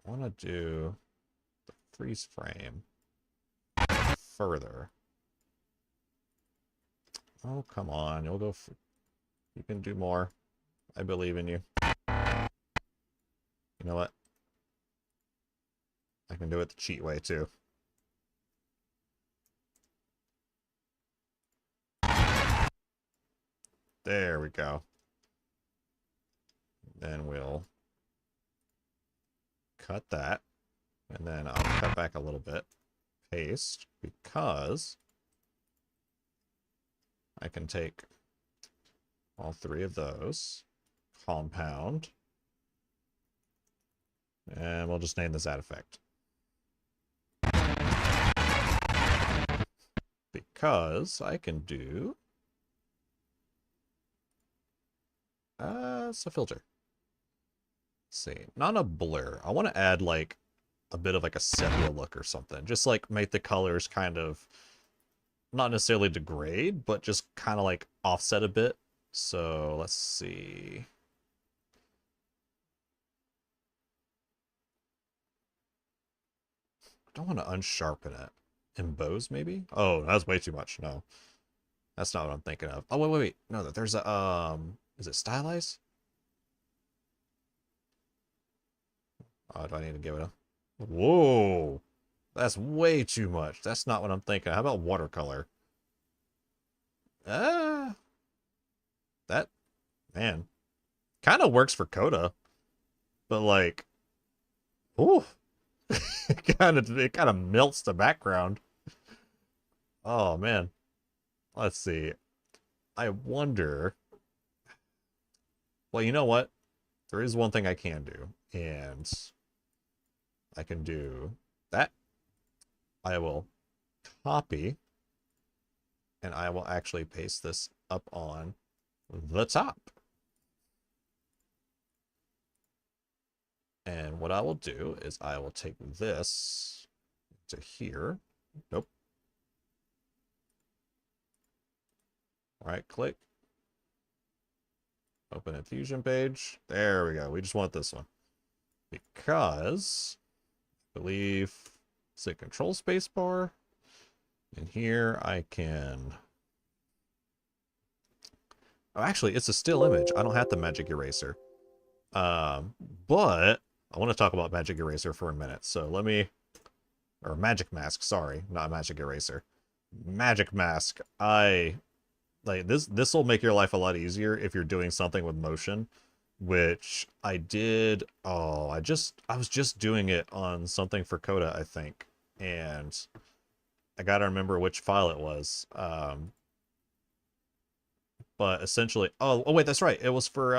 Speaker 1: I want to do the freeze frame further. Oh, come on. You'll go. You can do more. I believe in you. You know what? I can do it the cheat way, too. There we go. Then we'll cut that. And then I'll cut back a little bit. Paste. Because I can take all three of those. Compound. And we'll just name this add effect. Because I can do it's a filter. Let's see, not a blur. I want to add like a bit of like a sepia look or something. Just like make the colors kind of not necessarily degrade, but just kind of like offset a bit. So let's see. I don't want to unsharpen it. Embose maybe? Oh, that's way too much. No. That's not what I'm thinking of. Oh, wait. No, there's a, is it stylize? Oh, do I need to give it a... Whoa! That's way too much. That's not what I'm thinking. How about watercolor? That, man, kind of works for Coda. But, like, ooh. it kind of melts the background. Oh, man. Let's see. I wonder... Well, you know what? There is one thing I can do. And I can do that. I will copy. And I will actually paste this up on the top. And what I will do is I will take this to here. Nope. Right click. Open a Fusion page. There we go. We just want this one. Because I believe it's a control space bar. And here I can... Oh, actually, it's a still image. I don't have the magic eraser. But I want to talk about magic eraser for a minute. So let me... Or magic mask, sorry. Not magic eraser. Magic mask. Like this will make your life a lot easier if you're doing something with motion, which I did. Oh, I was just doing it on something for Coda, I think, and I gotta remember which file it was. But essentially, oh wait, that's right. It was for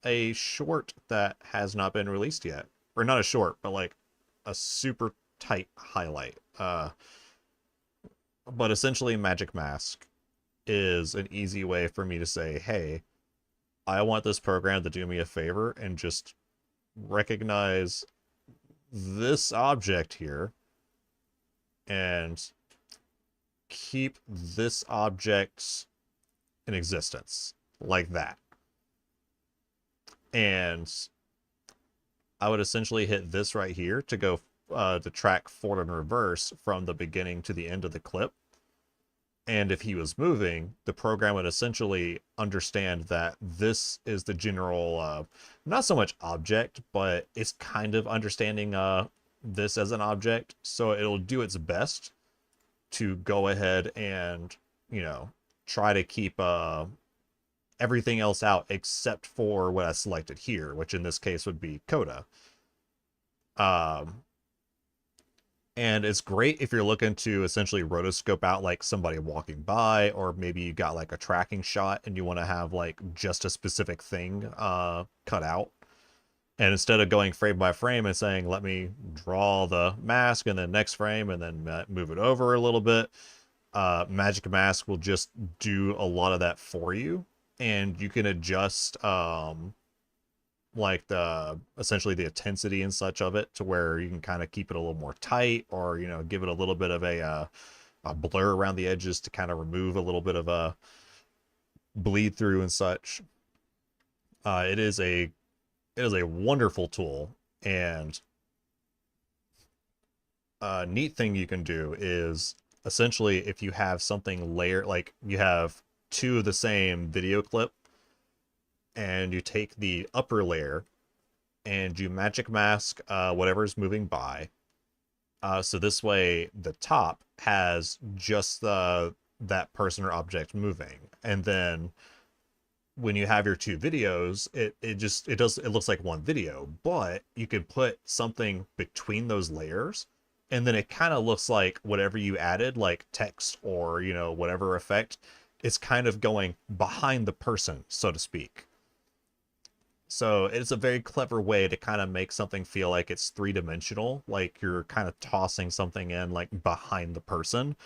Speaker 1: a short that has not been released yet, or not a short, but like a super tight highlight. But essentially, Magic Mask is an easy way for me to say, hey, I want this program to do me a favor and just recognize this object here and keep this object in existence like that. And I would essentially hit this right here to go to track forward and reverse from the beginning to the end of the clip. And if he was moving, the program would essentially understand that this is the general, not so much object, but it's kind of understanding this as an object. So it'll do its best to go ahead and, you know, try to keep everything else out except for what I selected here, which in this case would be Coda. And it's great if you're looking to essentially rotoscope out like somebody walking by, or maybe you got like a tracking shot and you want to have like just a specific thing cut out. And instead of going frame by frame and saying, let me draw the mask and then next frame and then move it over a little bit, Magic Mask will just do a lot of that for you. And you can adjust like essentially the intensity and such of it to where you can kind of keep it a little more tight, or, you know, give it a little bit of a blur around the edges to kind of remove a little bit of a bleed through and such. It is a wonderful tool, and a neat thing you can do is essentially if you have something layered, like you have two of the same video clip, and you take the upper layer and you Magic Mask whatever's moving by. So this way the top has just that person or object moving, and then when you have your two videos, it looks like one video, but you could put something between those layers, and then it kind of looks like whatever you added, like text or, you know, whatever effect, it's kind of going behind the person, so to speak. So it's a very clever way to kind of make something feel like it's three-dimensional, like you're kind of tossing something in like behind the person,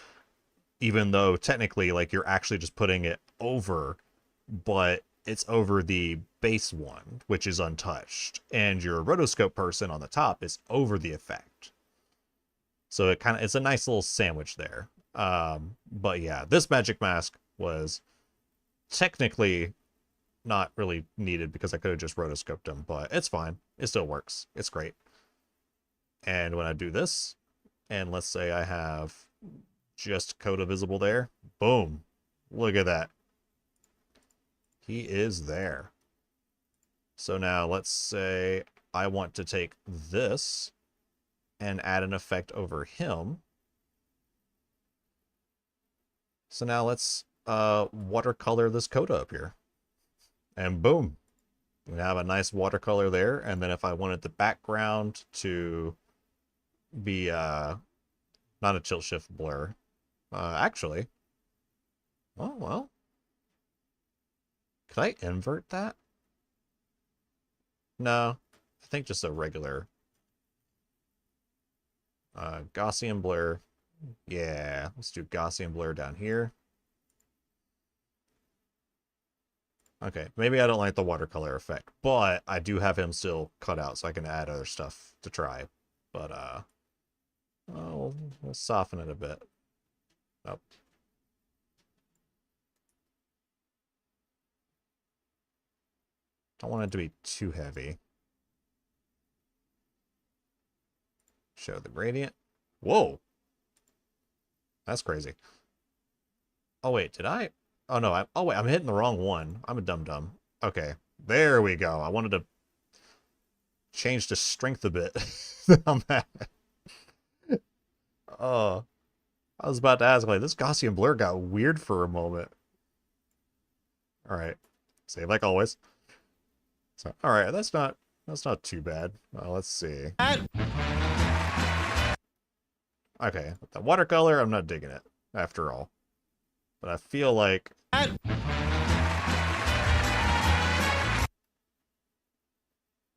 Speaker 1: even though technically like you're actually just putting it over, but it's over the base one, which is untouched, and your rotoscope person on the top is over the effect. So it's a nice little sandwich there. But yeah, this Magic Mask was technically not really needed because I could have just rotoscoped him, but it's fine. It still works. It's great. And when I do this, and let's say I have just Coda visible there, boom, look at that. He is there. So now let's say I want to take this and add an effect over him. So now let's watercolor this Coda up here. And boom, we have a nice watercolor there. And then if I wanted the background to be not a tilt shift blur, actually, oh well, could I invert that? No, I think just a regular Gaussian blur. Yeah, let's do Gaussian blur down here. Okay, maybe I don't like the watercolor effect, but I do have him still cut out, so I can add other stuff to try. But, oh, let's soften it a bit. Oh. Don't want it to be too heavy. Show the gradient. Whoa! That's crazy. Oh, wait, did I? Oh, no. Oh, wait, I'm hitting the wrong one. I'm a dum-dum. Okay, there we go. I wanted to change the strength a bit on that. Oh, I was about to ask, like, this Gaussian blur got weird for a moment. All right, save like always. So, all right, that's not too bad. Let's see. Okay, the watercolor, I'm not digging it after all. But I feel like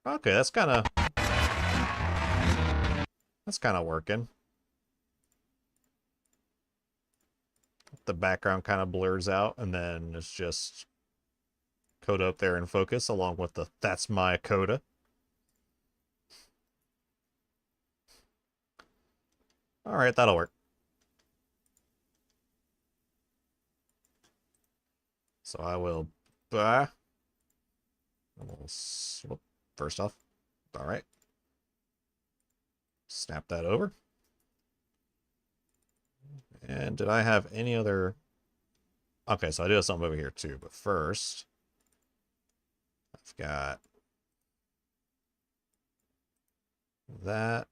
Speaker 1: okay, that's kind of working. The background kind of blurs out, and then it's just Coda up there in focus, along with the "That's my Coda." All right, that'll work. So I will first off, all right. Snap that over. And did I have any other? Okay, so I do have something over here too, but first I've got that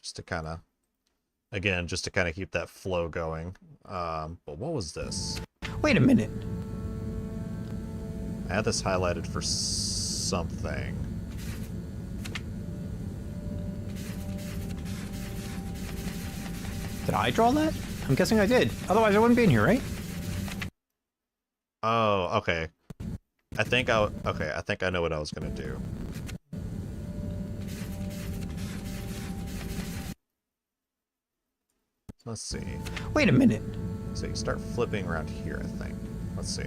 Speaker 1: just to kind of, again, just to kind of keep that flow going. But what was this?
Speaker 2: Wait a minute.
Speaker 1: I had this highlighted for something.
Speaker 2: Did I draw that? I'm guessing I did. Otherwise I wouldn't be in here, right?
Speaker 1: Oh, okay. okay, I think I know what I was gonna do. Let's see.
Speaker 2: Wait a minute.
Speaker 1: So you start flipping around here, I think. Let's see.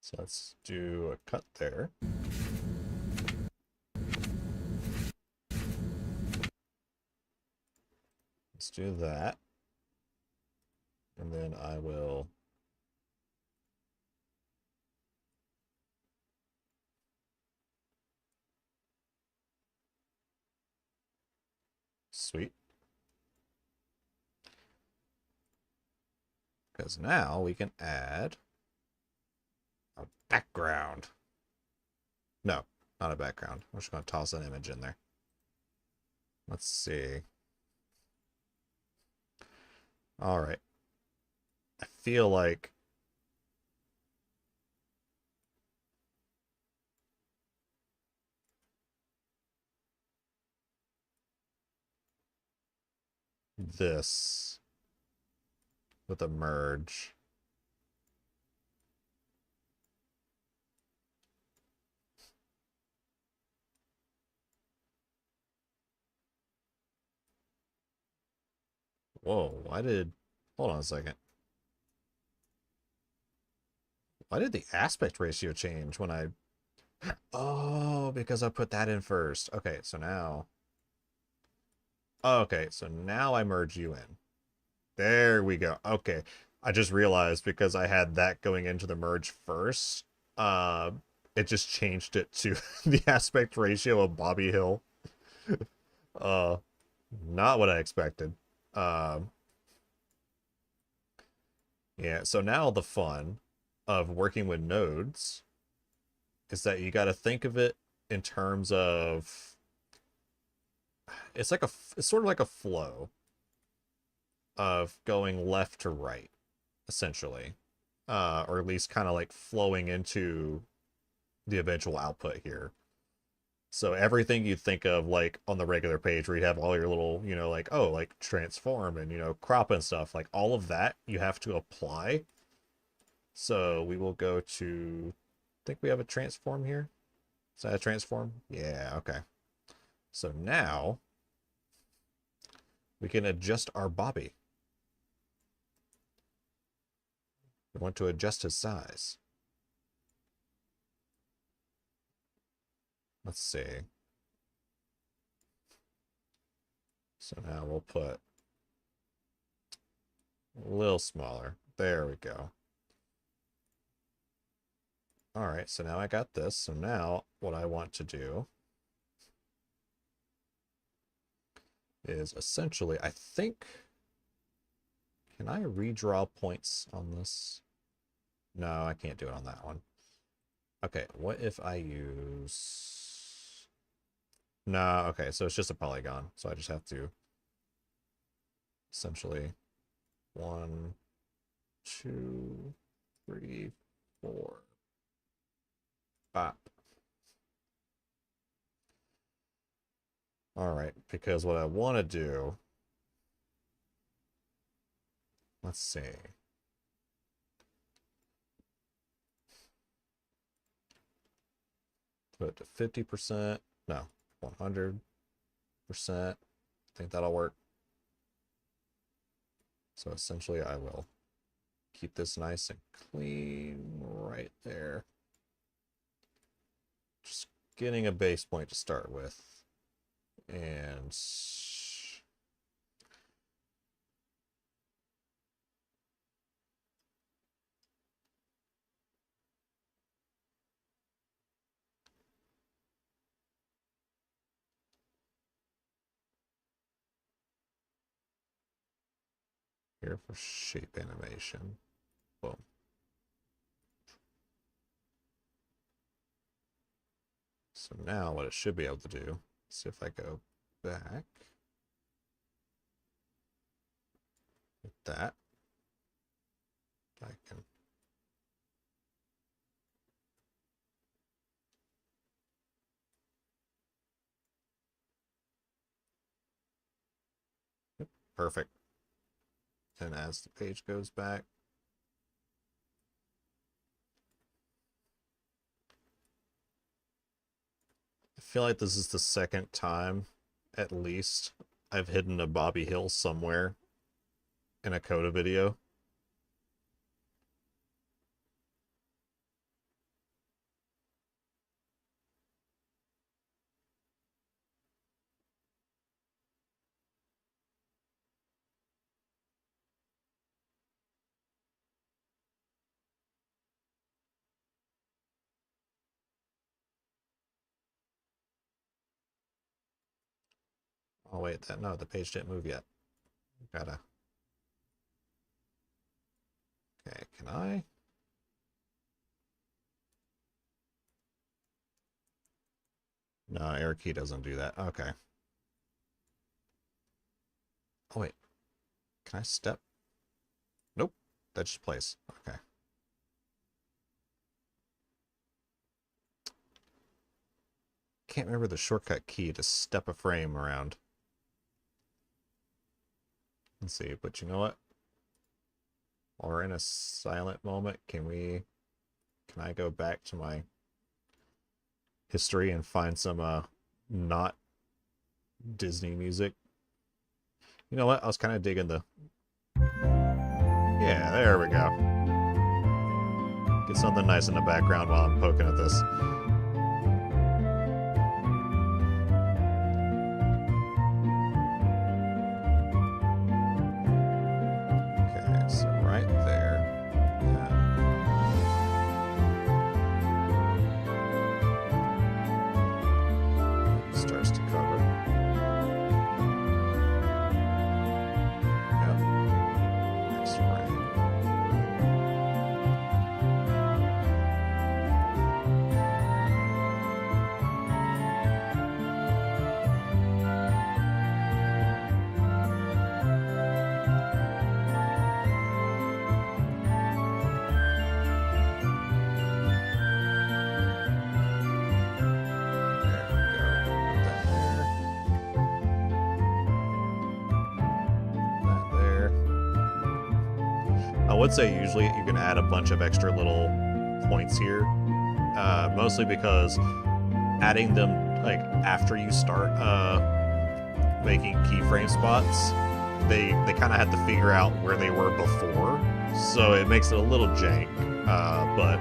Speaker 1: So let's do a cut there. Let's do that. And then I will sweet. Because now we can add a background. No, not a background. I'm just going to toss an image in there. Let's see. All right. I feel like this with a merge. Whoa, hold on a second. Why did the aspect ratio change when I, oh, because I put that in first. Okay, so now, okay, so now I merge you in. There we go. Okay, I just realized because I had that going into the merge first, it just changed it to the aspect ratio of Bobby Hill. Not what I expected. Yeah, so now the fun of working with nodes is that you got to think of it in terms of it's sort of like a flow of going left to right, essentially, or at least kind of like flowing into the eventual output here. So everything you think of like on the regular page where you have all your little, you know, like, oh, like transform and, you know, crop and stuff, like all of that you have to apply. So we will go to, I think we have a transform here. Is that a transform? Yeah, okay. So now we can adjust our Bobby. We want to adjust his size. Let's see. So now we'll put a little smaller. There we go. All right, so now I got this. So now what I want to do is essentially, I think, can I redraw points on this? No, I can't do it on that one. Okay, what if I use... No, okay, so it's just a polygon. So I just have to essentially 1, 2, 3, 4. Bop. All right, because what I want to do, let's see. Put it to 50%. No, 100%. I think that'll work. So essentially I will keep this nice and clean right there. Just getting a base point to start with. And here for shape animation. Boom. So now what it should be able to do see if I go back. With that. I can. Yep, perfect. And as the page goes back, I feel like this is the second time, at least, I've hidden a Bobby Hill somewhere in a Coda video. Oh wait, no, the page didn't move yet. Gotta. Okay, can I? No, Arrow key doesn't do that. Okay. Oh wait, can I step? Nope, that just plays. Okay. Can't remember the shortcut key to step a frame around. Let's see, but you know what? While we're in a silent moment, can I go back to my history and find some not Disney music? You know what? I was kind of digging the... Yeah, there we go. Get something nice in the background while I'm poking at this. Okay, so right there. Yeah. Starts to cover. Yep. Next frame. There we go. Put that there. That there. I would say usually you can add a bunch of extra little points here, mostly because adding them like after you start making keyframe spots, they kind of have to figure out where they were before, so it makes it a little jank. But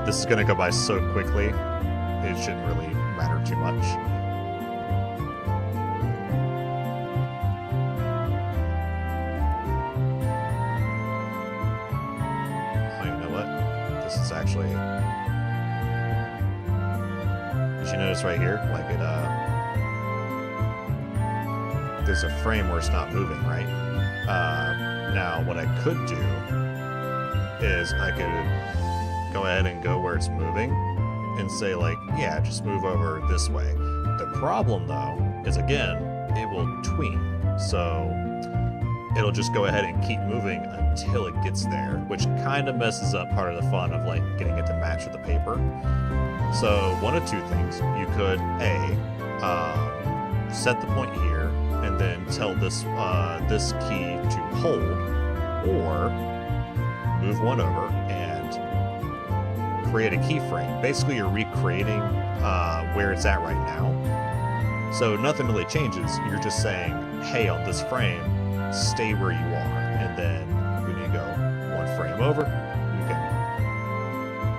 Speaker 1: this is gonna go by so quickly, it shouldn't really matter too much. Oh, you know what? This is actually... Did you notice right here? Like it, there's a frame where it's not moving, right? Now, what I could do is I could go ahead and go where it's moving and say, like, yeah, just move over this way. The problem, though, is, again, it will tween. So it'll just go ahead and keep moving until it gets there, which kind of messes up part of the fun of, like, getting it to match with the paper. So one of two things. You could, A, set the point here and then tell this this key to hold, or move one over and create a keyframe. Basically, you're recreating where it's at right now. So nothing really changes. You're just saying, hey, on this frame, stay where you are. And then when you go one frame over, you can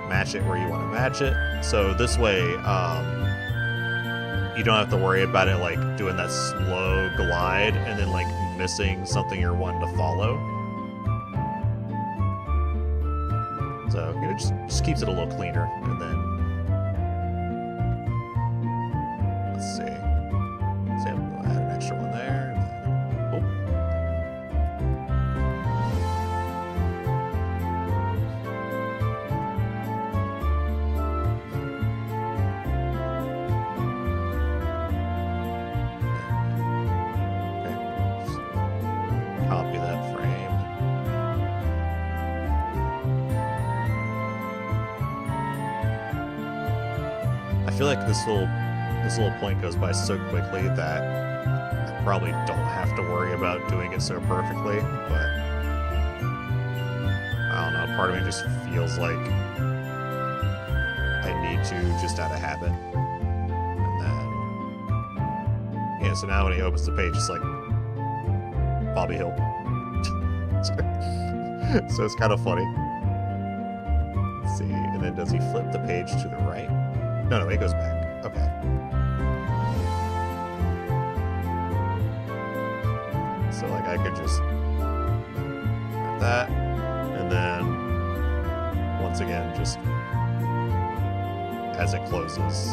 Speaker 1: match it where you want to match it. So this way, you don't have to worry about it like doing that slow glide and then like missing something you're wanting to follow. So it just keeps it a little cleaner. And then let's see. So I'm gonna add an extra one there. And then, I feel like this little point goes by so quickly that I probably don't have to worry about doing it so perfectly, but I don't know, part of me just feels like I need to just out of habit. And then yeah, so now when he opens the page, it's like Bobby Hill. So it's kind of funny. Let's see, and then does he flip the page to the right? No, it goes back. Okay. So like I could just grab that, and then once again, just as it closes.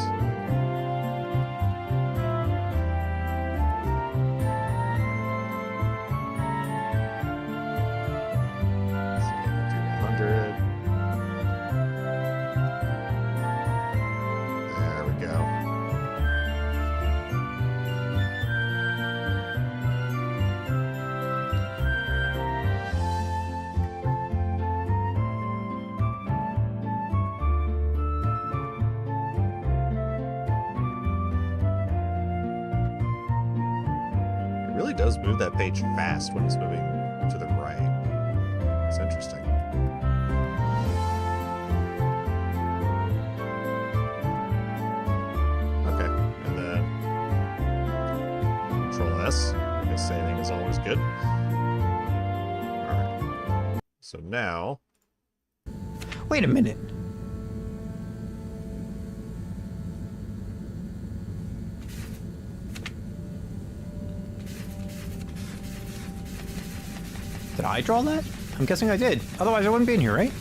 Speaker 1: Does move that page fast when it's moving to the right. It's interesting. Okay, and then Control S, because saving is always good. Alright. So now...
Speaker 2: Wait a minute. Did I draw that? I'm guessing I did. Otherwise I wouldn't be in here, right?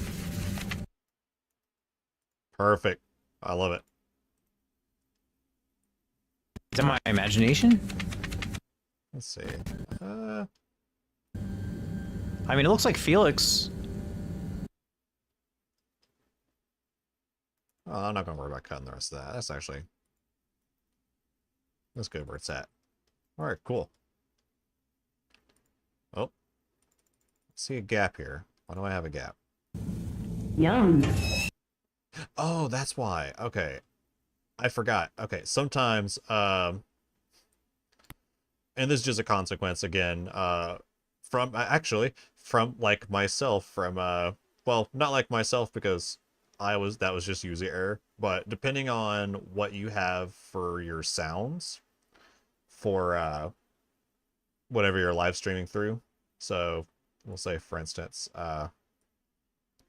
Speaker 1: Perfect. I love it.
Speaker 2: Is that my imagination?
Speaker 1: Let's see.
Speaker 2: I mean, it looks like Felix.
Speaker 1: Oh, I'm not going to worry about cutting the rest of that. That's actually... That's good where it's at. Alright, cool. Oh. See a gap here. Why do I have a gap?
Speaker 8: Yum.
Speaker 1: Oh, that's why. Okay. I forgot. Okay, sometimes, and this is just a consequence again, from, actually, from, like, myself, from, well, not like myself because that was just user error, but depending on what you have for your sounds, for, whatever you're live streaming through, so... We'll say, for instance,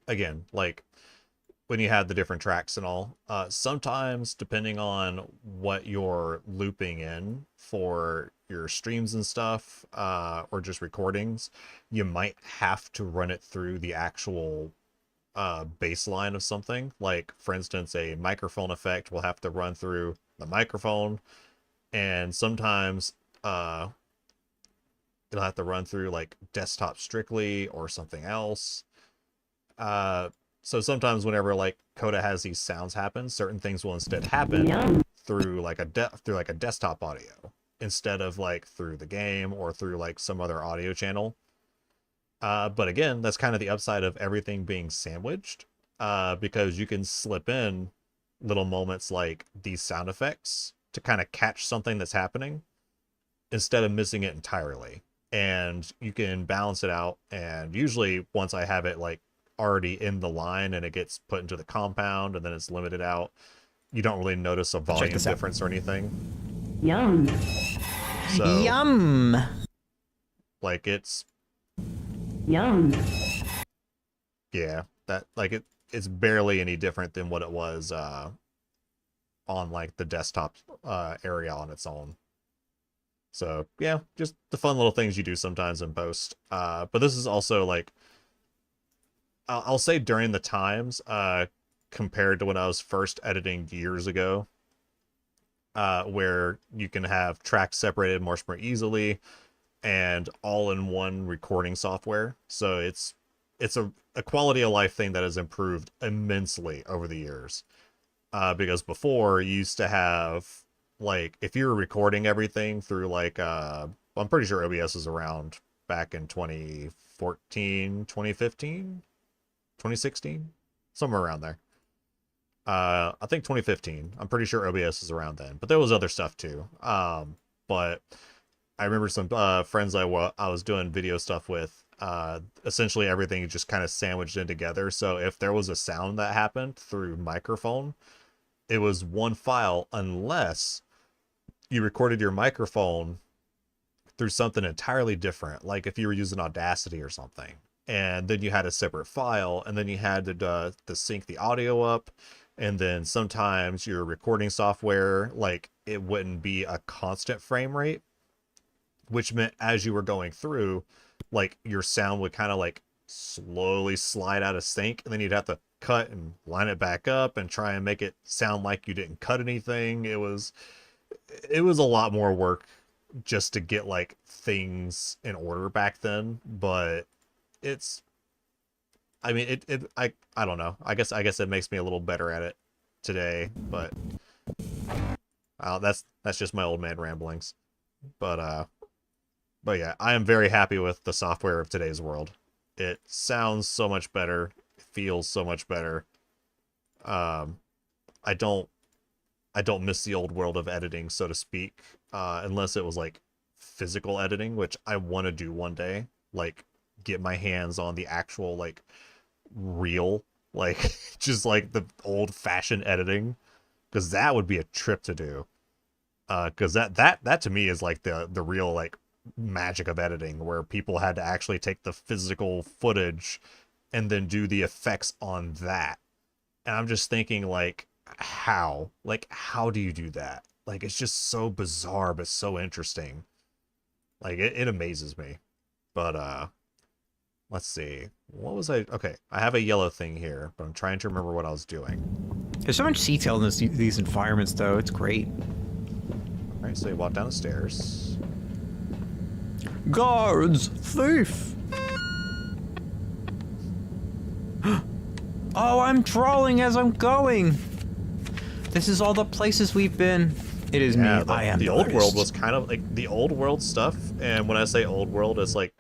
Speaker 1: again, like when you have the different tracks and all, sometimes depending on what you're looping in for your streams and stuff, or just recordings, you might have to run it through the actual baseline of something. Like, for instance, a microphone effect will have to run through the microphone, and sometimes it'll have to run through like Desktop Strictly or something else. So sometimes whenever like Coda has these sounds happen, certain things will instead happen through like a desktop audio instead of like through the game or through like some other audio channel. But again, that's kind of the upside of everything being sandwiched, because you can slip in little moments like these sound effects to kind of catch something that's happening instead of missing it entirely. And you can balance it out, and usually once I have it like already in the line and it gets put into the compound and then it's limited out, you don't really notice a volume difference or anything.
Speaker 8: Yum.
Speaker 1: So,
Speaker 2: Yum.
Speaker 1: like it's
Speaker 8: Yum.
Speaker 1: yeah, that like it's barely any different than what it was on like the desktop area on its own. So yeah, just the fun little things you do sometimes in post. But this is also like, I'll say during the times, compared to when I was first editing years ago, where you can have tracks separated much more easily and all in one recording software. So it's a quality of life thing that has improved immensely over the years. Because before you used to have, like, if you were recording everything through like I'm pretty sure OBS was around back in 2014, 2015, 2016, somewhere around there. I think 2015. I'm pretty sure OBS is around then, but there was other stuff too. But I remember some friends I was doing video stuff with. Essentially everything just kind of sandwiched in together. So if there was a sound that happened through microphone, it was one file unless you recorded your microphone through something entirely different, like if you were using Audacity or something, and then you had a separate file, and then you had to sync the audio up, and then sometimes your recording software, like, it wouldn't be a constant frame rate, which meant as you were going through, like, your sound would kind of like slowly slide out of sync, and then you'd have to cut and line it back up and try and make it sound like you didn't cut anything. It was a lot more work just to get like things in order back then, but it's, I mean, I don't know. I guess it makes me a little better at it today, but that's just my old man ramblings. But yeah, I am very happy with the software of today's world. It sounds so much better, feels so much better. I don't miss the old world of editing, so to speak, unless it was like physical editing, which I want to do one day, like get my hands on the actual like real, like just like the old fashioned editing, because that would be a trip to do. Because that to me is like the real like magic of editing, where people had to actually take the physical footage and then do the effects on that. And I'm just thinking, like, how do you do that? Like, it's just so bizarre but so interesting. Like, it amazes me. But let's see, what was okay, I have a yellow thing here, but I'm trying to remember what I was doing.
Speaker 2: There's so much detail in these environments, though. It's great.
Speaker 1: All right, so you walk down the stairs.
Speaker 2: Guards! Thief! Oh, I'm trolling as I'm going! This is all the places we've been. It is
Speaker 1: Yeah,
Speaker 2: me. I am
Speaker 1: the
Speaker 2: the
Speaker 1: old world
Speaker 2: artist.
Speaker 1: was kind of like the old world stuff, and when I say old world, it's like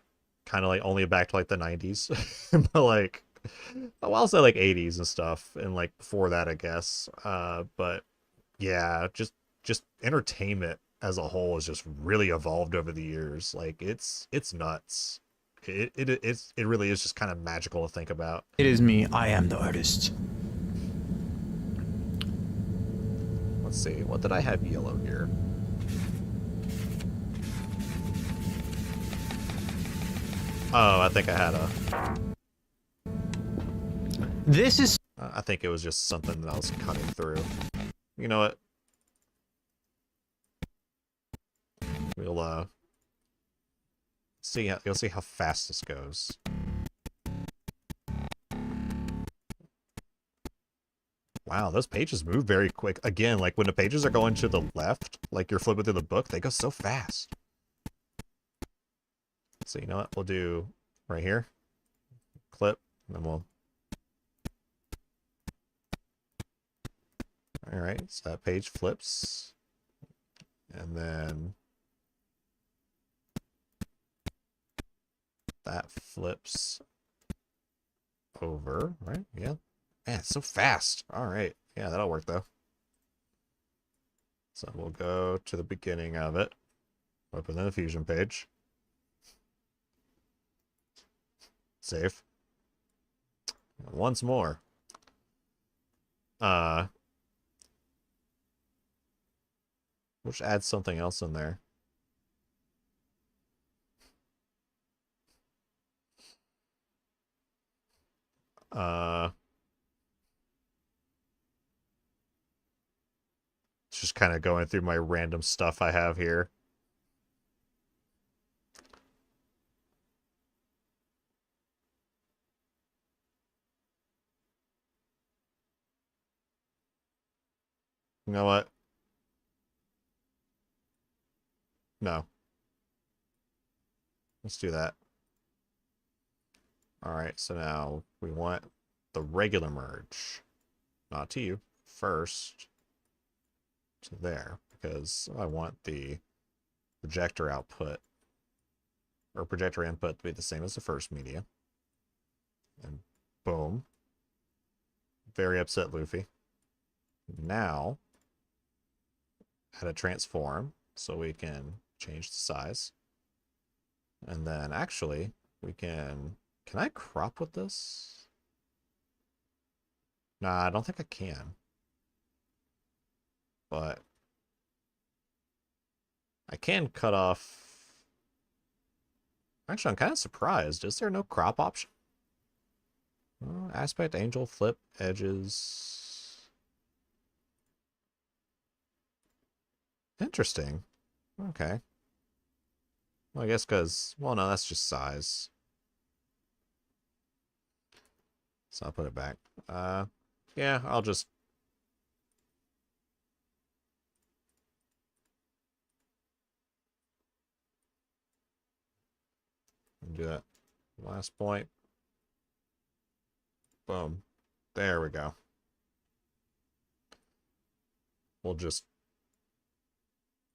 Speaker 1: kind of like only back to like the 90s. But like, well, I'll say like 80s and stuff, and like before that, I guess. But yeah, just entertainment as a whole has just really evolved over the years. Like, it's nuts. It really is just kind of magical to think about.
Speaker 2: It is me. I am the artist.
Speaker 1: Let's see, what did I have yellow here? Oh, I think I had a...
Speaker 2: This is...
Speaker 1: I think it was just something that I was cutting through. You know what? We'll see. You'll see how fast this goes. Wow, those pages move very quick. Again, like when the pages are going to the left, like you're flipping through the book, they go so fast. So you know what? We'll do right here. Clip, and then we'll... Alright, so that page flips. And then... that flips over, right? Yeah. Man, it's so fast. Alright. Yeah, that'll work though. So we'll go to the beginning of it. Open the Fusion page. Save. Once more. We'll just add something else in there. Just kind of going through my random stuff I have here. You know what? No. Let's do that. Alright, so now we want the regular merge. Not to you. First to there, because I want the projector output or projector input to be the same as the first media. And boom. Very upset Luffy. Now, add a transform so we can change the size. And then actually, we can I crop with this? Nah, I don't think I can. But I can cut off. Actually, I'm kind of surprised. Is there no crop option? Aspect, angel, flip, edges. Interesting. Okay. Well, I guess because, well, no, that's just size. So I'll put it back. Yeah, I'll just. Do that last point. Boom. There we go. We'll just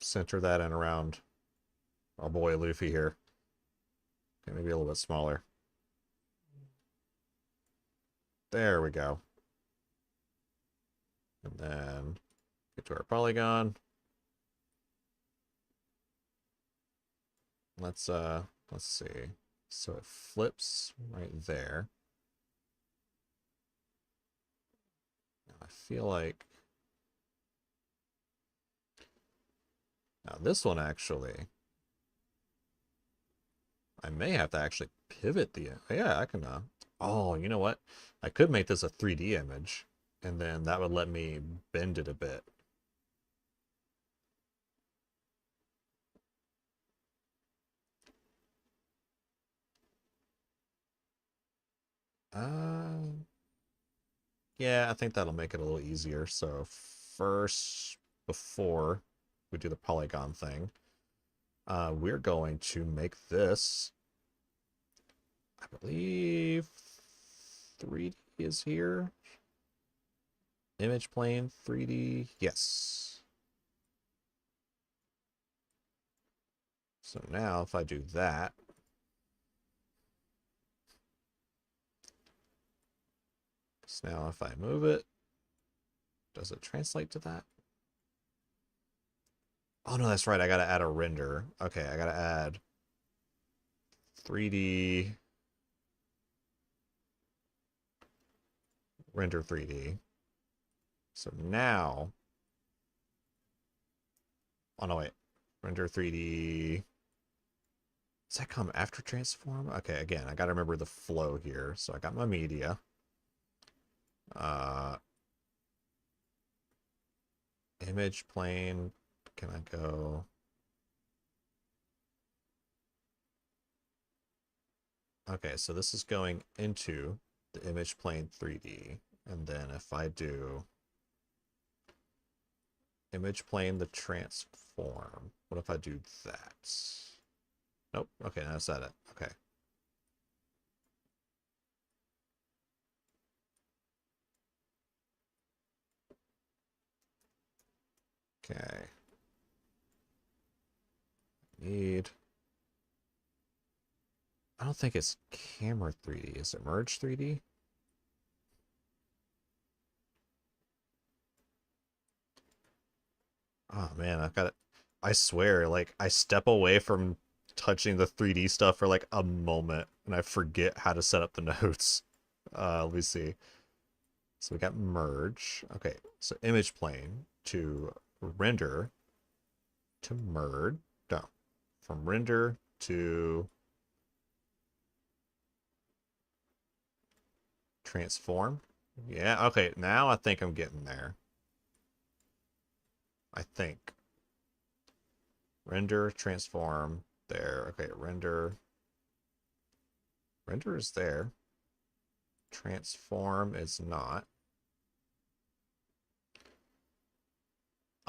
Speaker 1: center that in around our boy Luffy here. Okay, maybe a little bit smaller. There we go. And then get to our polygon. Let's see. So it flips right there. I feel like now this one actually I may have to actually pivot the yeah, I can oh, you know what? I could make this a 3D image and then that would let me bend it a bit. Yeah, I think that'll make it a little easier. So first, before we do the polygon thing, we're going to make this, I believe 3D is here. Image plane, 3D, yes. So now if I do that, so now if I move it, does it translate to that? Oh no, that's right. I gotta add a render. Okay, I gotta add 3D render 3D. So now, oh no, wait, render 3D. Does that come after transform? Okay, again, I gotta remember the flow here. So I got my media. Image plane, can I go? Okay, so this is going into the image plane 3D. And then if I do image plane the transform, what if I do that? Nope, okay, now that's it. Okay. Okay. I don't think it's camera 3D. Is it merge 3D? Oh man, I've got it. I swear, like I step away from touching the 3D stuff for like a moment and I forget how to set up the nodes. Let me see. So we got merge. Okay, so image plane to render to merge. No. From render to transform. Yeah, okay, now I think I'm getting there. I think. Render, transform, there. Okay, render. Render is there. Transform is not.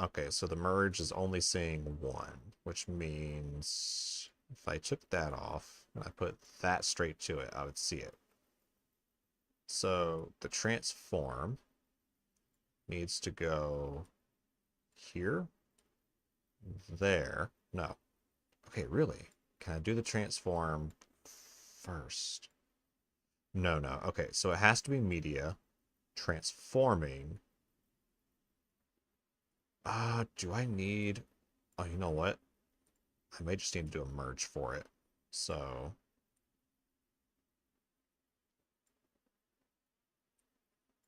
Speaker 1: Okay, so the merge is only seeing one, which means if I took that off and I put that straight to it, I would see it. So the transform needs to go here, there. No. Okay, really? Can I do the transform first? No, no. Okay, so it has to be media transforming Do I need... Oh, you know what? I may just need to do a merge for it. So...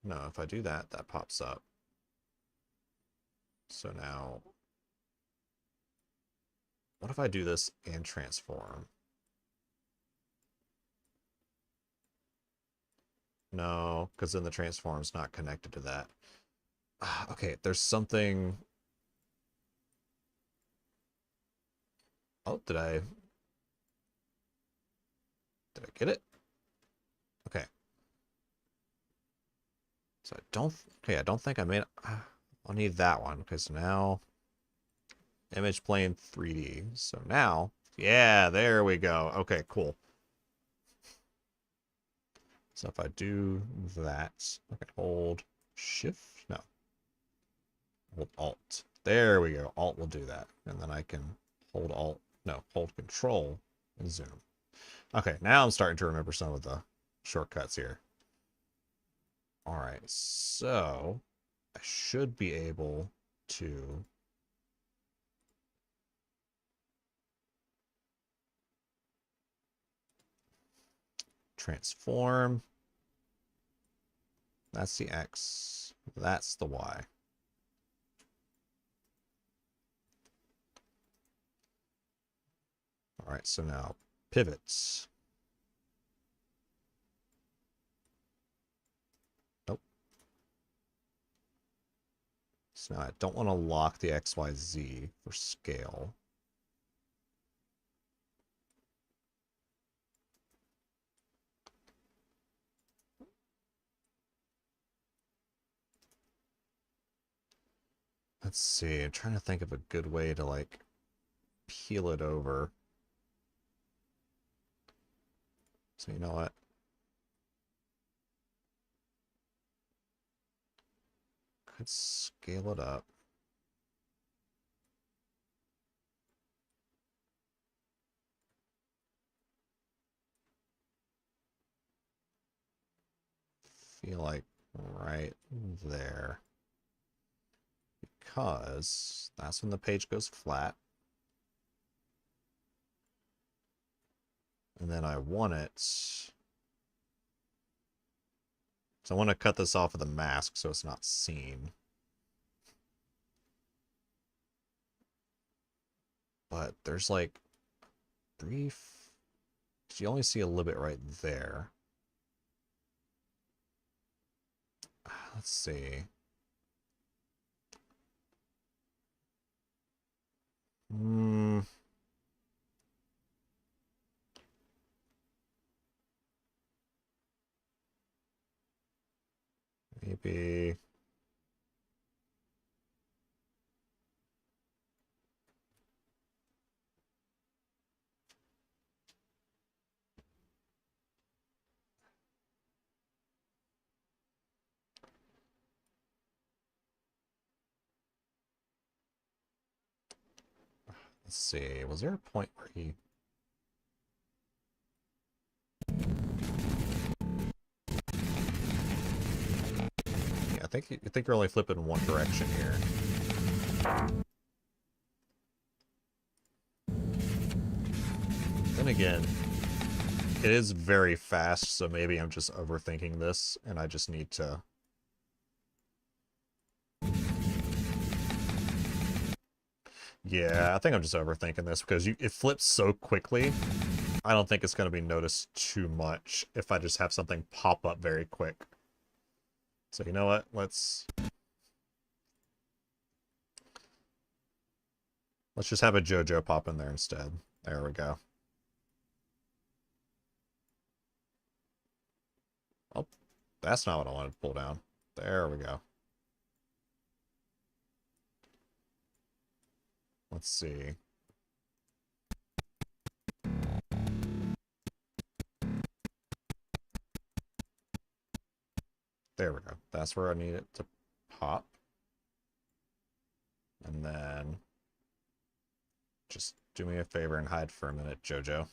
Speaker 1: No, if I do that, that pops up. So now... What if I do this and transform? No, because then the transform's not connected to that. Okay, there's something... Oh, did I get it? Okay. So I don't... Okay, I don't think I made... I'll need that one, because now... Image plane 3D. So now... Yeah, there we go. Okay, cool. So if I do that, I can hold Shift? No. Hold Alt. There we go. Alt will do that. And then I can hold Alt... No, hold Control and zoom. Okay, now I'm starting to remember some of the shortcuts here. Alright, so... I should be able to... transform. That's the X. That's the Y. All right, so now pivots. Nope. So now I don't want to lock the XYZ for scale. Let's see, I'm trying to think of a good way to like peel it over. So you know what? Could scale it up. Feel like right there. Because that's when the page goes flat. And then I want it... So I want to cut this off of the mask so it's not seen. But there's like brief... You only see a little bit right there. Let's see. Maybe... Let's see, was there a point where he... Yeah, I think you're only flipping one direction here. Then again, it is very fast, so maybe I'm just overthinking this, and I just need to... Yeah, I think I'm just overthinking this because it flips so quickly. I don't think it's going to be noticed too much if I just have something pop up very quick. So you know what? Let's just have a JoJo pop in there instead. There we go. Oh, that's not what I wanted to pull down. There we go. Let's see. There we go. That's where I need it to pop. And then just do me a favor and hide for a minute, JoJo.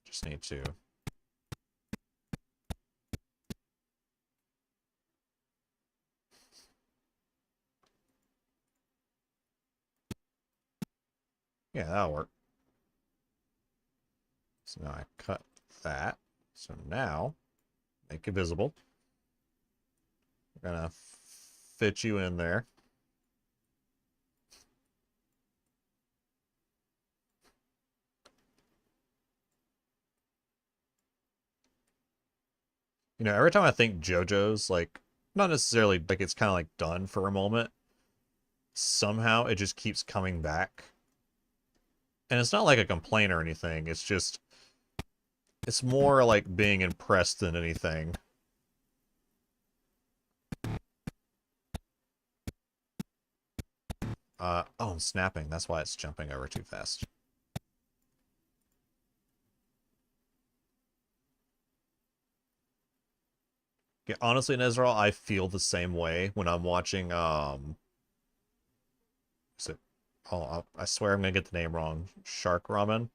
Speaker 1: Just need to... Yeah, that'll work. So now I cut that. So now, make it visible. We're gonna fit you in there. You know, every time I think JoJo's, like, not necessarily, like, it's kind of, like, done for a moment, somehow it just keeps coming back. And it's not like a complaint or anything, it's just, it's more like being impressed than anything. Oh, I'm snapping, that's why it's jumping over too fast. Yeah, honestly, Nezral, I feel the same way when I'm watching, is it, oh, I swear I'm gonna get the name wrong. Shark Ramen?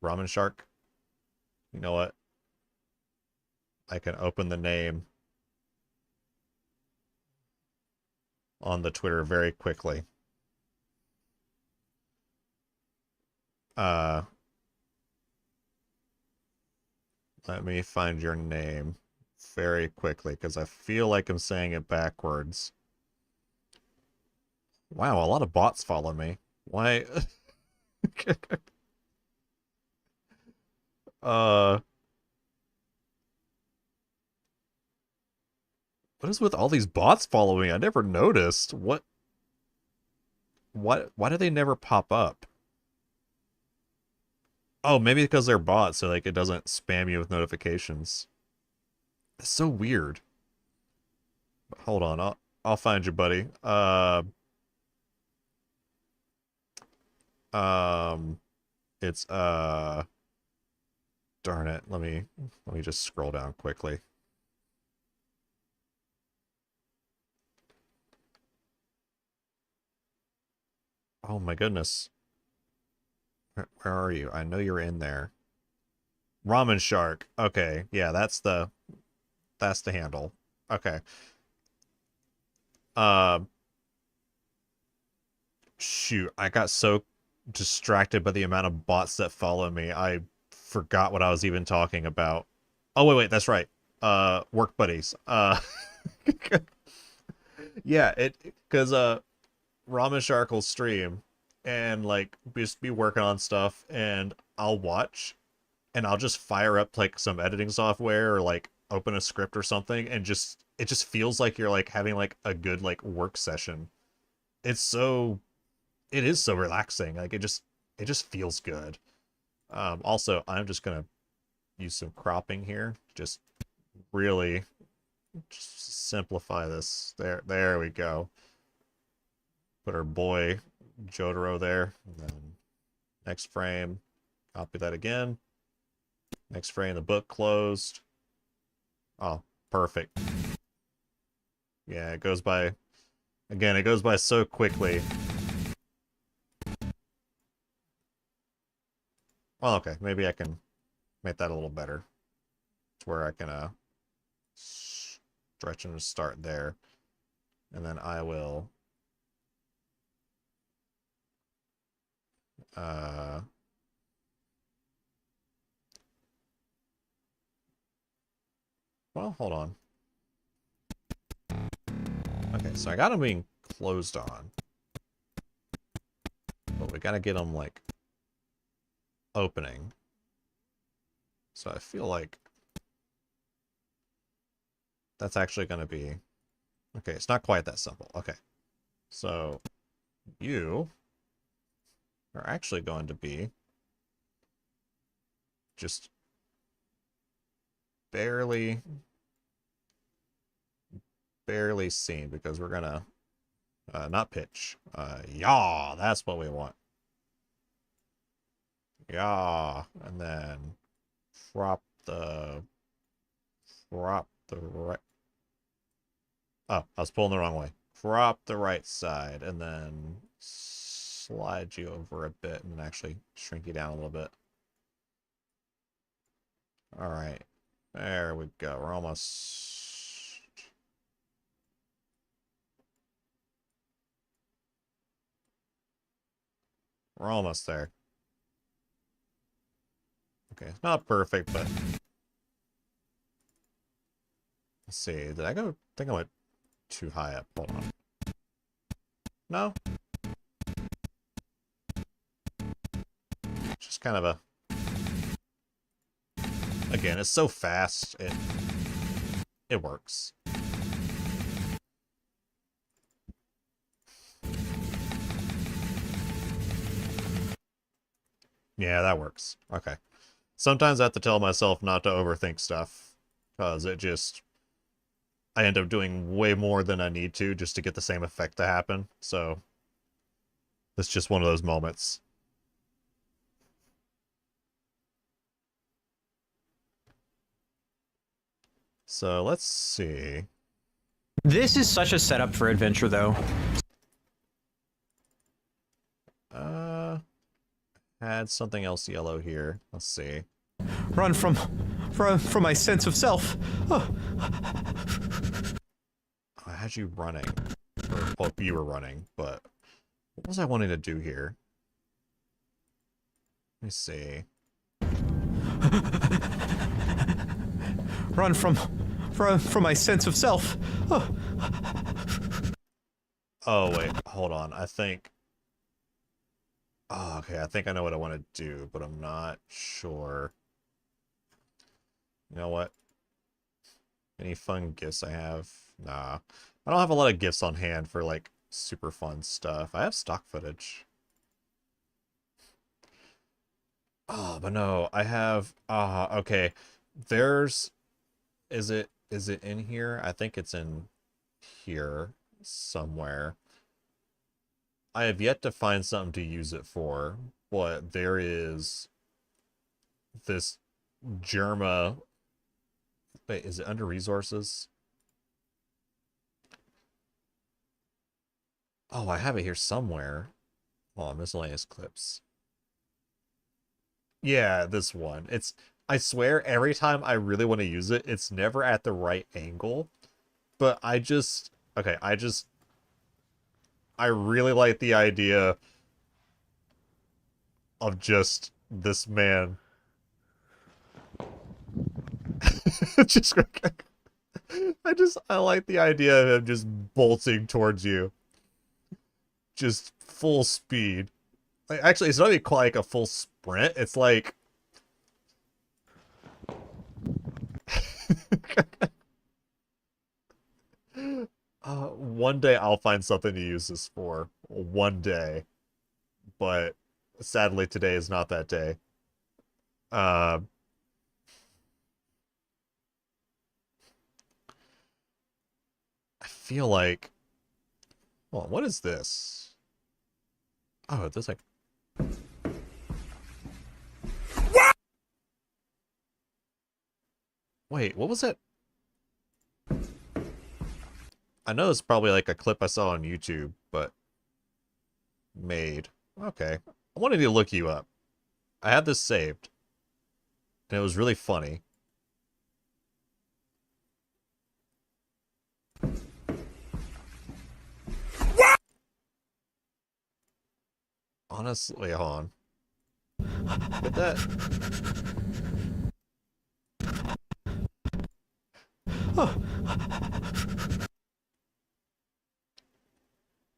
Speaker 1: Ramen Shark? You know what? I can open the name on the Twitter very quickly. Let me find your name very quickly, because I feel like I'm saying it backwards. Wow, a lot of bots follow me. Why? What is with all these bots following? I never noticed. What? Why do they never pop up? Oh, maybe because they're bots, so like it doesn't spam you with notifications. That's so weird. Hold on, I'll find you, buddy. It's darn it. Let me just scroll down quickly. Oh my goodness. Where are you? I know you're in there. Ramen Shark. Okay, yeah, that's the handle. Okay. Shoot, I got so distracted by the amount of bots that follow me, I forgot what I was even talking about. Oh, wait, that's right. Work buddies. Yeah, because Ramen Shark will stream and like just be working on stuff, and I'll watch and I'll just fire up like some editing software or like open a script or something, and it just feels like you're like having like a good like work session. It is so relaxing. Like it just feels good. Also, I'm just gonna use some cropping here. Just really just simplify this. There we go. Put our boy Jotaro there. And then next frame, copy that again. Next frame, the book closed. Oh, perfect. Yeah, it goes by, again, it goes by so quickly. Well, okay, maybe I can make that a little better. To where I can stretch and start there. And then I will well, hold on. Okay, so I got them being closed on. But we gotta get them, like, opening. So I feel like that's actually gonna be... Okay, it's not quite that simple. Okay. So you are actually going to be just barely seen, because we're gonna not pitch. Yeah, that's what we want. Yeah, and then crop the right. Oh, I was pulling the wrong way. Crop the right side, and then slide you over a bit, and actually shrink you down a little bit. All right, there we go. We're almost. We're almost there. Okay, not perfect, but... Let's see, did I go... I think I went too high up. Hold on. No? Just kind of a... Again, it's so fast, it works. Yeah, that works. Okay. Sometimes I have to tell myself not to overthink stuff, because I end up doing way more than I need to just to get the same effect to happen, so it's just one of those moments. So let's see.
Speaker 2: This is such a setup for adventure, though.
Speaker 1: Add something else yellow here. Let's see.
Speaker 2: Run from my sense of self. Oh.
Speaker 1: I had you running. Or, well, you were running, but what was I wanting to do here? Let me see.
Speaker 2: Run from my sense of self. Oh.
Speaker 1: Oh, wait. Hold on. I think... Oh, okay. I think I know what I want to do, but I'm not sure. You know what? Any fun gifts I have? Nah. I don't have a lot of gifts on hand for, like, super fun stuff. I have stock footage. Oh, but no. I have... okay. There's... Is it in here? I think it's in here somewhere. I have yet to find something to use it for, but there is this Germa... Wait, is it under resources? Oh, I have it here somewhere. Oh, miscellaneous clips. Yeah, this one. It's... I swear, every time I really want to use it, it's never at the right angle. But I just... Okay, I really like the idea of just this man. I like the idea of him just bolting towards you. Just full speed. Like, actually, it's not even quite like a full sprint. It's like... One day I'll find something to use this for. One day. But sadly today is not that day. I feel like... Hold on, what is this? Oh, there's like... Wait, what was it? I know it's probably like a clip I saw on YouTube, but... Made. Okay. I wanted to look you up. I had this saved. And it was really funny. Honestly, hold on. Did that...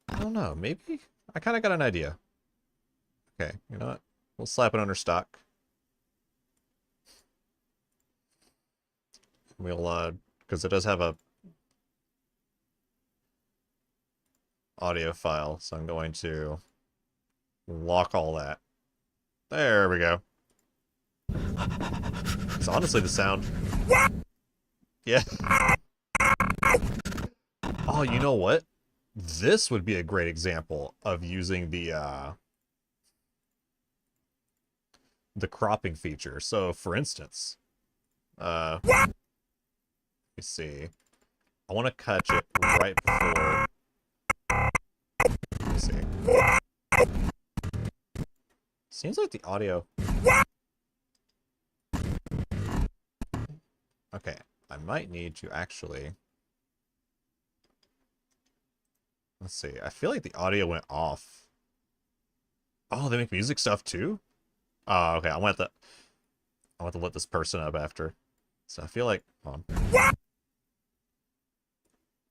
Speaker 1: I don't know, maybe? I kind of got an idea. Okay, you know what? We'll slap it under stock. We'll, because it does have a audio file, so I'm going to lock all that. There we go. It's honestly the sound. Yeah. Oh, you know what? This would be a great example of using the cropping feature. So, for instance, let me see. I want to catch it right before. Let me see. Seems like the audio. Okay, I might need to actually... Let's see. I feel like the audio went off. Oh, they make music stuff too? Oh, okay. I want to let this person up after. So I feel like, hold on.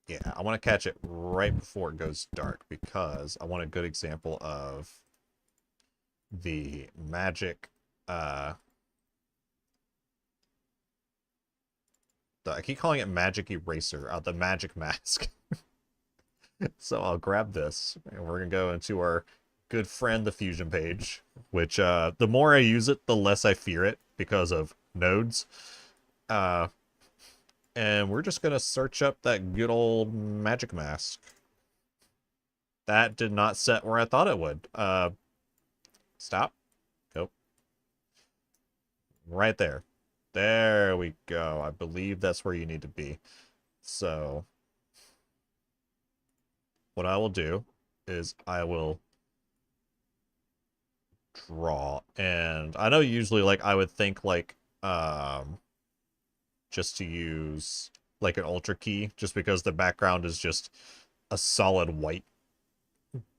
Speaker 1: Yeah, I want to catch it right before it goes dark because I want a good example of the magic, I keep calling it magic eraser, the magic mask. So I'll grab this and we're gonna go into our good friend, the fusion page, which the more I use it, the less I fear it because of nodes. And we're just gonna search up that good old magic mask. That did not set where I thought it would. Stop. Go. Right there. There we go. I believe that's where you need to be. So what I will do is I will draw. And I know usually like I would think like just to use like an ultra key just because the background is just a solid white.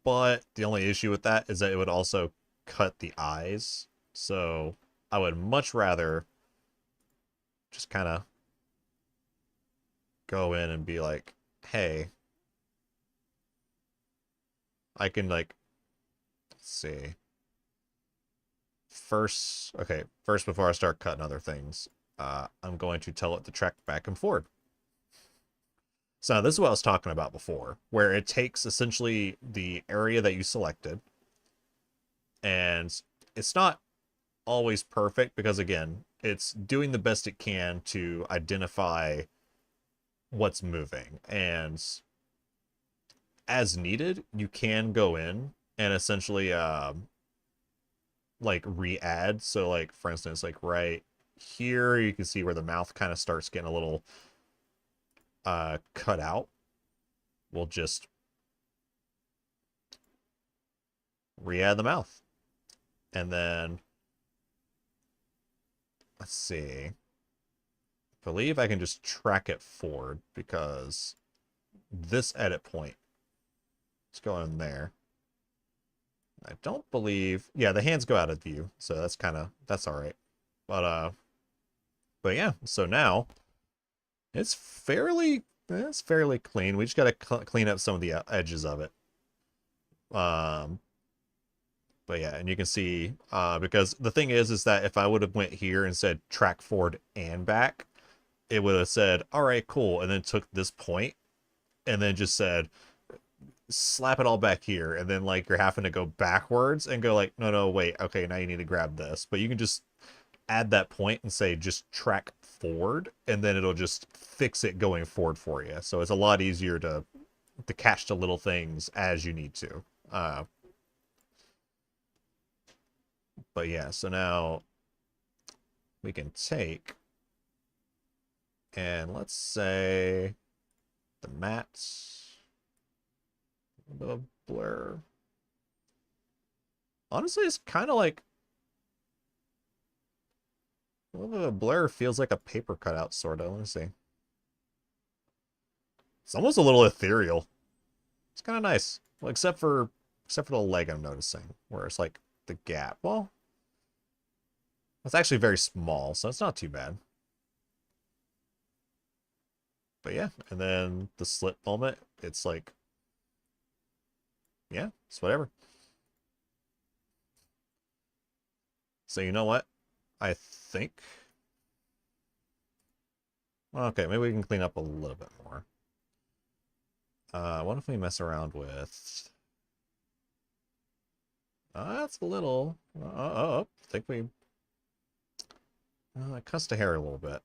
Speaker 1: But the only issue with that is that it would also cut the eyes. So I would much rather just kind of go in and be like, hey, I can like, let's see. First before I start cutting other things, I'm going to tell it to track back and forward. So this is what I was talking about before, where it takes essentially the area that you selected, and it's not always perfect because, again, it's doing the best it can to identify what's moving. And as needed, you can go in and essentially like re-add. So like, for instance, like right here, you can see where the mouth kind of starts getting a little cut out. We'll just re-add the mouth. And then let's see. I believe I can just track it forward because this edit point is going there. I don't believe, yeah, the hands go out of view, so that's all right. But yeah, so now it's fairly clean. We just got to clean up some of the edges of it. But yeah, and you can see, because the thing is that if I would have went here and said track forward and back, it would have said, all right, cool. And then took this point and then just said, slap it all back here. And then like, you're having to go backwards and go like, no, wait. Okay. Now you need to grab this, but you can just add that point and say, just track forward. And then it'll just fix it going forward for you. So it's a lot easier to catch the little things as you need to. But yeah, so now we can take and let's say the mattes, the blur. Honestly, it's kind of like, well, the blur feels like a paper cutout, sort of. Let me see. It's almost a little ethereal. It's kind of nice. Well, except for the leg I'm noticing, where it's like the gap. Well, it's actually very small, so it's not too bad. But yeah, and then the slit moment, it's like, yeah, it's whatever. So you know what? I think, okay, maybe we can clean up a little bit more. What if we mess around with, that's a little, I think we, it cuts the hair a little bit.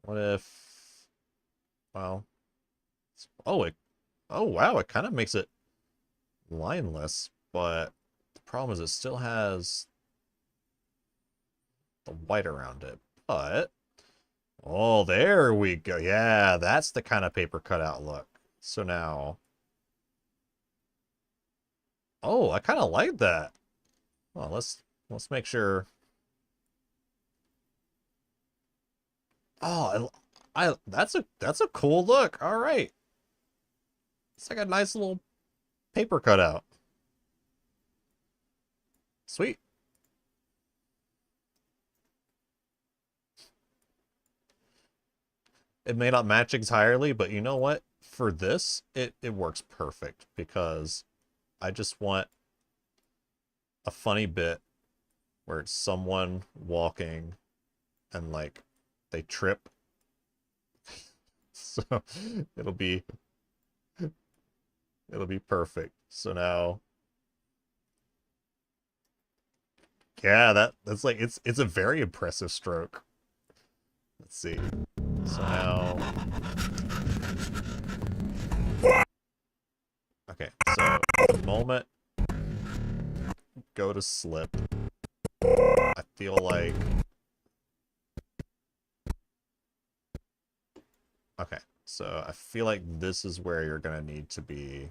Speaker 1: What if, well, oh wow, it kind of makes it lineless, but the problem is it still has the white around it. But oh, there we go. Yeah, that's the kind of paper cutout look. So now, oh, I kind of like that. Well, let's make sure. Oh, that's a cool look. All right. It's like a nice little paper cutout. Sweet. It may not match entirely, but you know what? For this, it works perfect because I just want a funny bit where it's someone walking and like they trip. So it'll be perfect. So now yeah, that's like it's a very impressive stroke. Let's see. So now okay, so the moment go to slip, I feel like okay, so I feel like this is where you're gonna need to be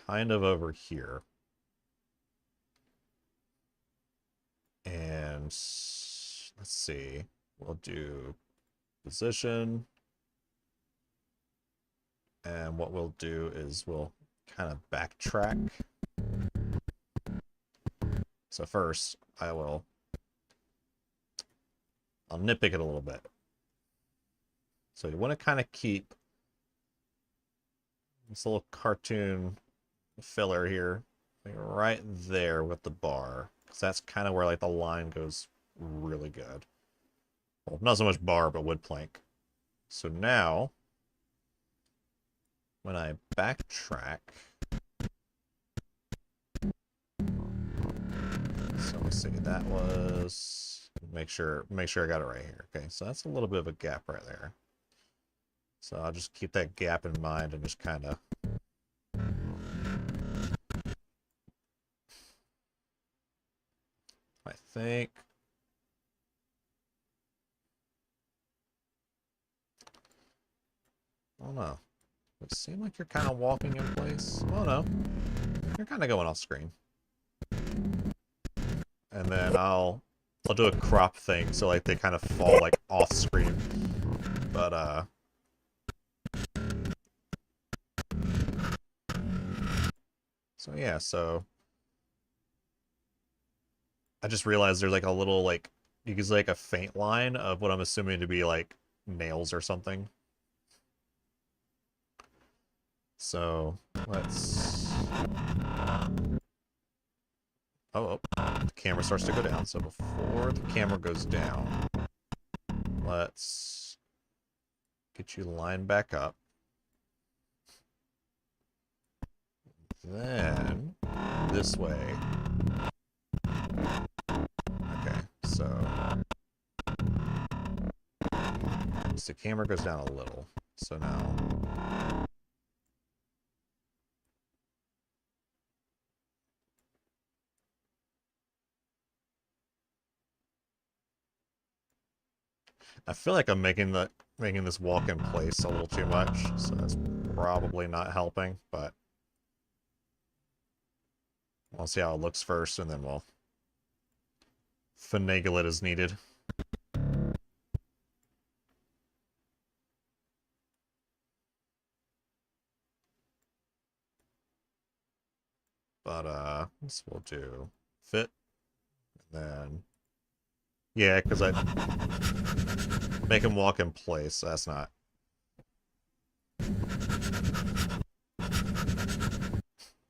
Speaker 1: kind of over here. And let's see, we'll do position. And what we'll do is we'll kind of backtrack. So first, I'll nitpick it a little bit. So you want to kind of keep this little cartoon filler here, like right there with the bar, because that's kind of where like the line goes really good. Well, not so much bar, but wood plank. So now, when I backtrack, so let's see, that was, make sure I got it right here. Okay, so that's a little bit of a gap right there. So I'll just keep that gap in mind and just kind of I think oh no. It seems like you're kind of walking in place. Oh no. You're kind of going off screen. And then I'll do a crop thing so like they kind of fall like off screen. But so yeah, so I just realized there's like a little like you use like a faint line of what I'm assuming to be like nails or something. So let's oh, the camera starts to go down. So before the camera goes down, let's get you lined back up. Then this way. Okay, so the camera goes down a little. So now I feel like I'm making this walk in place a little too much, so that's probably not helping, but we'll see how it looks first, and then we'll finagle it as needed. But this will do fit, and then yeah, because I make him walk in place. So that's not.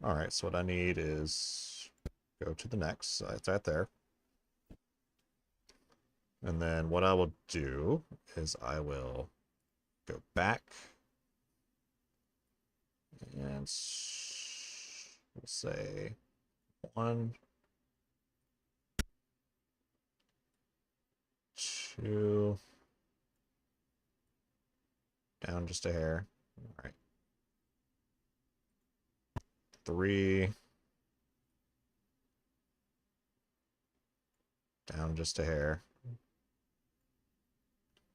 Speaker 1: All right, so what I need is go to the next. So it's right there. And then what I will do is I will go back and we'll say 1, 2, down just a hair. All right. 3, down just a hair.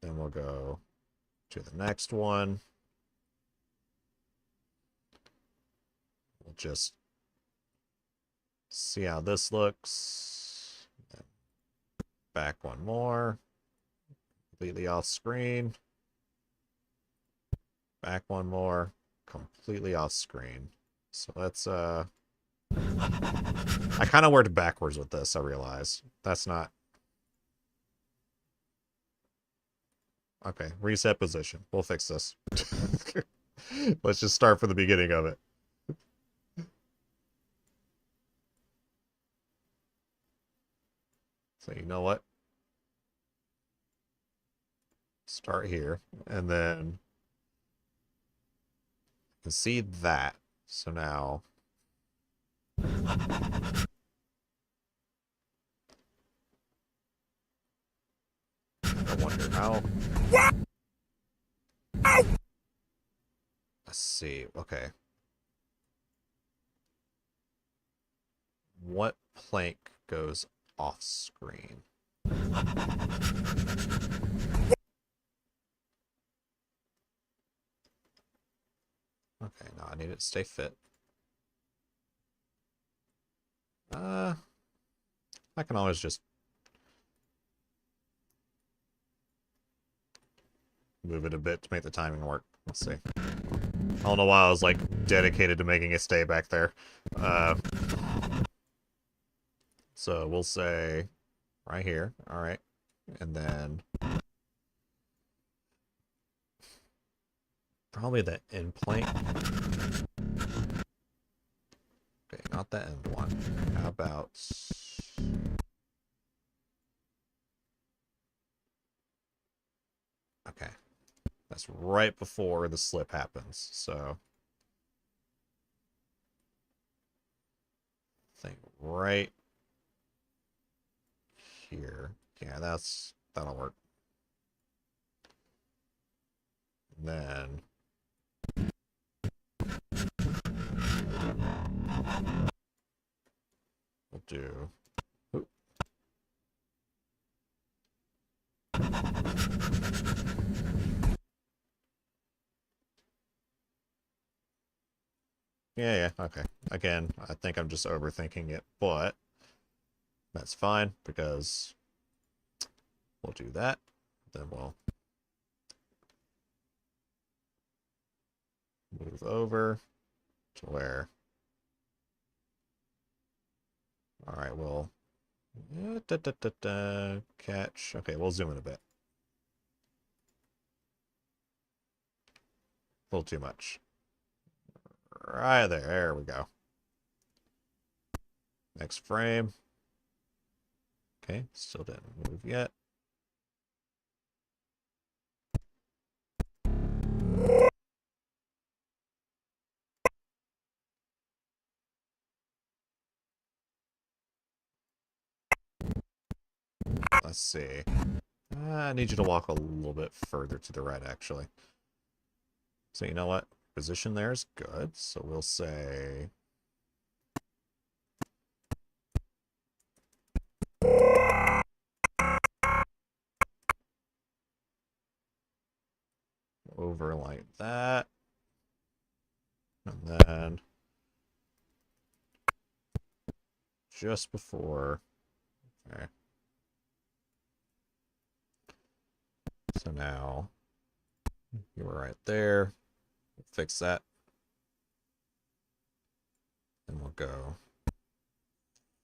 Speaker 1: Then we'll go to the next one. We'll just see how this looks. Then back one more. Completely off screen. Back one more. Completely off screen. So let's I kind of worked backwards with this, I realize. That's not okay. Reset position. We'll fix this. Let's just start from the beginning of it. So you know what? Start here, and then you can see that. So now I wonder how. Let's see. Okay. What plank goes off screen? Okay, now I need it to stay fit. I can always just move it a bit to make the timing work. Let's see. I don't know why I was like dedicated to making it stay back there. So we'll say right here. All right. And then probably the end plank. Okay, not the end one. How about... Okay. That's right before the slip happens, so... I think right here. Yeah, that'll work. And then... we'll do... Oop. Yeah, okay. Again, I think I'm just overthinking it, but that's fine because we'll do that. Then we'll move over to where... Alright, we'll... catch. Okay, we'll zoom in a bit. A little too much. Right there. There we go. Next frame. Okay, still didn't move yet. Let's see. I need you to walk a little bit further to the right, actually. So you know what? Position there is good. So we'll say... over like that. And then... just before... Okay. So now... you were right there. Fix that. And we'll go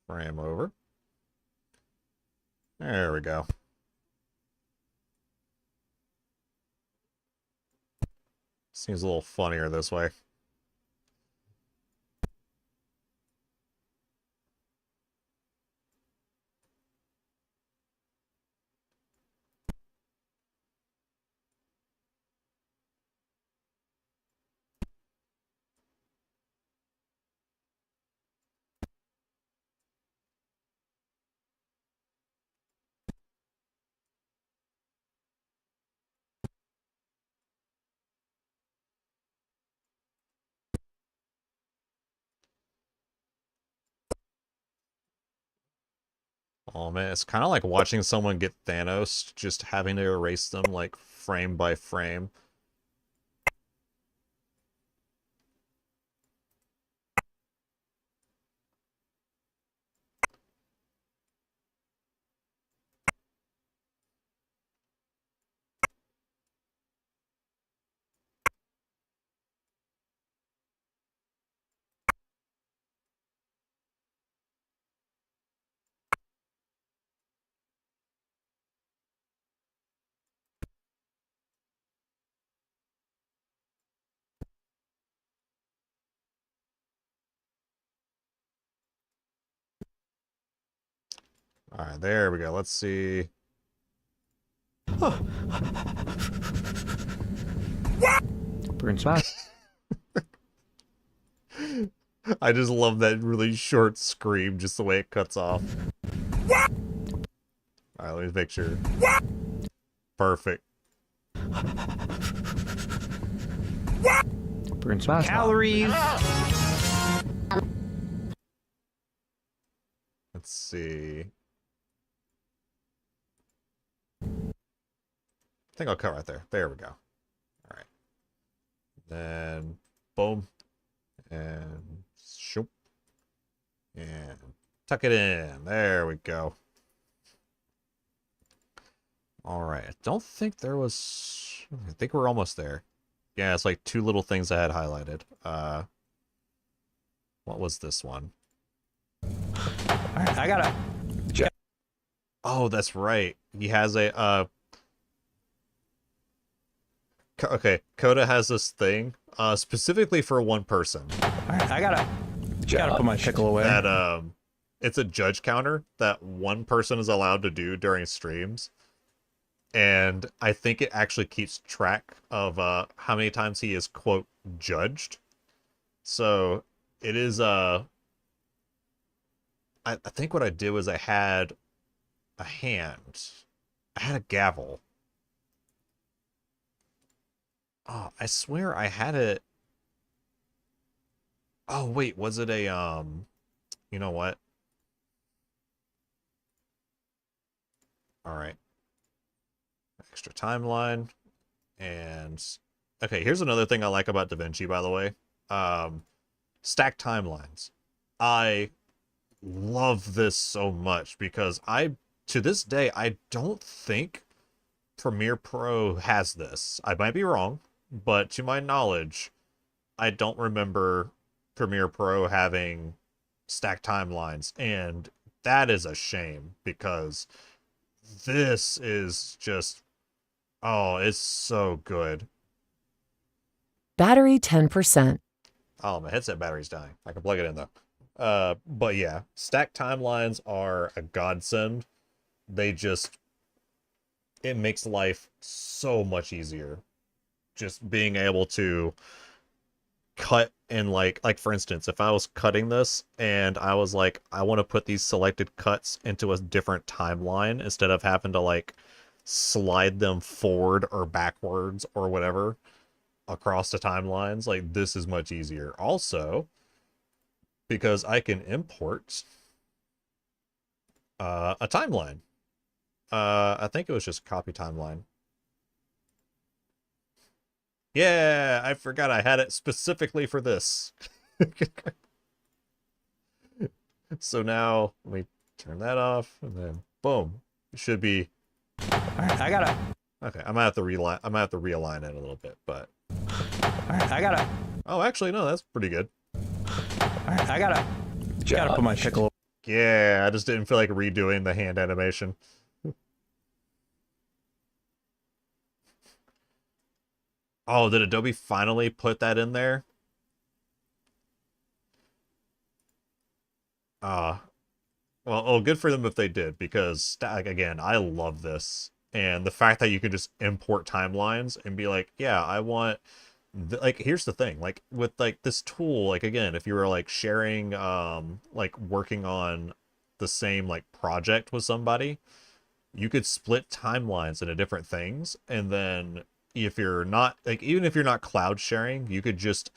Speaker 1: frame over. There we go. Seems a little funnier this way. Oh man, it's kind of like watching someone get Thanos, just having to erase them like frame by frame. All right, there we go. Let's see.
Speaker 2: Burn smash.
Speaker 1: I just love that really short scream, just the way it cuts off. All right, let me make sure. Perfect.
Speaker 2: Burn smash. Calories.
Speaker 1: Let's see. I think I'll cut right there. There we go. All right. Then, boom. And shoop. And tuck it in. There we go. All right. I don't think there was... I think we're almost there. Yeah, it's like 2 little things I had highlighted. What was this one?
Speaker 2: Alright, I gotta.
Speaker 1: Oh, that's right. He has a okay, Coda has this thing specifically for one person.
Speaker 2: Alright, I gotta put my pickle away.
Speaker 1: That it's a judge counter that one person is allowed to do during streams. And I think it actually keeps track of how many times he is, quote, judged. So it is I think what I did was I had a hand. I had a gavel. Oh, I swear I had it. Oh, wait, was it a, you know what? All right. Extra timeline. And, okay, here's another thing I like about DaVinci, by the way. Stacked timelines. I love this so much because to this day, I don't think Premiere Pro has this. I might be wrong, but to my knowledge, I don't remember Premiere Pro having stacked timelines, and that is a shame because this is just, oh, it's so good.
Speaker 9: Battery 10%.
Speaker 1: Oh, my headset battery's dying. I can plug it in though. But yeah, stacked timelines are a godsend. It makes life so much easier. Just being able to cut and like for instance, if I was cutting this and I was like, I want to put these selected cuts into a different timeline instead of having to like slide them forward or backwards or whatever across the timelines, like this is much easier. Also, because I can import a timeline. I think it was just copy timeline. Yeah, I forgot I had it specifically for this. So now let me turn that off and then boom. It should be.
Speaker 2: Alright, I gotta.
Speaker 1: Okay, I might have to realign it a little bit, but.
Speaker 2: Alright, I gotta.
Speaker 1: Oh, actually, no, that's pretty good.
Speaker 2: Alright, I gotta put my pickle.
Speaker 1: Yeah, I just didn't feel like redoing the hand animation. Oh, did Adobe finally put that in there? Well, oh, good for them if they did, because, like, again, I love this. And the fact that you can just import timelines and be like, yeah, I want... like, here's the thing, like, with, like, this tool, like, again, if you were, like, sharing, like, working on the same, like, project with somebody, you could split timelines into different things, and then if you're not, like, even if you're not cloud sharing, you could just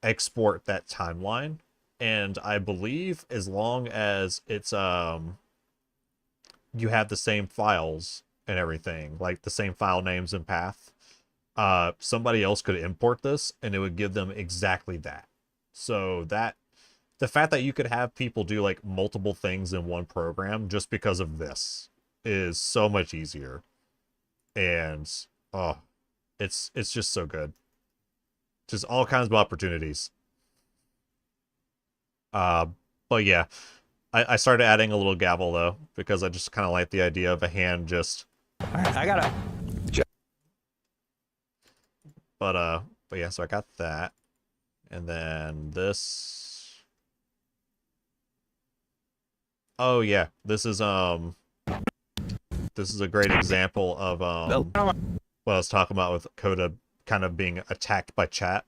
Speaker 1: export that timeline. And I believe as long as it's you have the same files and everything, like the same file names and path, somebody else could import this and it would give them exactly that. So that the fact that you could have people do like multiple things in one program just because of this is so much easier. And oh, it's just so good. Just all kinds of opportunities. But yeah, I started adding a little gavel though, because I just kind of like the idea of a hand just.
Speaker 2: Alright, I gotta.
Speaker 1: But yeah, so I got that, and then this. Oh yeah, this is a great example of what I was talking about with Coda kind of being attacked by chat.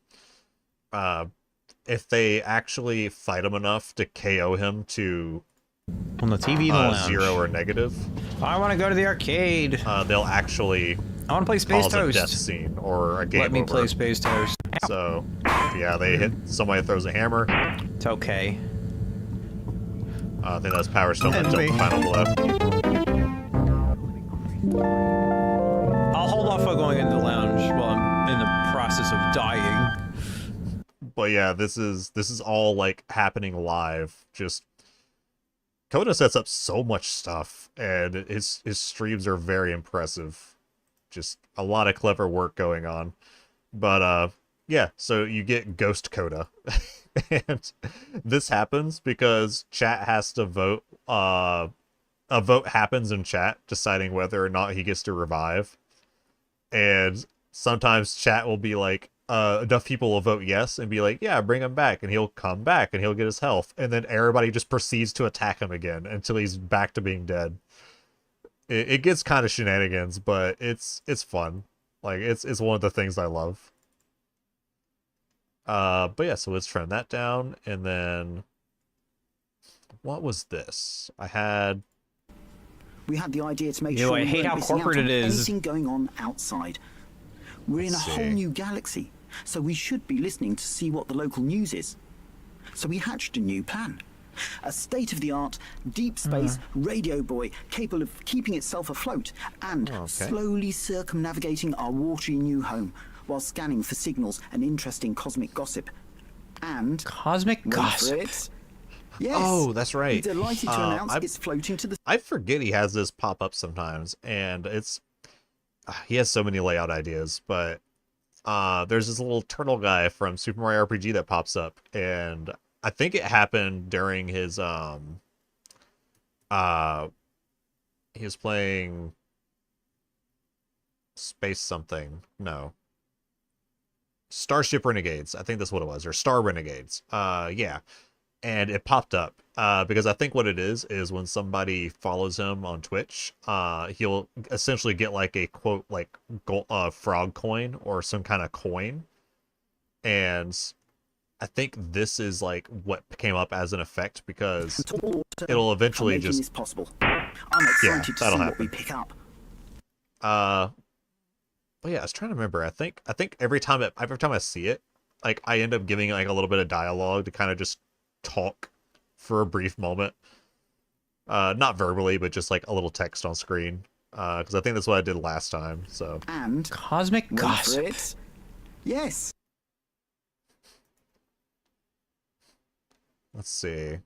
Speaker 1: If they actually fight him enough to KO him to
Speaker 2: On the TV in the lounge.
Speaker 1: 0 or negative,
Speaker 2: I want to go to the arcade.
Speaker 1: they'll actually
Speaker 2: I want to play Space
Speaker 1: cause a death
Speaker 2: Toast.
Speaker 1: scene or a game
Speaker 2: Let me
Speaker 1: over.
Speaker 2: play Space Toast.
Speaker 1: So, yeah, they hit somebody throws a hammer.
Speaker 2: It's okay.
Speaker 1: I think that's Power Stone that
Speaker 2: And
Speaker 1: dealt the
Speaker 2: me.
Speaker 1: final blow.
Speaker 2: I'll hold off on going into the lounge while I'm in the process of dying.
Speaker 1: But yeah, this is all like happening live. Just Coda sets up so much stuff, and his streams are very impressive. Just a lot of clever work going on. But yeah, so you get Ghost Coda. And this happens because chat has to vote. A vote happens in chat deciding whether or not he gets to revive. And sometimes chat will be like, enough people will vote yes and be like, yeah, bring him back, and he'll come back and he'll get his health, and then everybody just proceeds to attack him again until he's back to being dead. It gets kind of shenanigans, but it's fun. Like it's one of the things I love. But yeah, so let's trim that down, and then what was this? I had
Speaker 9: We had the idea to make
Speaker 2: Yo,
Speaker 9: sure
Speaker 2: I
Speaker 9: we
Speaker 2: hate
Speaker 9: weren't
Speaker 2: how
Speaker 9: missing out
Speaker 2: corporate
Speaker 9: on
Speaker 2: it is.
Speaker 9: anything going on outside. We're in a
Speaker 1: Let's
Speaker 9: whole
Speaker 1: see.
Speaker 9: new galaxy, so we should be listening to see what the local news is. So we hatched a new plan. A state-of-the-art, deep space radio buoy capable of keeping itself afloat and slowly circumnavigating our watery new home while scanning for signals and interesting cosmic gossip. And
Speaker 2: Cosmic
Speaker 9: wait for
Speaker 2: gossip.
Speaker 9: it. Yes.
Speaker 1: Oh, that's right.
Speaker 9: We're delighted to announce
Speaker 1: I-
Speaker 9: it's floating to the
Speaker 1: I forget he has this pop up sometimes, and it's he has so many layout ideas, but there's this little turtle guy from Super Mario RPG that pops up, and I think it happened during his he was playing Space something. No. Starship Renegades. I think that's what it was, or Star Renegades. Yeah. And it popped up because I think what it is when somebody follows him on Twitch, he'll essentially get like a quote like frog coin or some kind of coin, and I think this is like what came up as an effect because it'll eventually
Speaker 9: making
Speaker 1: just
Speaker 9: this possible. I'm excited to see
Speaker 1: that'll
Speaker 9: what we
Speaker 1: happen.
Speaker 9: pick up.
Speaker 1: But yeah, I was trying to remember. I think every time I see it, like I end up giving like a little bit of dialogue to kind of just talk for a brief moment. Not verbally, but just like a little text on screen. Because I think that's what I did last time. So
Speaker 9: And
Speaker 2: Cosmic
Speaker 9: wait for
Speaker 2: gossip.
Speaker 9: it. Yes.
Speaker 1: let's see.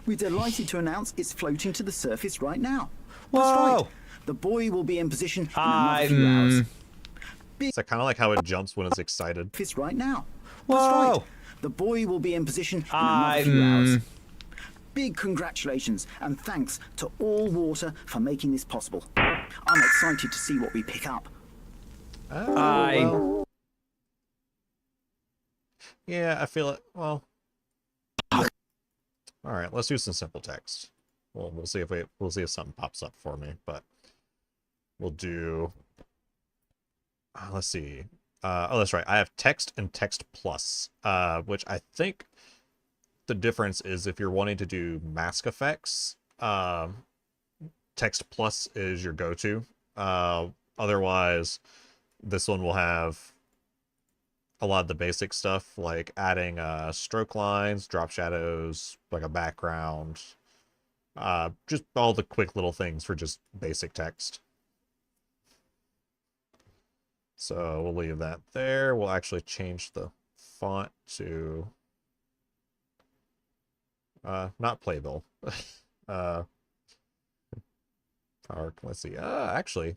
Speaker 9: We're delighted to announce it's floating to the surface right now.
Speaker 2: Whoa.
Speaker 9: That's right. The buoy will be in position in another few hours.
Speaker 1: So kind of like how it jumps when it's excited.
Speaker 9: Surface right now.
Speaker 2: Whoa.
Speaker 9: That's right. The buoy will be in position in another few hours. Big congratulations and thanks to All Water for making this possible. I'm excited to see what we pick up.
Speaker 1: Yeah, I feel it. Well, all right. Let's do some simple text. We'll see if something pops up for me, but we'll do. Let's see. Oh, that's right. I have text and text plus, which I think the difference is if you're wanting to do mask effects, text plus is your go-to. Otherwise, this one will have a lot of the basic stuff like adding stroke lines, drop shadows, like a background, just all the quick little things for just basic text. So we'll leave that there. We'll actually change the font to not Playbill. Power, let's see. Actually,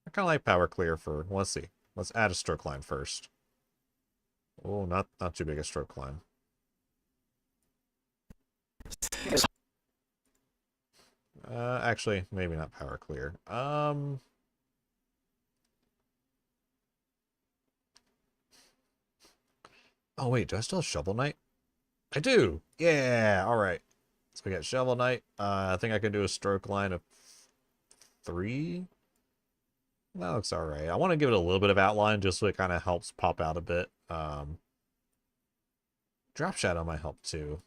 Speaker 1: I kind of like Power Clear for, let's see. Let's add a stroke line first. Oh, not too big a stroke line. Actually, maybe not Power Clear. Oh wait, do I still have Shovel Knight? I do. Yeah. All right. So we got Shovel Knight. I think I can do a stroke line of 3. That looks all right. I want to give it a little bit of outline just so it kind of helps pop out a bit. Drop Shadow might help too.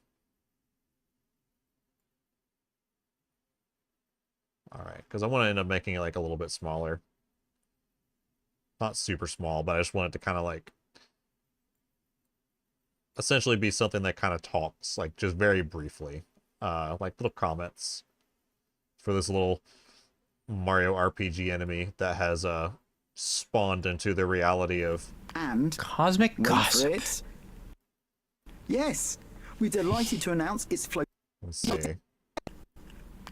Speaker 1: All right, because I want to end up making it like a little bit smaller. Not super small, but I just want it to kind of like essentially be something that kind of talks, like just very briefly. Like little comments for this little Mario RPG enemy that has spawned into the reality of
Speaker 9: And
Speaker 2: Cosmic
Speaker 9: wait for
Speaker 2: gossip.
Speaker 9: it. Yes, we're delighted to announce it's floating.
Speaker 1: let's see.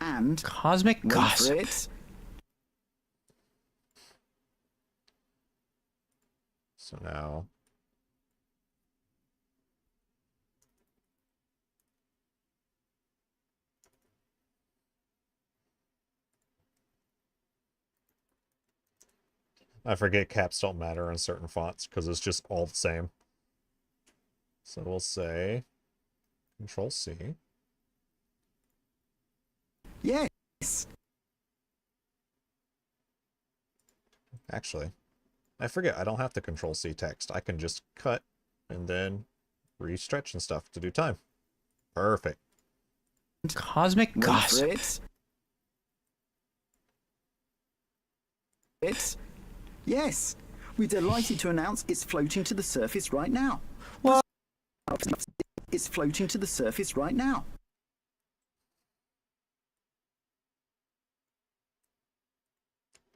Speaker 9: And
Speaker 2: Cosmic
Speaker 9: wait for
Speaker 2: gossip.
Speaker 9: it.
Speaker 1: So now I forget caps don't matter in certain fonts because it's just all the same. So we'll say Control C.
Speaker 9: Yes.
Speaker 1: Actually, I forget I don't have to Control C text. I can just cut and then re-stretch and stuff to do time. Perfect.
Speaker 2: Cosmic
Speaker 9: Wait for
Speaker 2: gossip.
Speaker 9: it. It. Yes, we're delighted to announce it's floating to the surface right now.
Speaker 2: What?
Speaker 9: It's floating to the surface right now.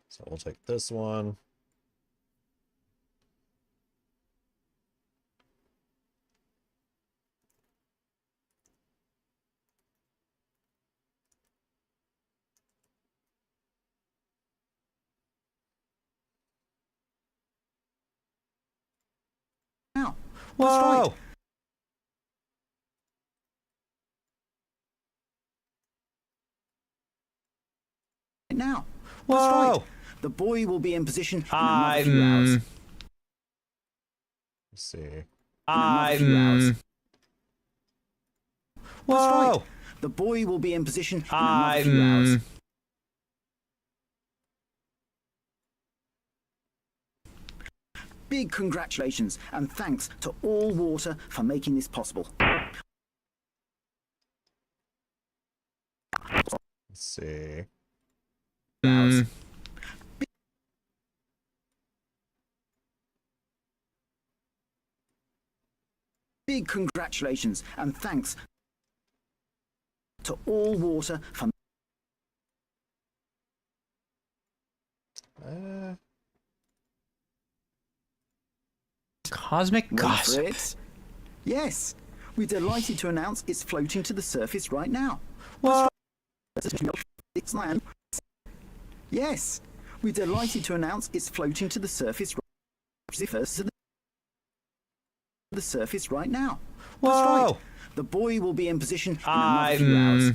Speaker 1: So we'll take this one.
Speaker 9: Now.
Speaker 2: Whoa!
Speaker 9: That's right. Now. That's
Speaker 2: Whoa!
Speaker 9: right. The boy will be in position in another few hours.
Speaker 1: Let's see.
Speaker 9: In another few hours. That's
Speaker 2: Whoa!
Speaker 9: right. The boy will be in position in another few hours. Big congratulations and thanks to All Water for making this possible.
Speaker 1: Let's see.
Speaker 9: Hours. Big congratulations and thanks to All Water for
Speaker 2: Cosmic
Speaker 9: wait for
Speaker 2: gossip.
Speaker 9: it. Yes, we're delighted to announce it's floating to the surface right now.
Speaker 2: Whoa!
Speaker 9: It's land. Yes, we're delighted to announce it's floating to the surface. First to the surface right now. That's
Speaker 2: Whoa!
Speaker 9: right. The boy will be in position in another few hours.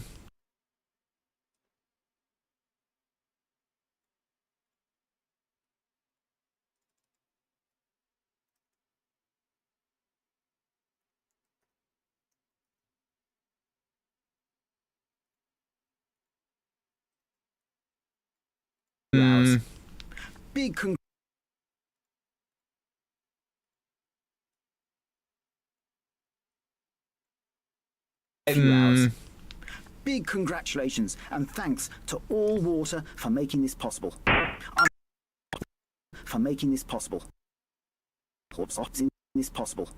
Speaker 9: Big hours. Big congratulations and thanks to All Water for making this possible. For making this possible. This possible.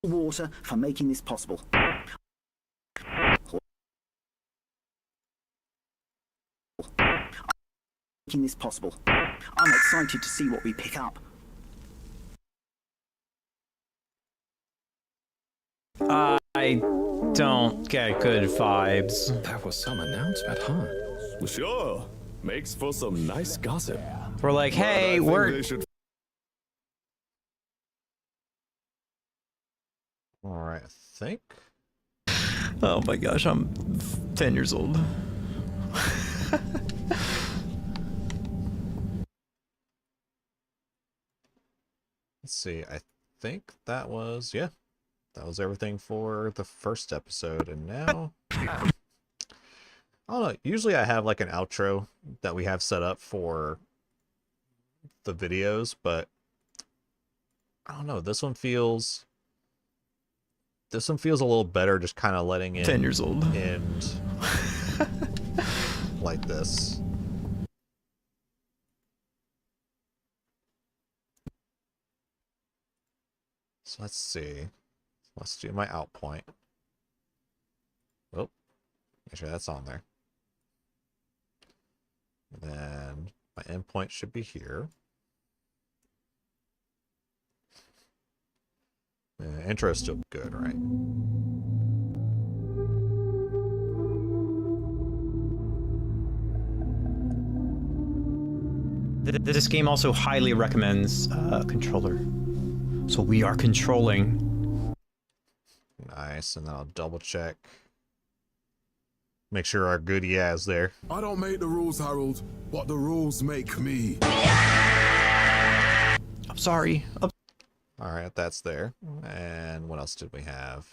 Speaker 9: Water for making this possible. Making this possible. I'm excited to see what we pick up.
Speaker 2: I don't get good vibes.
Speaker 4: That was some announcement, huh?
Speaker 10: Sure. Makes for some nice gossip.
Speaker 2: We're like, hey,
Speaker 10: But I think
Speaker 2: we're
Speaker 10: they should
Speaker 1: Alright, I think.
Speaker 2: Oh my gosh, I'm 10 years old.
Speaker 1: Let's see, I think that was, yeah, that was everything for the first episode. And now, I don't know, usually I have like an outro that we have set up for the videos, but I don't know, this one feels a little better, just kind of letting it
Speaker 2: 10 years old.
Speaker 1: end like this. So let's see. Let's do my out point. Oh, make sure that's on there. And then my endpoint should be here. Intro is still good, right?
Speaker 2: This game also highly recommends controller. So we are controlling.
Speaker 1: Nice, and then I'll double check. Make sure our good is there.
Speaker 10: I don't make the rules, Harold, but the rules make me.
Speaker 2: I'm sorry.
Speaker 1: Alright, that's there. And what else did we have?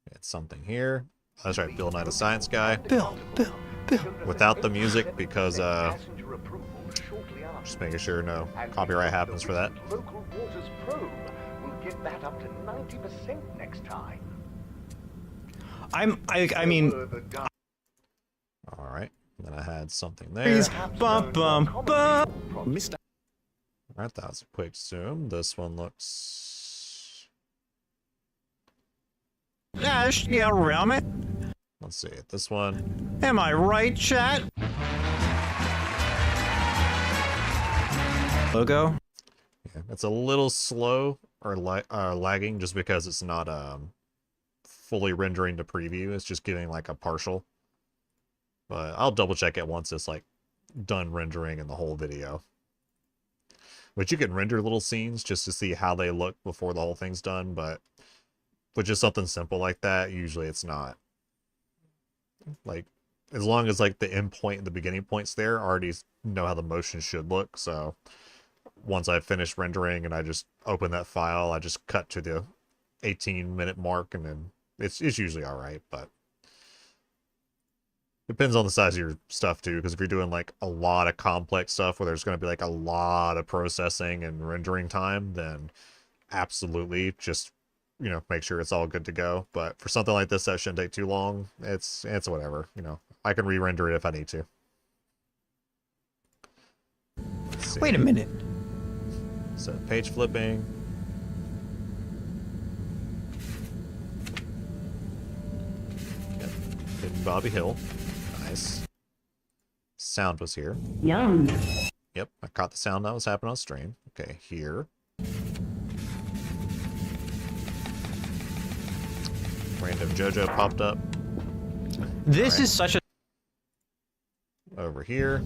Speaker 1: We had something here. Oh, that's right, Bill Nye the Science Guy.
Speaker 2: Bill.
Speaker 1: Without the music, because just making sure no copyright happens for that.
Speaker 5: Local Waters probe will get that up to 90% next time.
Speaker 2: I mean.
Speaker 1: Alright, then I had something there.
Speaker 2: Please, bum.
Speaker 6: Mr.
Speaker 1: Alright, that was a quick zoom. This one looks...
Speaker 2: Yeah, realm it.
Speaker 1: Let's see, this one...
Speaker 2: Am I right, chat? Logo?
Speaker 1: Yeah, it's a little slow or lagging just because it's not fully rendering the preview. It's just giving like a partial. But I'll double check it once it's like done rendering in the whole video. Which you can render little scenes just to see how they look before the whole thing's done, but with just something simple like that, usually it's not. Like, as long as like the end point and the beginning point's there, I already know how the motion should look, so once I finish rendering and I just open that file, I just cut to the 18-minute mark, and then it's usually alright, but depends on the size of your stuff too, because if you're doing like a lot of complex stuff where there's going to be like a lot of processing and rendering time, then absolutely just, you know, make sure it's all good to go. But for something like this that shouldn't take too long, it's whatever, you know. I can re-render it if I need to.
Speaker 2: Wait a minute.
Speaker 1: So page flipping. Yep. Hidden Bobby Hill. Nice. Sound was here.
Speaker 8: Yum.
Speaker 1: Yep, I caught the sound that was happening on stream. Okay, here. Random JoJo popped up.
Speaker 2: This is such a...
Speaker 1: Over here.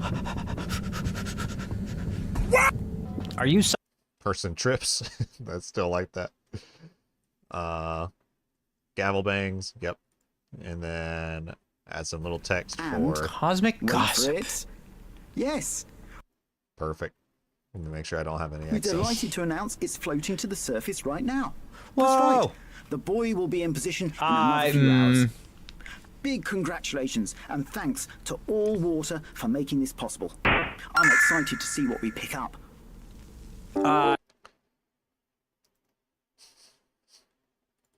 Speaker 2: Are you...
Speaker 1: Person trips. That's still like that. Gavel bangs. Yep. And then add some little text
Speaker 9: And
Speaker 1: for...
Speaker 2: Cosmic
Speaker 9: Wait for
Speaker 2: gossip.
Speaker 9: it. Yes,
Speaker 1: Perfect. Let me make sure I don't have any
Speaker 9: we're
Speaker 1: excess.
Speaker 9: delighted to announce it's floating to the surface right now.
Speaker 2: Whoa.
Speaker 9: That's right. The buoy will be in position in another few hours. Big congratulations and thanks to All Water for making this possible. I'm excited to see what we pick up.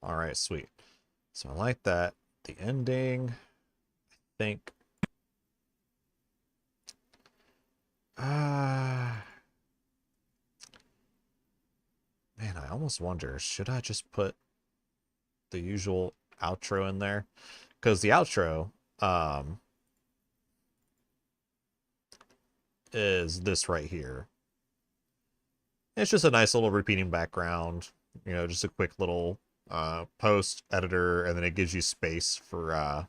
Speaker 1: Alright, sweet. So I like that. The ending, I think... Man, I almost wonder, should I just put the usual outro in there? Because the outro is this right here. It's just a nice little repeating background, you know, just a quick little post editor, and then it gives you space for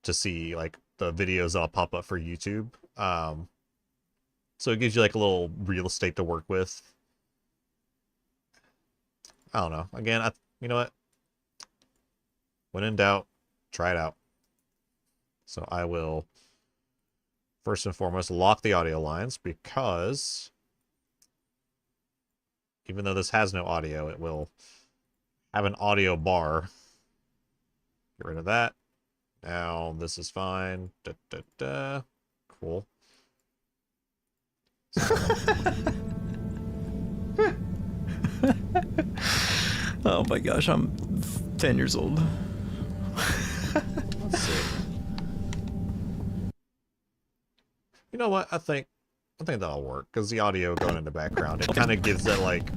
Speaker 1: to see like the videos that'll pop up for YouTube. So it gives you like a little real estate to work with. I don't know. Again, you know what? When in doubt, try it out. So I will, first and foremost, lock the audio lines, because even though this has no audio, it will have an audio bar. Get rid of that. Now this is fine. Da, da, da. Cool.
Speaker 2: Oh my gosh, I'm 10 years old.
Speaker 1: Let's see. You know what? I think that'll work, because the audio going in the background, it kind of gives it like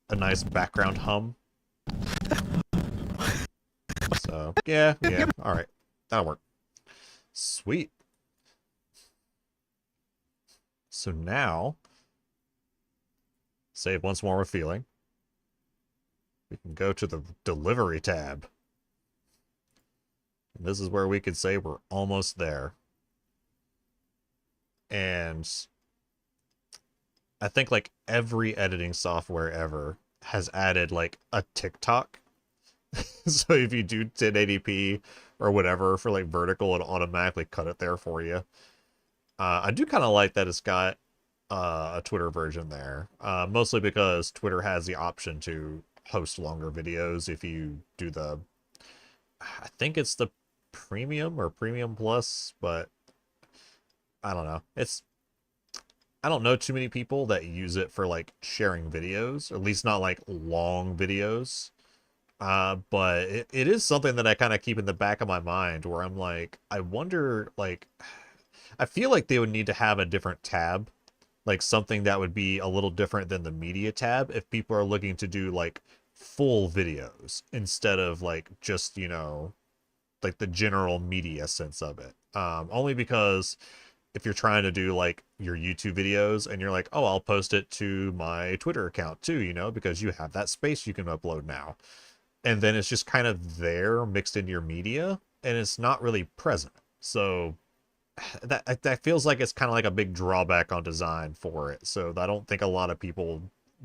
Speaker 1: a nice background hum. So yeah, all right, that'll work. Sweet. So now, save once more with feeling. We can go to the delivery tab. And this is where we could say we're almost there. And I think like every editing software ever has added like a TikTok. So if you do 1080p or whatever for like vertical, it'll automatically cut it there for you. I do kind of like that it's got a Twitter version there, mostly because Twitter has the option to host longer videos if you do the, I think it's the premium or premium plus, but I don't know. I don't know too many people that use it for like sharing videos, or at least not like long videos. But it is something that I kind of keep in the back of my mind, where I'm like, I wonder, like, I feel like they would need to have a different tab, like something that would be a little different than the media tab, if people are looking to do like full videos instead of like just, you know, like the general media sense of it. Only because if you're trying to do like your YouTube videos and you're like, oh, I'll post it to my Twitter account too, you know, because you have that space you can upload now. And then it's just kind of there mixed into your media, and it's not really present. So that feels like it's kind of like a big drawback on design for it. So I don't think a lot of people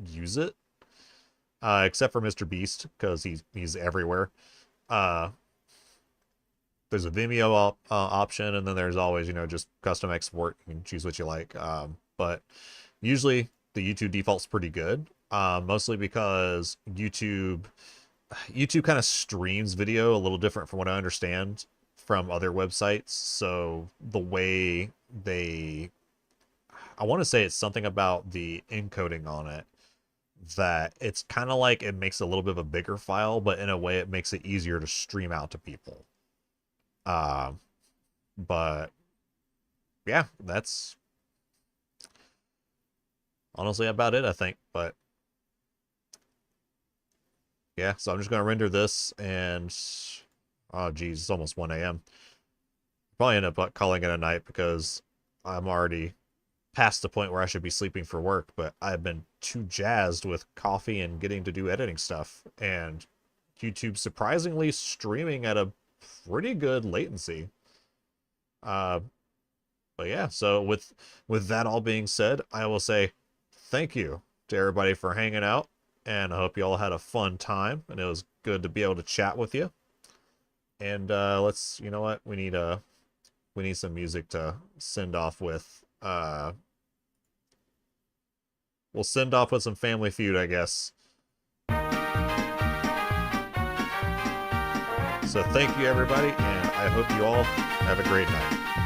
Speaker 1: use it, except for Mr. Beast, because he's everywhere. There's a Vimeo option, and then there's always, you know, just custom export. You can choose what you like. But usually the YouTube default's pretty good, mostly because YouTube kind of streams video a little different from what I understand from other websites. So the way I want to say it's something about the encoding on it, that it's kind of like it makes a little bit of a bigger file, but in a way it makes it easier to stream out to people. But yeah, that's honestly about it, I think. But yeah, so I'm just going to render this, and oh geez, it's almost 1 a.m. Probably end up calling it a night, because I'm already past the point where I should be sleeping for work, but I've been too jazzed with coffee and getting to do editing stuff, and YouTube surprisingly streaming at a pretty good latency. But yeah, so with that all being said, I will say thank you to everybody for hanging out, and I hope you all had a fun time, and it was good to be able to chat with you. And let's, you know what, we need some music to send off with. We'll send off with some Family Feud, I guess. So thank you, everybody, and I hope you all have a great night.